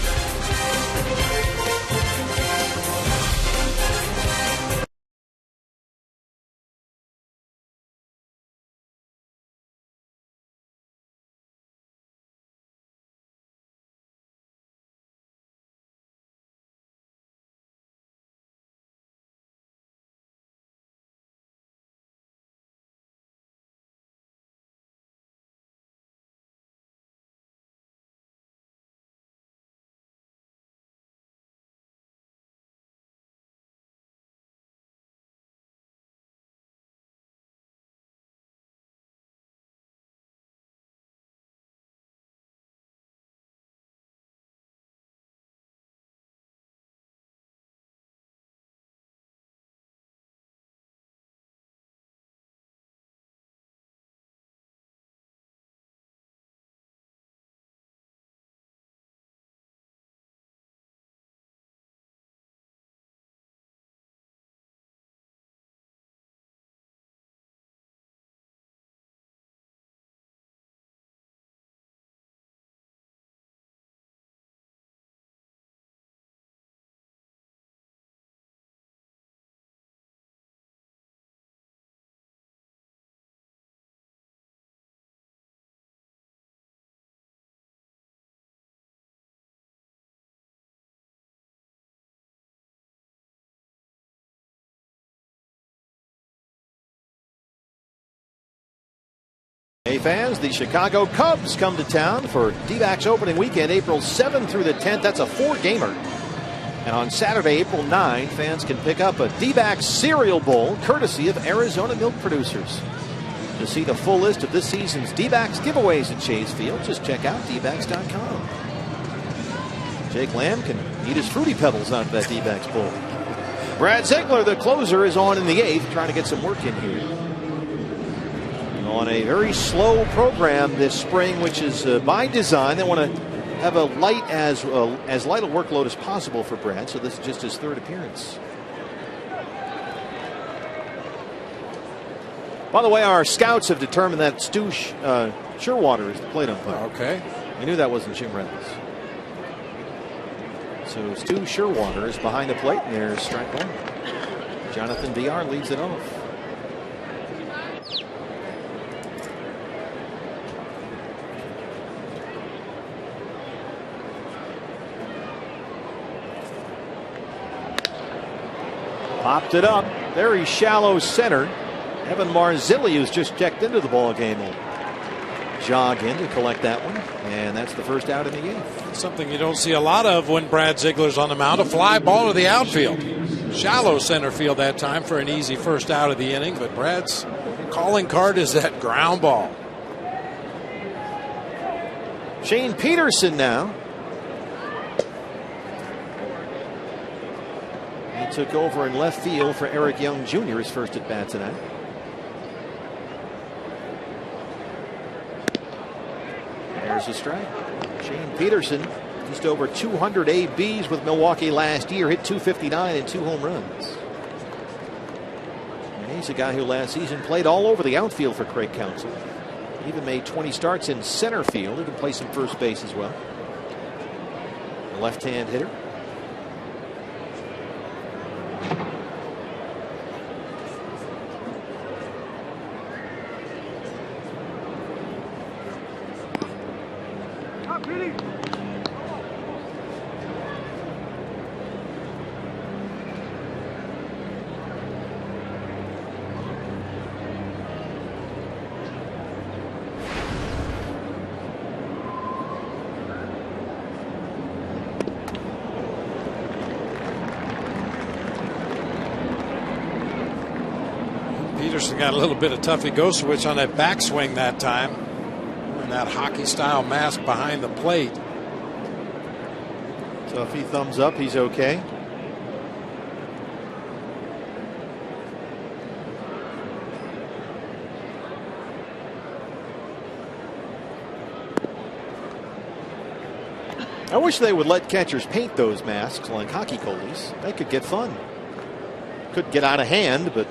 Hey fans, the Chicago Cubs come to town for D-backs opening weekend, April 7th through the 10th. That's a 4-gamer. And on Saturday, April 9th, fans can pick up a D-backs cereal bowl courtesy of Arizona Milk Producers. To see the full list of this season's D-backs giveaways at Chase Field, just check out dbacks.com. Jake Lamb can eat his Fruity Pebbles out of that D-backs bowl. Brad Ziegler, the closer, is on in the 8th, trying to get some work in here. on a very slow program this spring, which is by design. They want to have a light as light a workload as possible for Brad. So this is just his third appearance. By the way, our scouts have determined that Stu Sherwater is the plate umpire. Okay. I knew that wasn't Jim Reynolds. So Stu Sherwater is behind the plate, and there's strike one. Jonathan VR leads it off. Popped it up. Very shallow center. Evan Marzilli, who's just checked into the ball game, will jog in to collect that one. And that's the first out in the eighth. Something you don't see a lot of when Brad Ziegler's on the mound. A fly ball to the outfield. Shallow center field that time for an easy first out of the inning. But Brad's calling card is that ground ball. Shane Peterson now. He took over in left field for Eric Young Jr. his first at bat tonight. There's a strike. Shane Peterson, just over 200 ABs with Milwaukee last year, hit .259 and 2 home runs. And he's a guy who last season played all over the outfield for Craig Counsell. Even made 20 starts in center field. He can play some first base as well. A left-hand hitter. Peterson got a little bit of toughy-go switch on that backswing that time. And that hockey-style mask behind the plate. Tuffy thumbs up. He's okay. I wish they would let catchers paint those masks like hockey goalies. They could get fun. Could get out of hand, but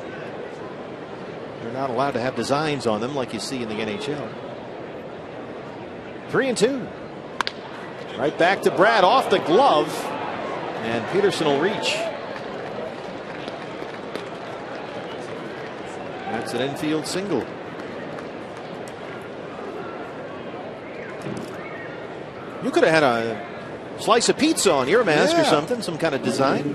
they're not allowed to have designs on them like you see in the NHL. 3-2. Right back to Brad off the glove. And Peterson will reach. That's an infield single. You could have had a slice of pizza on your mask or something, some kind of design.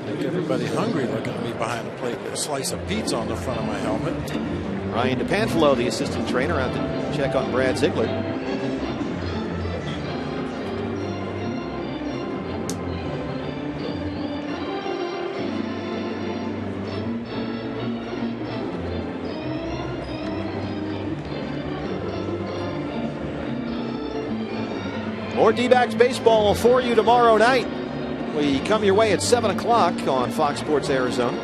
Make everybody hungry looking at me behind the plate. A slice of pizza on the front of my helmet. Ryan DePanfilo, the assistant trainer, out to check on Brad Ziegler. More D-backs baseball for you tomorrow night. We come your way at 7 o'clock on Fox Sports Arizona.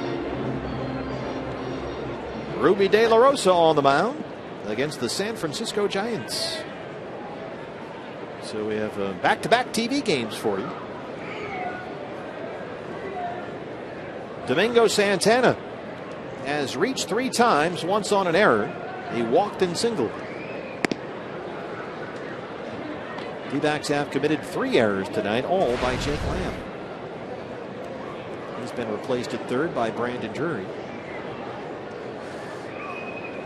Ruby De La Rosa on the mound against the San Francisco Giants. So we have back-to-back TV games for you. Domingo Santana has reached 3 times, once on an error. He walked and singled. D-backs have committed 3 errors tonight, all by Jake Lamb. He's been replaced at third by Brandon Drury.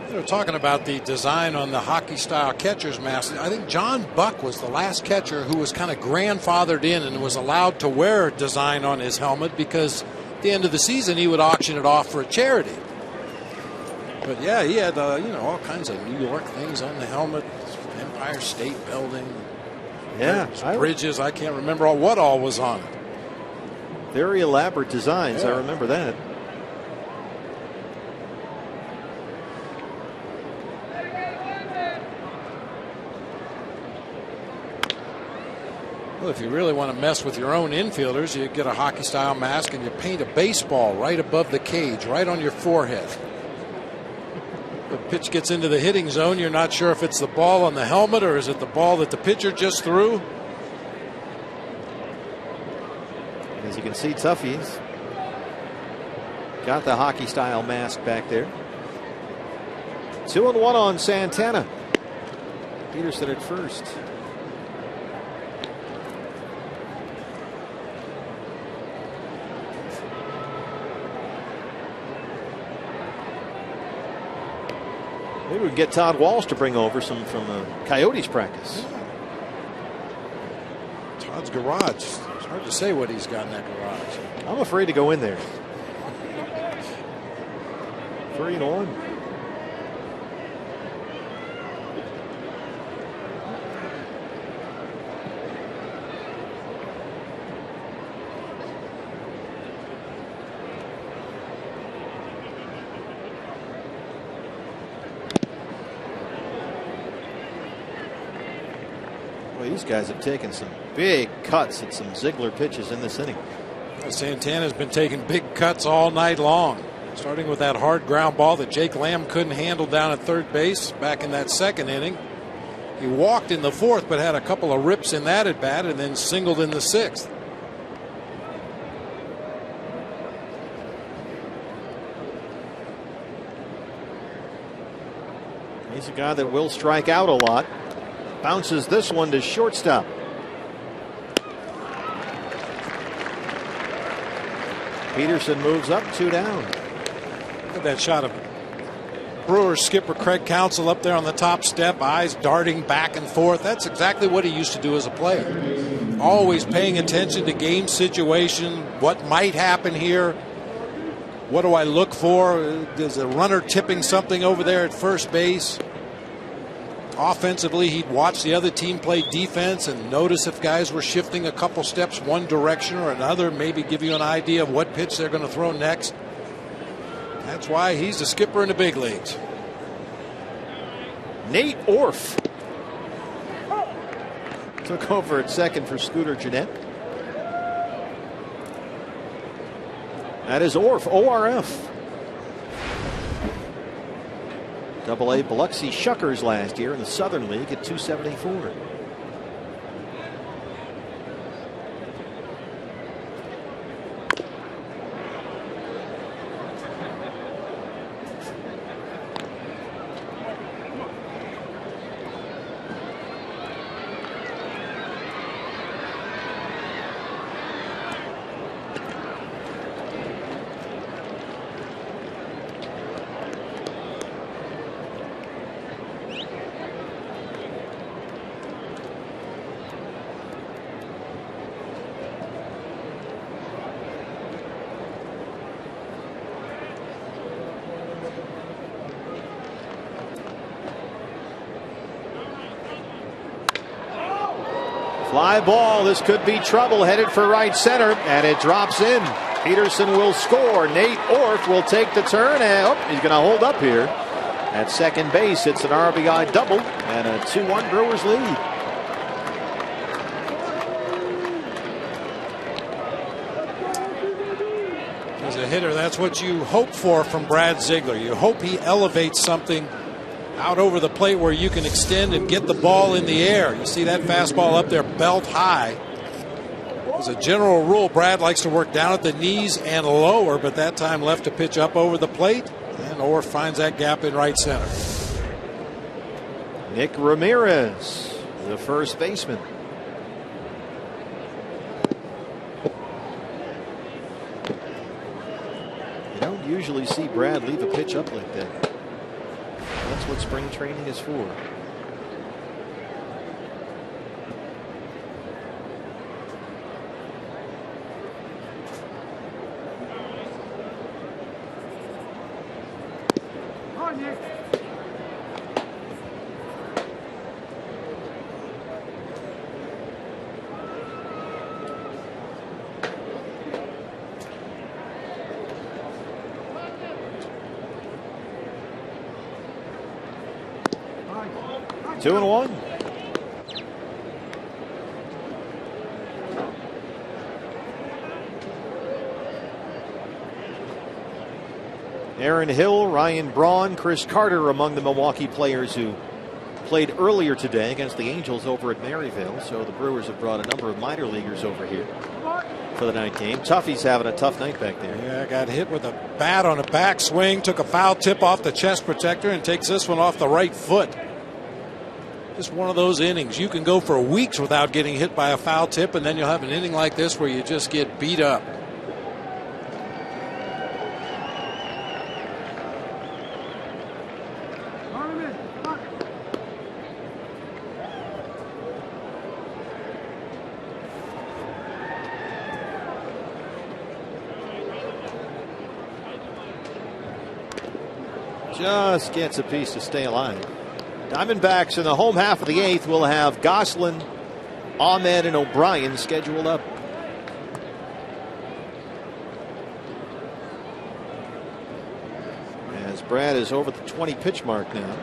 They're talking about the design on the hockey-style catcher's mask. I think John Buck was the last catcher who was kind of grandfathered in and was allowed to wear design on his helmet because at the end of the season he would auction it off for a charity. But yeah, he had all kinds of New York things on the helmet, Empire State Building. Yeah, bridges. I can't remember what all was on it. Very elaborate designs. I remember that. Well, if you really want to mess with your own infielders, you get a hockey-style mask and you paint a baseball right above the cage, right on your forehead. The pitch gets into the hitting zone. You're not sure if it's the ball on the helmet or is it the ball that the pitcher just threw. As you can see, Tuffy's got the hockey style mask back there. 2-1 on Santana. Peterson at first. Maybe we can get Todd Walsh to bring over some from Coyotes practice. Todd's garage. It's hard to say what he's got in that garage. I'm afraid to go in there. 3-1. These guys have taken some big cuts at some Ziegler pitches in this inning. Santana's been taking big cuts all night long, starting with that hard ground ball that Jake Lamb couldn't handle down at third base back in that second inning. He walked in the fourth, but had a couple of rips in that at bat and then singled in the sixth. He's a guy that will strike out a lot. Bounces this one to shortstop. Peterson moves up, 2 down. Look at that shot of Brewers skipper Craig Counsell up there on the top step, eyes darting back and forth. That's exactly what he used to do as a player. Always paying attention to game situation, what might happen here. What do I look for? Is a runner tipping something over there at first base? Offensively, he'd watch the other team play defense and notice if guys were shifting a couple steps one direction or another, maybe give you an idea of what pitch they're going to throw next. That's why he's the skipper in the big leagues. Nate Orf took over at second for Scooter Gennett. That is Orf, ORF. AA Biloxi Shuckers last year in the Southern League at 274. Fly ball. This could be trouble. Headed for right center, and it drops in. Peterson will score. Nate Orf will take the turn, and he's going to hold up here at second base. It's an RBI double and a 2-1 Brewers lead. As a hitter, that's what you hope for from Brad Ziegler. You hope he elevates something out over the plate where you can extend and get the ball in the air. You see that fastball up there, belt high. As a general rule, Brad likes to work down at the knees and lower, but that time left a pitch up over the plate, and Orf finds that gap in right center. Nick Ramirez, the first baseman. You don't usually see Brad leave a pitch up like that. That's what spring training is for. Two and one. Aaron Hill, Ryan Braun, Chris Carter among the Milwaukee players who played earlier today against the Angels over at Maryville. So the Brewers have brought a number of minor leaguers over here for the night game. Tuffy's having a tough night back there. Yeah, got hit with a bat on a backswing, took a foul tip off the chest protector, and takes this one off the right foot. Just one of those innings. You can go for weeks without getting hit by a foul tip, and then you'll have an inning like this where you just get beat up. Just gets a piece to stay alive. Diamondbacks in the home half of the 8th will have Goslin, Ahmed, and O'Brien scheduled up. As Brad is over the 20 pitch mark now.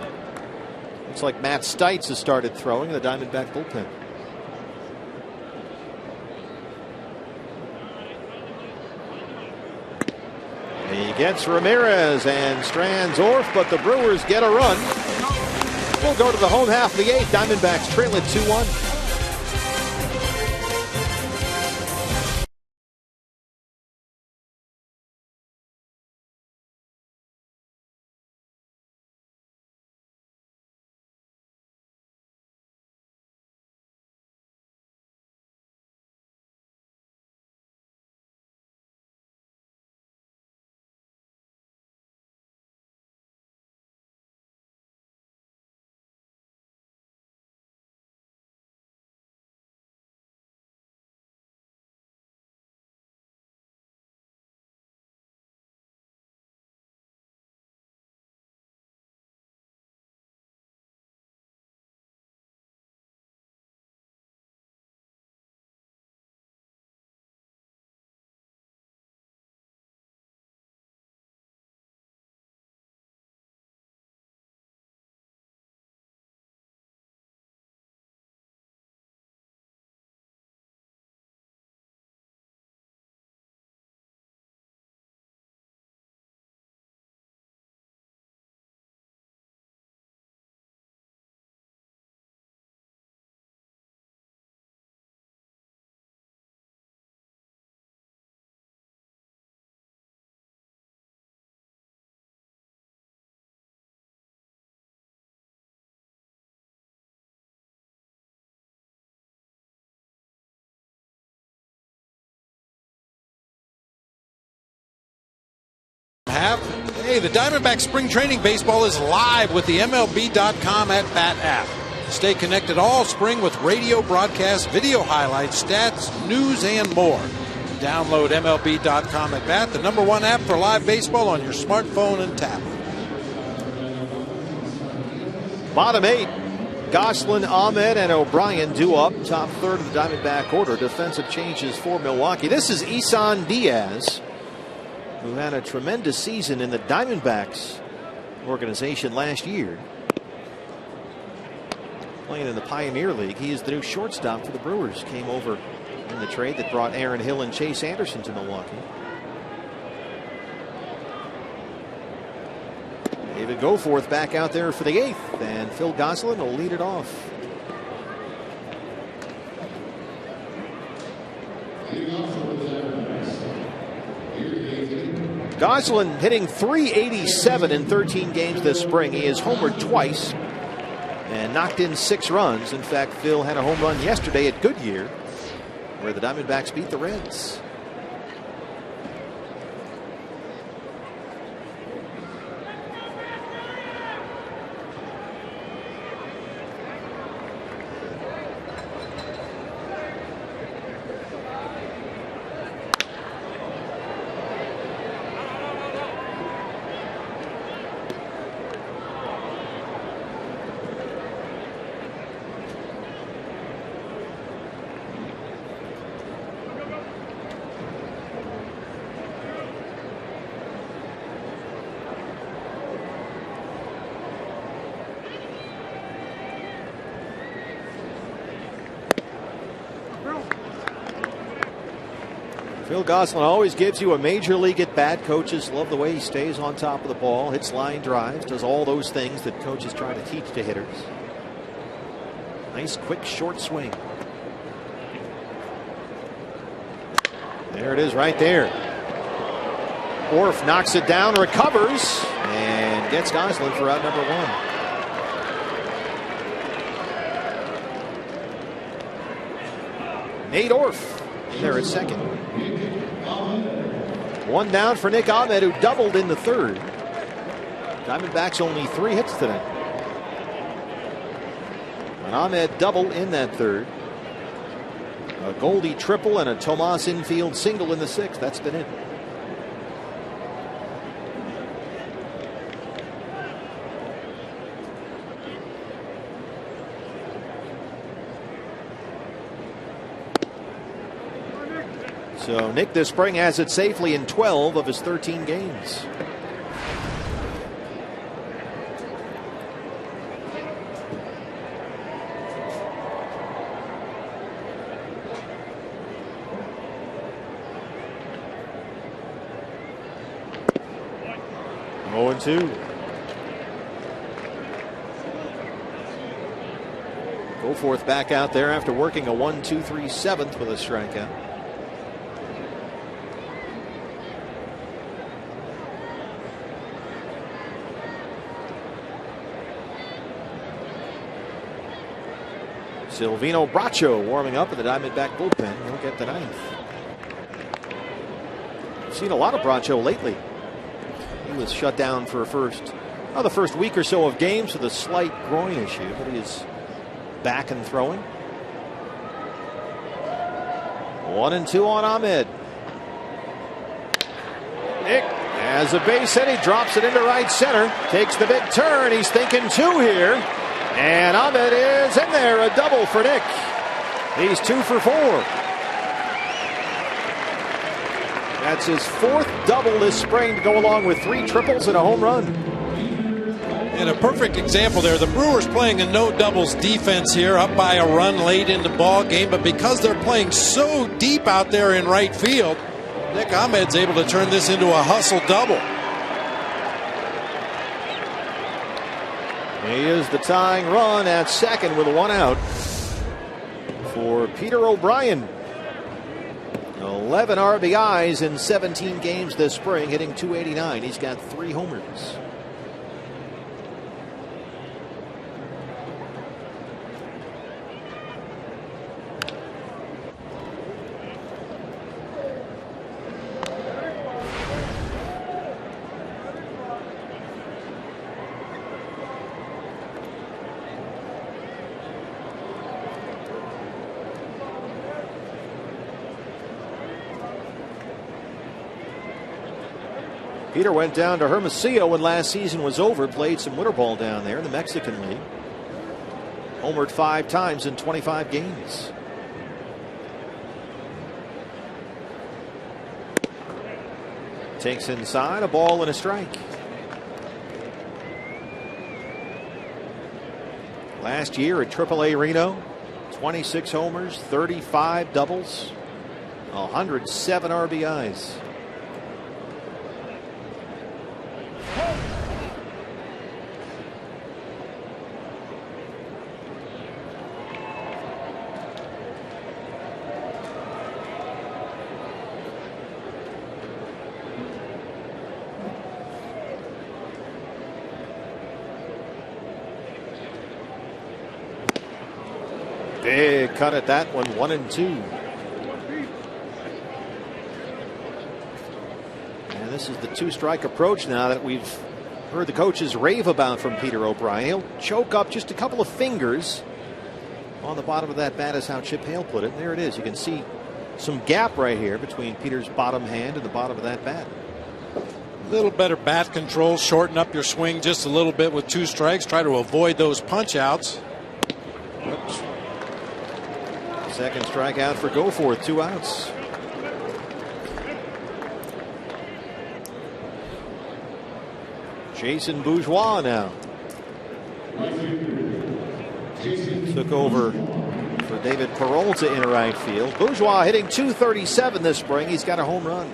Looks like Matt Stites has started throwing in the Diamondback bullpen. He gets Ramirez and strands Orf, but the Brewers get a run. We'll go to the home half of the 8th. Diamondbacks trail it 2-1. Hey, the Diamondback spring training baseball is live with the MLB.com at Bat app. Stay connected all spring with radio broadcasts, video highlights, stats, news, and more. Download MLB.com at Bat, the #1 app for live baseball on your smartphone and tablet. Bottom 8. Goslin, Ahmed, and O'Brien due up. Top third of the Diamondback order. Defensive changes for Milwaukee. This is Isan Diaz, who had a tremendous season in the Diamondbacks organization last year. Playing in the Pioneer League. He is the new shortstop for the Brewers. Came over in the trade that brought Aaron Hill and Chase Anderson to Milwaukee. David Goforth back out there for the 8th, and Phil Goslin will lead it off. Goslin hitting .387 in 13 games this spring. He has homered twice and knocked in 6 runs. In fact, Phil had a home run yesterday at Goodyear, where the Diamondbacks beat the Reds. Phil Gosselin always gives you a major league at bat. Coaches love the way he stays on top of the ball, hits line drives, does all those things that coaches try to teach to hitters. Nice quick short swing. There it is right there. Orf knocks it down, recovers, and gets Gosselin for out number 1. Nate Orf in there at second. One down for Nick Ahmed, who doubled in the third. Diamondbacks only 3 hits today. An Ahmed double in that third. A Goldie triple and a Tomas infield single in the 6th. That's been it. So Nick this spring has it safely in 12 of his 13 games. Oh, and 2. Goforth back out there after working a 1-2-3 7th with a strikeout. Silvino Bracho warming up in the Diamondback bullpen. He'll get the 9th. I've seen a lot of Bracho lately. He was shut down for the first week or so of games with a slight groin issue, but he is back and throwing. 1-2 on Ahmed. Nick has a base hit. He drops it into right center. Takes the big turn. He's thinking 2 here. And Ahmed is in there. A double for Nick. He's 2 for 4. That's his 4th double this spring to go along with 3 triples and a home run. And a perfect example there. The Brewers playing a no doubles defense here, up by a run late in the ball game, but because they're playing so deep out there in right field, Nick Ahmed's able to turn this into a hustle double. He is the tying run at second with 1 out for Peter O'Brien. 11 RBIs in 17 games this spring, hitting .289. He's got 3 homers. Peter went down to Hermosillo when last season was over, played some winter ball down there in the Mexican League. Homered 5 times in 25 games. Takes inside, a ball and a strike. Last year at AAA Reno, 26 homers, 35 doubles, 107 RBIs. Big cut at that one, 1-2. And this is the 2-strike approach now that we've heard the coaches rave about from Peter O'Brien. He'll choke up just a couple of fingers on the bottom of that bat, is how Chip Hale put it. And there it is. You can see some gap right here between Peter's bottom hand and the bottom of that bat. A little better bat control, shorten up your swing just a little bit with 2 strikes. Try to avoid those punch outs. Oops. Second strikeout for Goforth, 2 outs. Jason Bourgeois now took over for for David Peralta in right field. Bourgeois hitting .237 this spring. He's got a home run.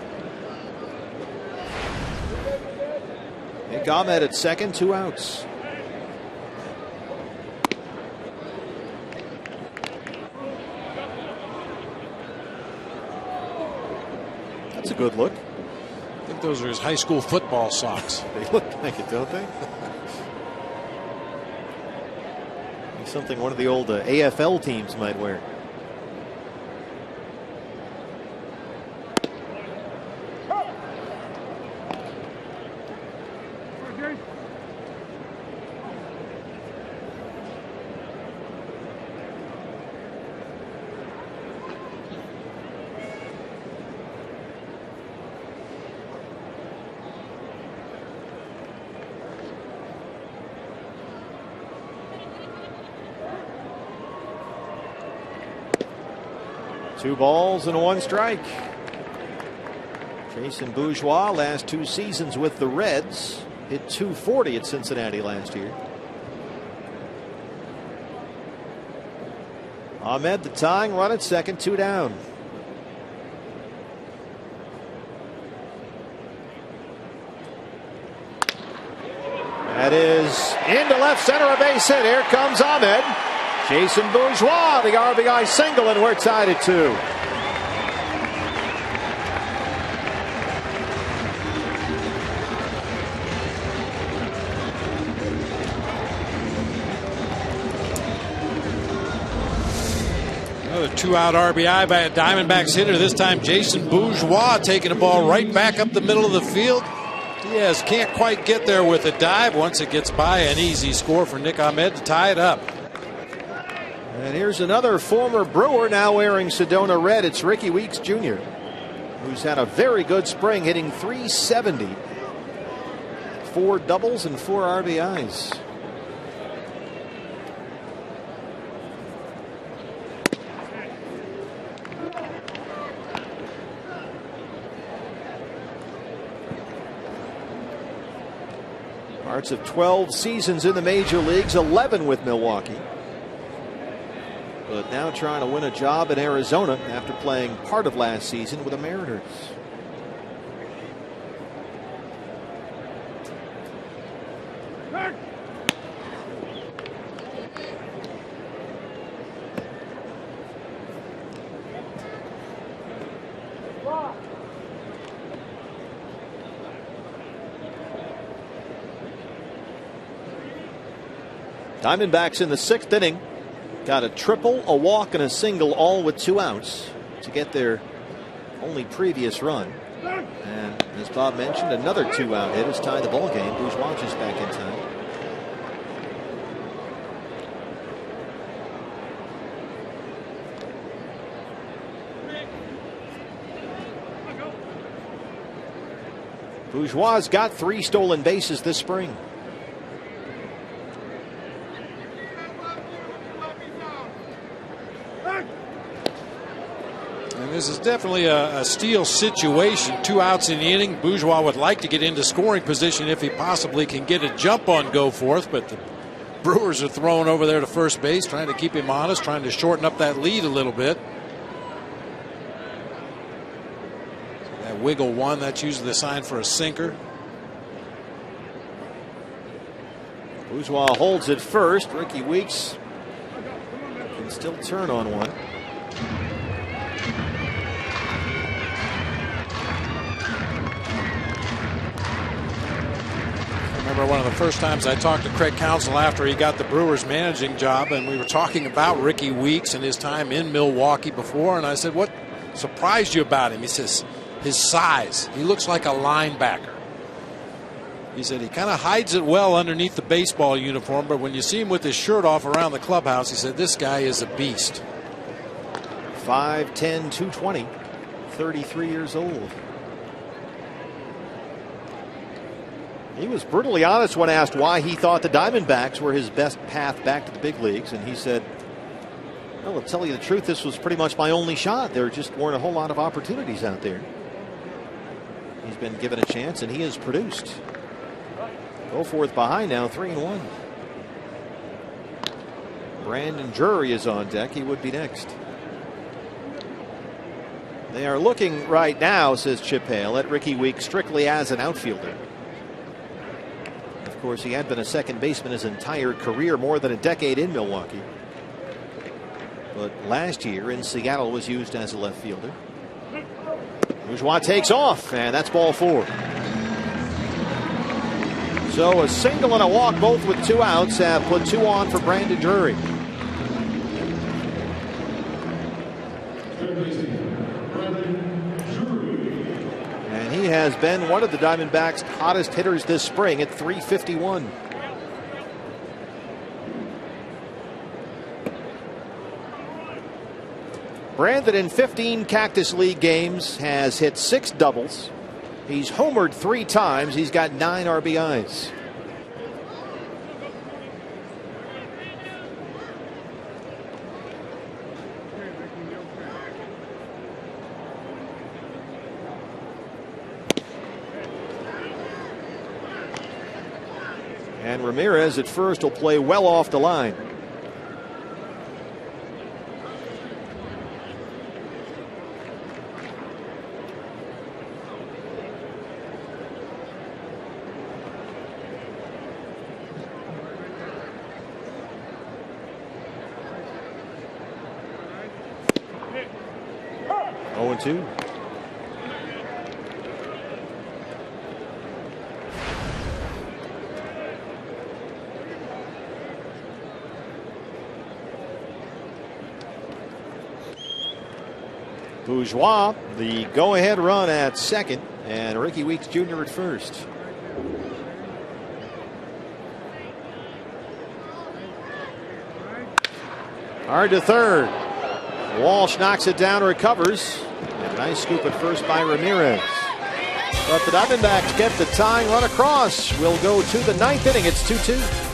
Nick Ahmed at second, 2 outs. That's a good look. I think those are his high school football socks. They look like it, don't they? Something one of the old AFL teams might wear. Two balls and 1 strike. Jason Bourgeois, last 2 seasons with the Reds, hit .240 at Cincinnati last year. Ahmed the tying run at second, 2 down. That is into left center, a base hit. Here comes Ahmed. Jason Bourgeois, the RBI single, and we're tied at 2. Another 2-out RBI by a Diamondbacks hitter. This time Jason Bourgeois taking the ball right back up the middle of the field. Diaz can't quite get there with a dive. Once it gets by, an easy score for Nick Ahmed to tie it up. And here's another former Brewer now wearing Sedona red. It's Ricky Weeks Jr., who's had a very good spring, hitting .370. 4 doubles and 4 RBIs. Parts of 12 seasons in the major leagues, 11 with Milwaukee. But now trying to win a job in Arizona after playing part of last season with the Mariners. Diamondbacks in the 6th inning. Got a triple, a walk, and a single, all with 2 outs to get their only previous run. And as Bob mentioned, another 2-out hit has tied the ball game. Bourgeois just back in time. Bourgeois got 3 stolen bases this spring. This is definitely a steal situation. 2 outs in the inning. Bourgeois would like to get into scoring position if he possibly can get a jump on Goforth, but the Brewers are throwing over there to first base, trying to keep him honest, trying to shorten up that lead a little bit. That wiggle one, that's usually the sign for a sinker. Bourgeois holds it first. Ricky Weeks can still turn on one. I remember one of the first times I talked to Craig Counsell after he got the Brewers managing job, and we were talking about Ricky Weeks and his time in Milwaukee before, and I said, what surprised you about him? He says, his size. He looks like a linebacker. He said he kind of hides it well underneath the baseball uniform, but when you see him with his shirt off around the clubhouse, he said, this guy is a beast. 5'10", 220, 33 years old. He was brutally honest when asked why he thought the Diamondbacks were his best path back to the big leagues, and he said, well, to tell you the truth, this was pretty much my only shot. There just weren't a whole lot of opportunities out there. He's been given a chance, and he has produced. Goforth behind now, 3-1. Brandon Drury is on deck. He would be next. They are looking right now, says Chip Hale, at Ricky Weeks strictly as an outfielder. Of course, he had been a second baseman his entire career, more than a decade in Milwaukee. But last year in Seattle was used as a left fielder. Bourgeois takes off, and that's ball 4. So a single and a walk, both with 2 outs, have put 2 on for Brandon Drury. And he has been one of the Diamondbacks' hottest hitters this spring at .351. Brandon in 15 Cactus League games has hit 6 doubles. He's homered 3 times. He's got 9 RBIs. And Ramirez at first will play well off the line. Oh, 2. Bourgeois, the go-ahead run at second, and Ricky Weeks Jr. at first. Hard to third. Walsh knocks it down, recovers. And a nice scoop at first by Ramirez. But the Diamondbacks get the tying run across. We'll go to the 9th inning. It's 2-2.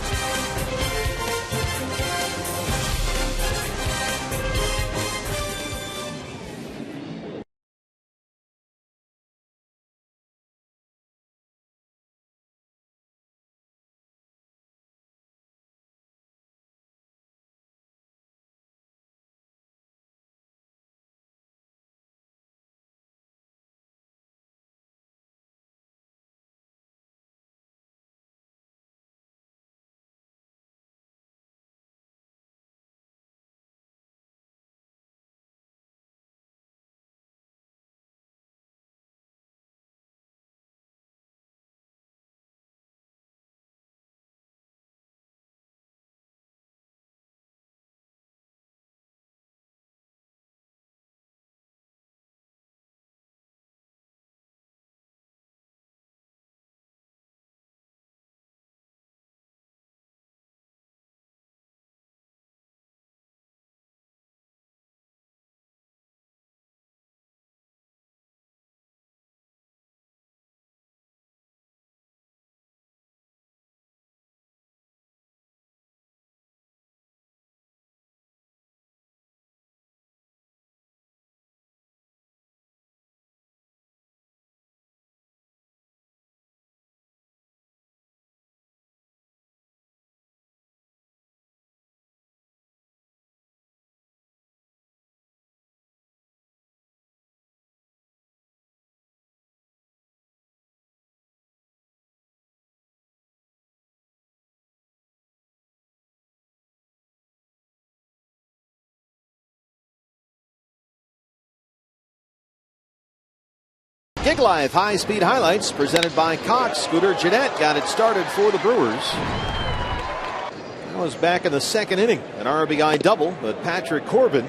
Gig Live high-speed highlights presented by Cox. Scooter Jeanette got it started for the Brewers. That was back in the 2nd inning. An RBI double, but Patrick Corbin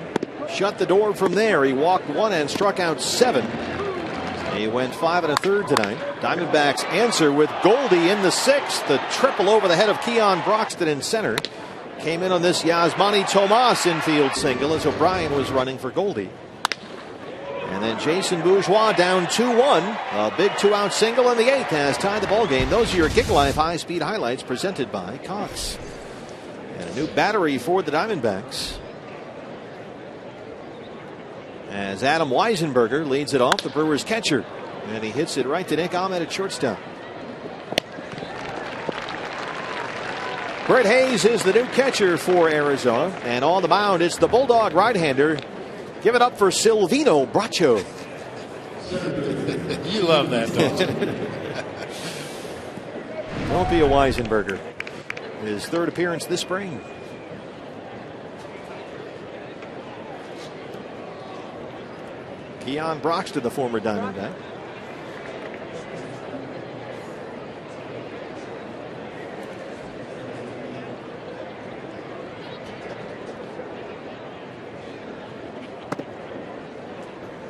shut the door from there. He walked 1 and struck out 7. He went 5 1/3 tonight. Diamondbacks answer with Goldie in the 6th. The triple over the head of Keon Broxton in center. Came in on this Yasmani Tomas infield single as O'Brien was running for Goldie. And then Jason Bourgeois down 2-1. A big 2-out single in the 8th has tied the ball game. Those are your Gig Live high-speed highlights presented by Cox. And a new battery for the Diamondbacks. As Adam Weisenberger leads it off, the Brewers catcher. And he hits it right to Nick Ahmed at shortstop. Brett Hayes is the new catcher for Arizona. And on the mound, it's the Bulldog right-hander. Give it up for Silvino Bracho. You love that, don't you? Don't be a Weisenberger. His third appearance this spring. Keon Broxton, the former Diamondback.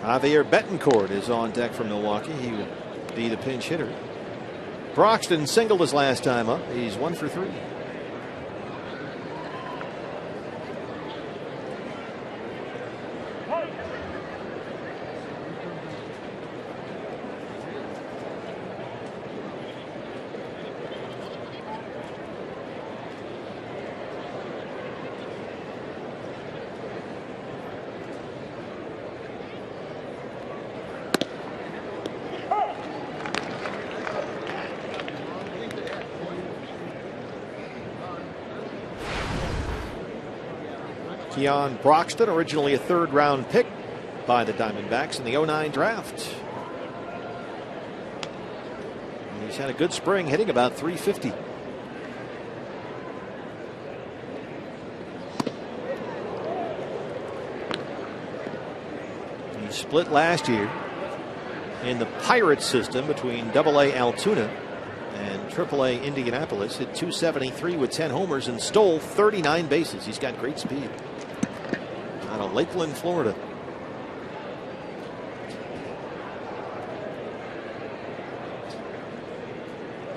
Javier Betancourt is on deck for Milwaukee. He would be the pinch hitter. Broxton singled his last time up. He's 1 for 3. Keon Broxton, originally a third-round pick by the Diamondbacks in the 2009 draft. And he's had a good spring, hitting about .350. He split last year in the Pirates system between AA Altoona and AAA Indianapolis. Hit .273 with 10 homers and stole 39 bases. He's got great speed. Out of Lakeland, Florida.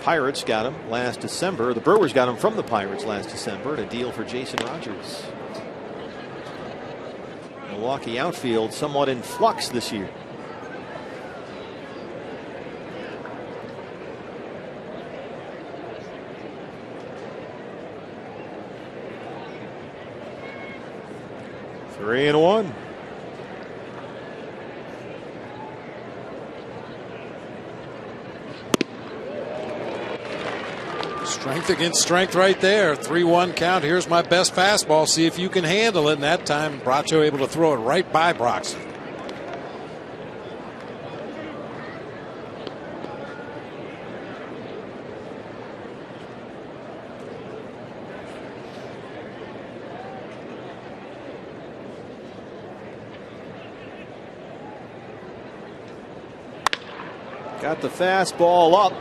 Pirates got him last December. The Brewers got him from the Pirates last December at a deal for Jason Rogers. Milwaukee outfield somewhat in flux this year. Three and one. Strength against strength right there. 3-1 count. Here's my best fastball. See if you can handle it. And that time, Bracho able to throw it right by Broxton. Got the fastball up,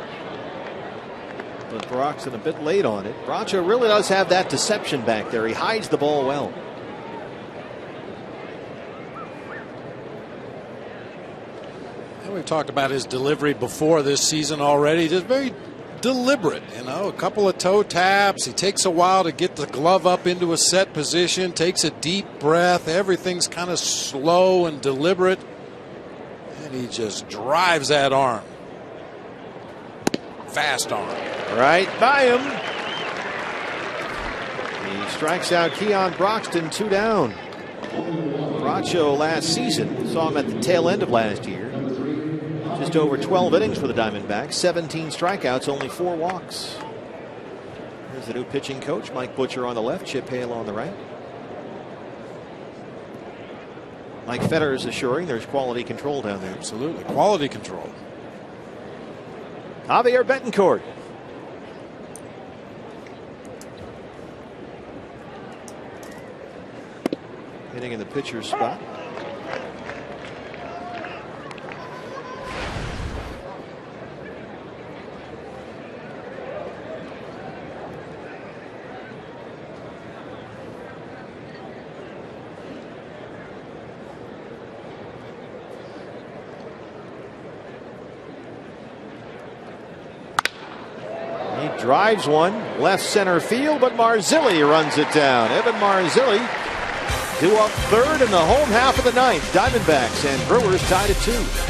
but Broxton a bit late on it. Bracho really does have that deception back there. He hides the ball well. And we've talked about his delivery before this season already. Just very deliberate, you know, a couple of toe taps. He takes a while to get the glove up into a set position, takes a deep breath. Everything's kind of slow and deliberate. And he just drives that arm. Fast arm. Right by him. He strikes out Keon Broxton, 2 down. Bracho last season, saw him at the tail end of last year. Just over 12 innings for the Diamondbacks, 17 strikeouts, only 4 walks. There's the new pitching coach, Mike Butcher on the left, Chip Hale on the right. Mike Fetter is assuring there's quality control down there. Absolutely. Quality control. Javier Betancourt. Hitting in the pitcher's spot. Drives one left center field, but Marzilli runs it down. Evan Marzilli due up third in the home half of the ninth. Diamondbacks and Brewers tied at 2.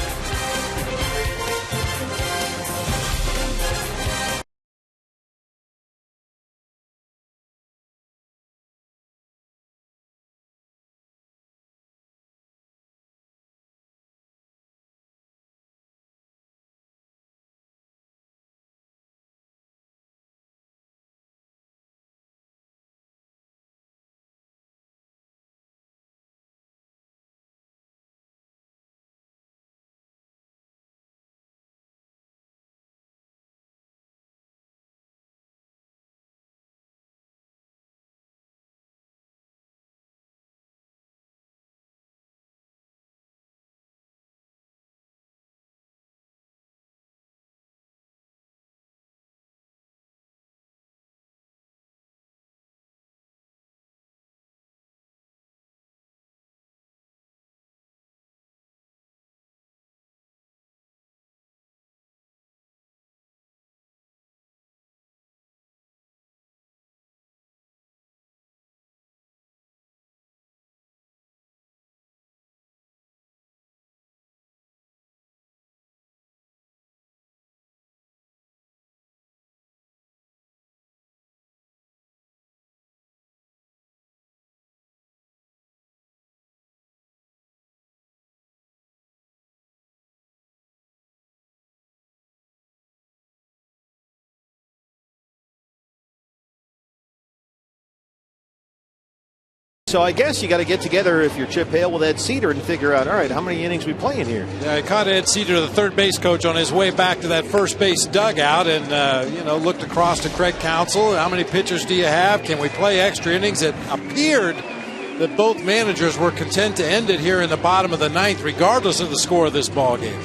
So I guess you got to get together if you're Chip Hale with Ed Cedar and figure out, all right, how many innings we playing here? Yeah, I caught Ed Cedar, the third base coach, on his way back to that first base dugout, and looked across to Craig Counsell. How many pitchers do you have? Can we play extra innings? It appeared that both managers were content to end it here in the bottom of the ninth, regardless of the score of this ball game.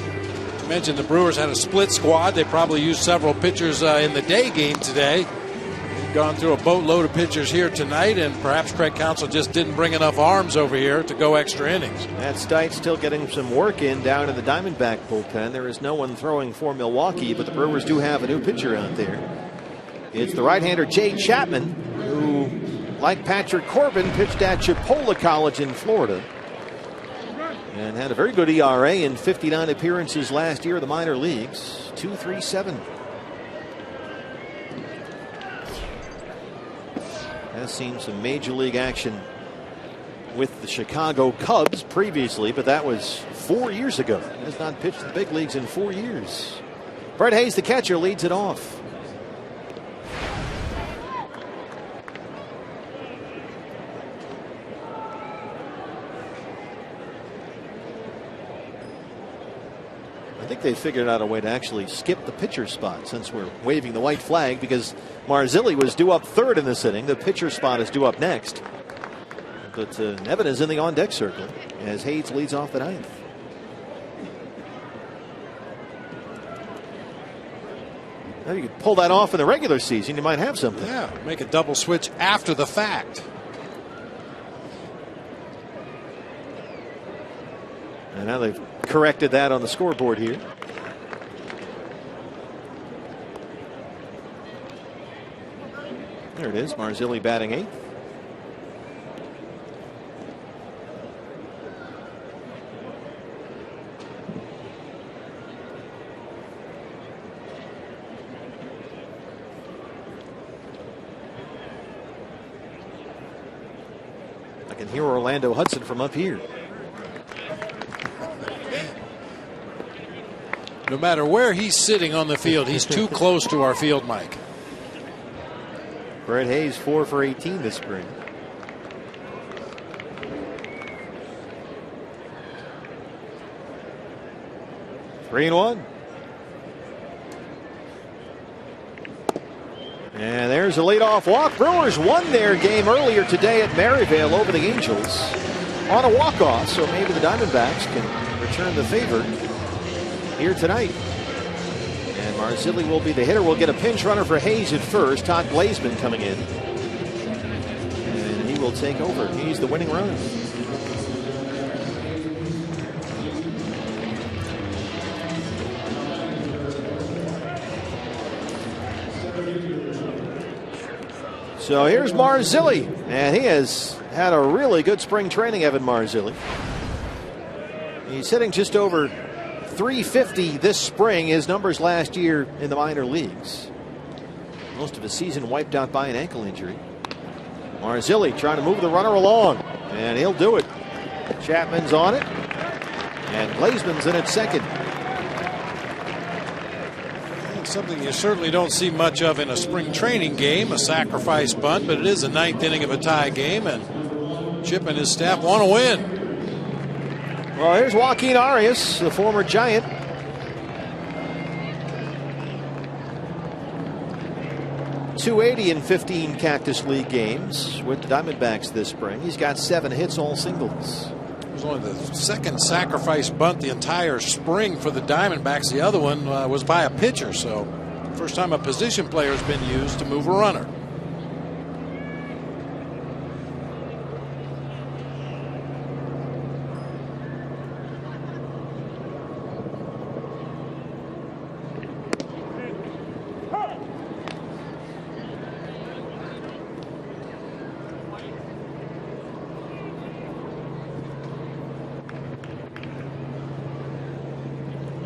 I mentioned the Brewers had a split squad. They probably used several pitchers in the day game today. Gone through a boatload of pitchers here tonight, and perhaps Craig Counsell just didn't bring enough arms over here to go extra innings. Matt Stites still getting some work in down in the Diamondback bullpen. There is no one throwing for Milwaukee, but the Brewers do have a new pitcher out there. It's the right-hander Jay Chapman, who, like Patrick Corbin, pitched at Chipola College in Florida and had a very good ERA in 59 appearances last year in the minor leagues. 2.37. Has seen some major league action with the Chicago Cubs previously, but that was 4 years ago. Has not pitched the big leagues in 4 years. Brett Hayes, the catcher, leads it off. I think they figured out a way to actually skip the pitcher spot since we're waving the white flag, because Marzilli was due up third in this inning. The pitcher spot is due up next. But Nevin is in the on-deck circle as Hayes leads off the ninth. Now you could pull that off in the regular season, you might have something. Yeah, make a double switch after the fact. And now they've corrected that on the scoreboard here. There it is, Marzilli batting eighth. I can hear Orlando Hudson from up here. No matter where he's sitting on the field, he's too close to our field mic. Brett Hayes 4 for 18 this spring. Three and one. And there's a leadoff walk. Brewers won their game earlier today at Maryvale over the Angels on a walk-off, so maybe the Diamondbacks can return the favor here tonight. And Marzilli will be the hitter. We'll get a pinch runner for Hayes at first. Todd Glazeman coming in, and he will take over. He's the winning run. So here's Marzilli, and he has had a really good spring training, Evan Marzilli. He's hitting just over .350 this spring. His numbers last year in the minor leagues. Most of his season wiped out by an ankle injury. Marzilli trying to move the runner along, and he'll do it. Chapman's on it, and Glazeman's in at second. Something you certainly don't see much of in a spring training game, a sacrifice bunt, but it is the ninth inning of a tie game, and Chip and his staff want to win. Well, here's Joaquin Arias, the former Giant. .280 in 15 Cactus League games with the Diamondbacks this spring. He's got 7 hits, all singles. It was only the second sacrifice bunt the entire spring for the Diamondbacks. The other one was by a pitcher, so first time a position player has been used to move a runner.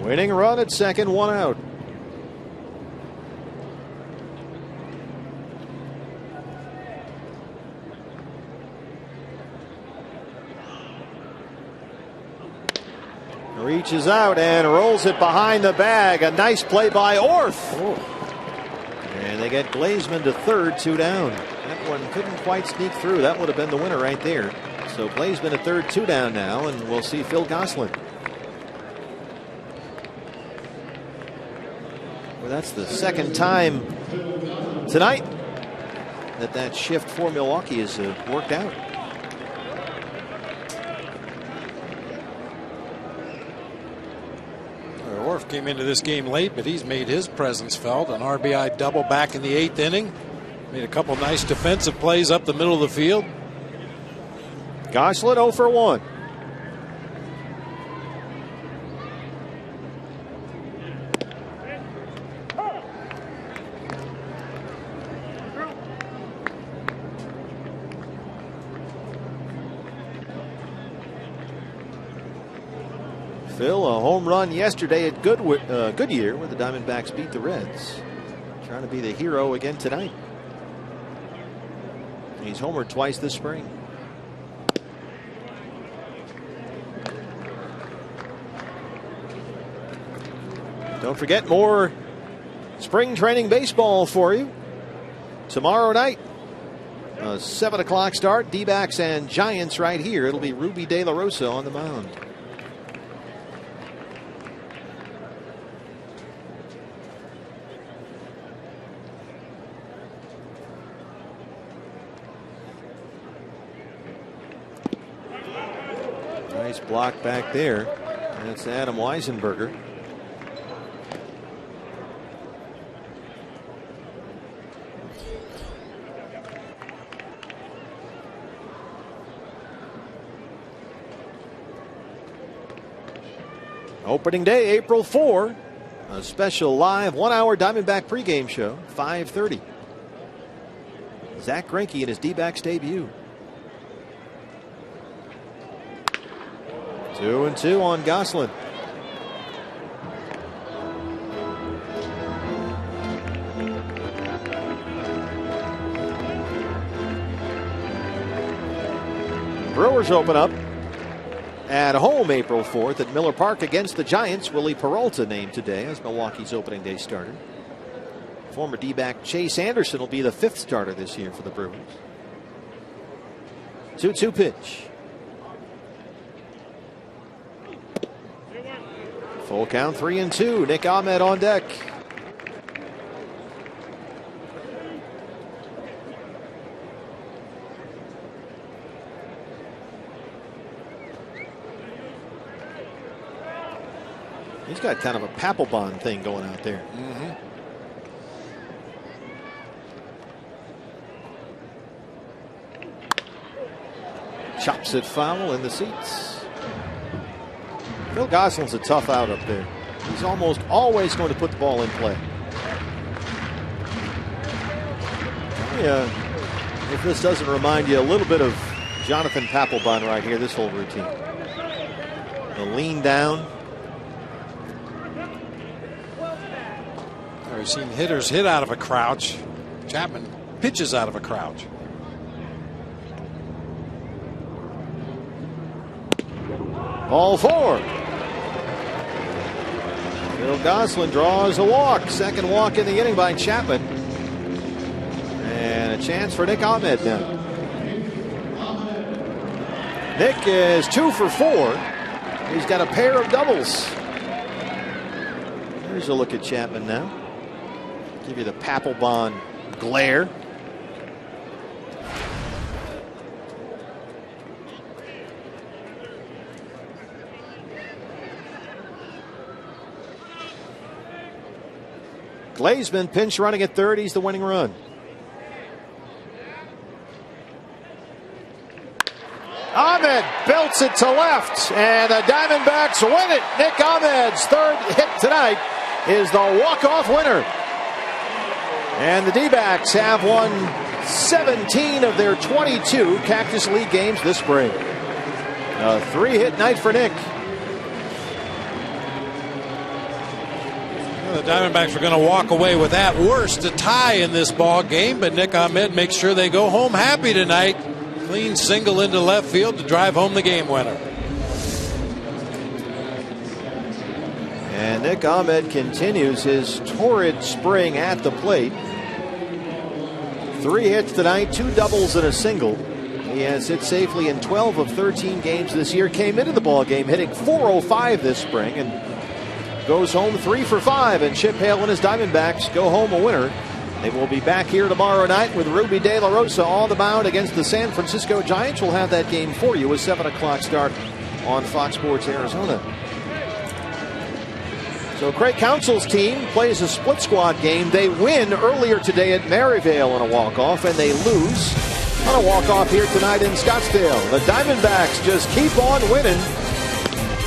Winning run at second, 1 out. Reaches out and rolls it behind the bag. A nice play by Orth. And And they get Glazman to third, 2 down. That one couldn't quite sneak through. That would have been the winner right there. So Glazman at third, 2 down now, and we'll see Phil Gosselin. Well, that's the second time tonight that shift for Milwaukee has worked out. Orf came into this game late, but he's made his presence felt. An RBI double back in the 8th inning. Made a couple nice defensive plays up the middle of the field. Gosselin 0 for 1. Phil, a home run yesterday at Goodyear, where the Diamondbacks beat the Reds. Trying to be the hero again tonight. He's homered twice this spring. Don't forget, more spring training baseball for you tomorrow night. A 7 o'clock start. D-backs and Giants right here. It'll be Ruby De La Rosa on the mound. Nice block back there. That's Adam Weisenberger. Opening day, April 4. A special live 1-hour Diamondback pregame show, 5:30. Zach Greinke in his D-backs debut. 2-2 on Gosselin. Brewers open up at home April 4th at Miller Park against the Giants. Willie Peralta named today as Milwaukee's opening day starter. Former D-back Chase Anderson will be the 5th starter this year for the Brewers. 2-2 pitch. Full count, 3-2. Nick Ahmed on deck. He's got kind of a Papelbon thing going out there. Chops it foul in the seats. Phil Gosselin's a tough out up there. He's almost always going to put the ball in play. Yeah, if this doesn't remind you a little bit of Jonathan Papelbon right here, this whole routine. The lean down. We've seen hitters hit out of a crouch. Chapman pitches out of a crouch. Ball 4. Phil Gosselin draws a walk. Second walk in the inning by Chapman. And a chance for Nick Ahmed now. Nick is 2 for 4. He's got a pair of doubles. Here's a look at Chapman now. Give you the Papelbon glare. Glazman pinch running at third. He's the winning run. Ahmed belts it to left, and the Diamondbacks win it. Nick Ahmed's third hit tonight is the walk-off winner. And the D-backs have won 17 of their 22 Cactus League games this spring. A 3-hit night for Nick. Well, the Diamondbacks are going to walk away with that worst a tie in this ball game, but Nick Ahmed makes sure they go home happy tonight. Clean single into left field to drive home the game winner. And Nick Ahmed continues his torrid spring at the plate. 3 hits tonight, 2 doubles and a single. He has hit safely in 12 of 13 games this year. Came into the ball game hitting .405 this spring and goes home 3 for 5. And Chip Hale and his Diamondbacks go home a winner. They will be back here tomorrow night with Ruby De La Rosa on the mound against the San Francisco Giants. We'll have that game for you, a 7 o'clock start on Fox Sports Arizona. So Craig Counsell's team plays a split squad game. They win earlier today at Maryvale on a walk-off, and they lose on a walk-off here tonight in Scottsdale. The Diamondbacks just keep on winning.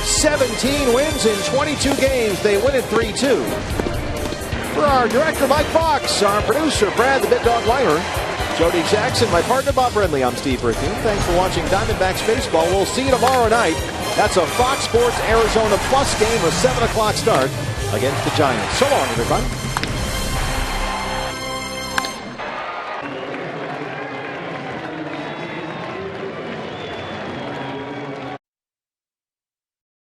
17 wins in 22 games. They win it 3-2. For our director, Mike Fox, our producer, Brad the Bit Dog Weimer, Jody Jackson, my partner, Bob Brindley, I'm Steve Brickman. Thanks for watching Diamondbacks baseball. We'll see you tomorrow night. That's a Fox Sports Arizona Plus game, a 7 o'clock start against the Giants. So long, everybody.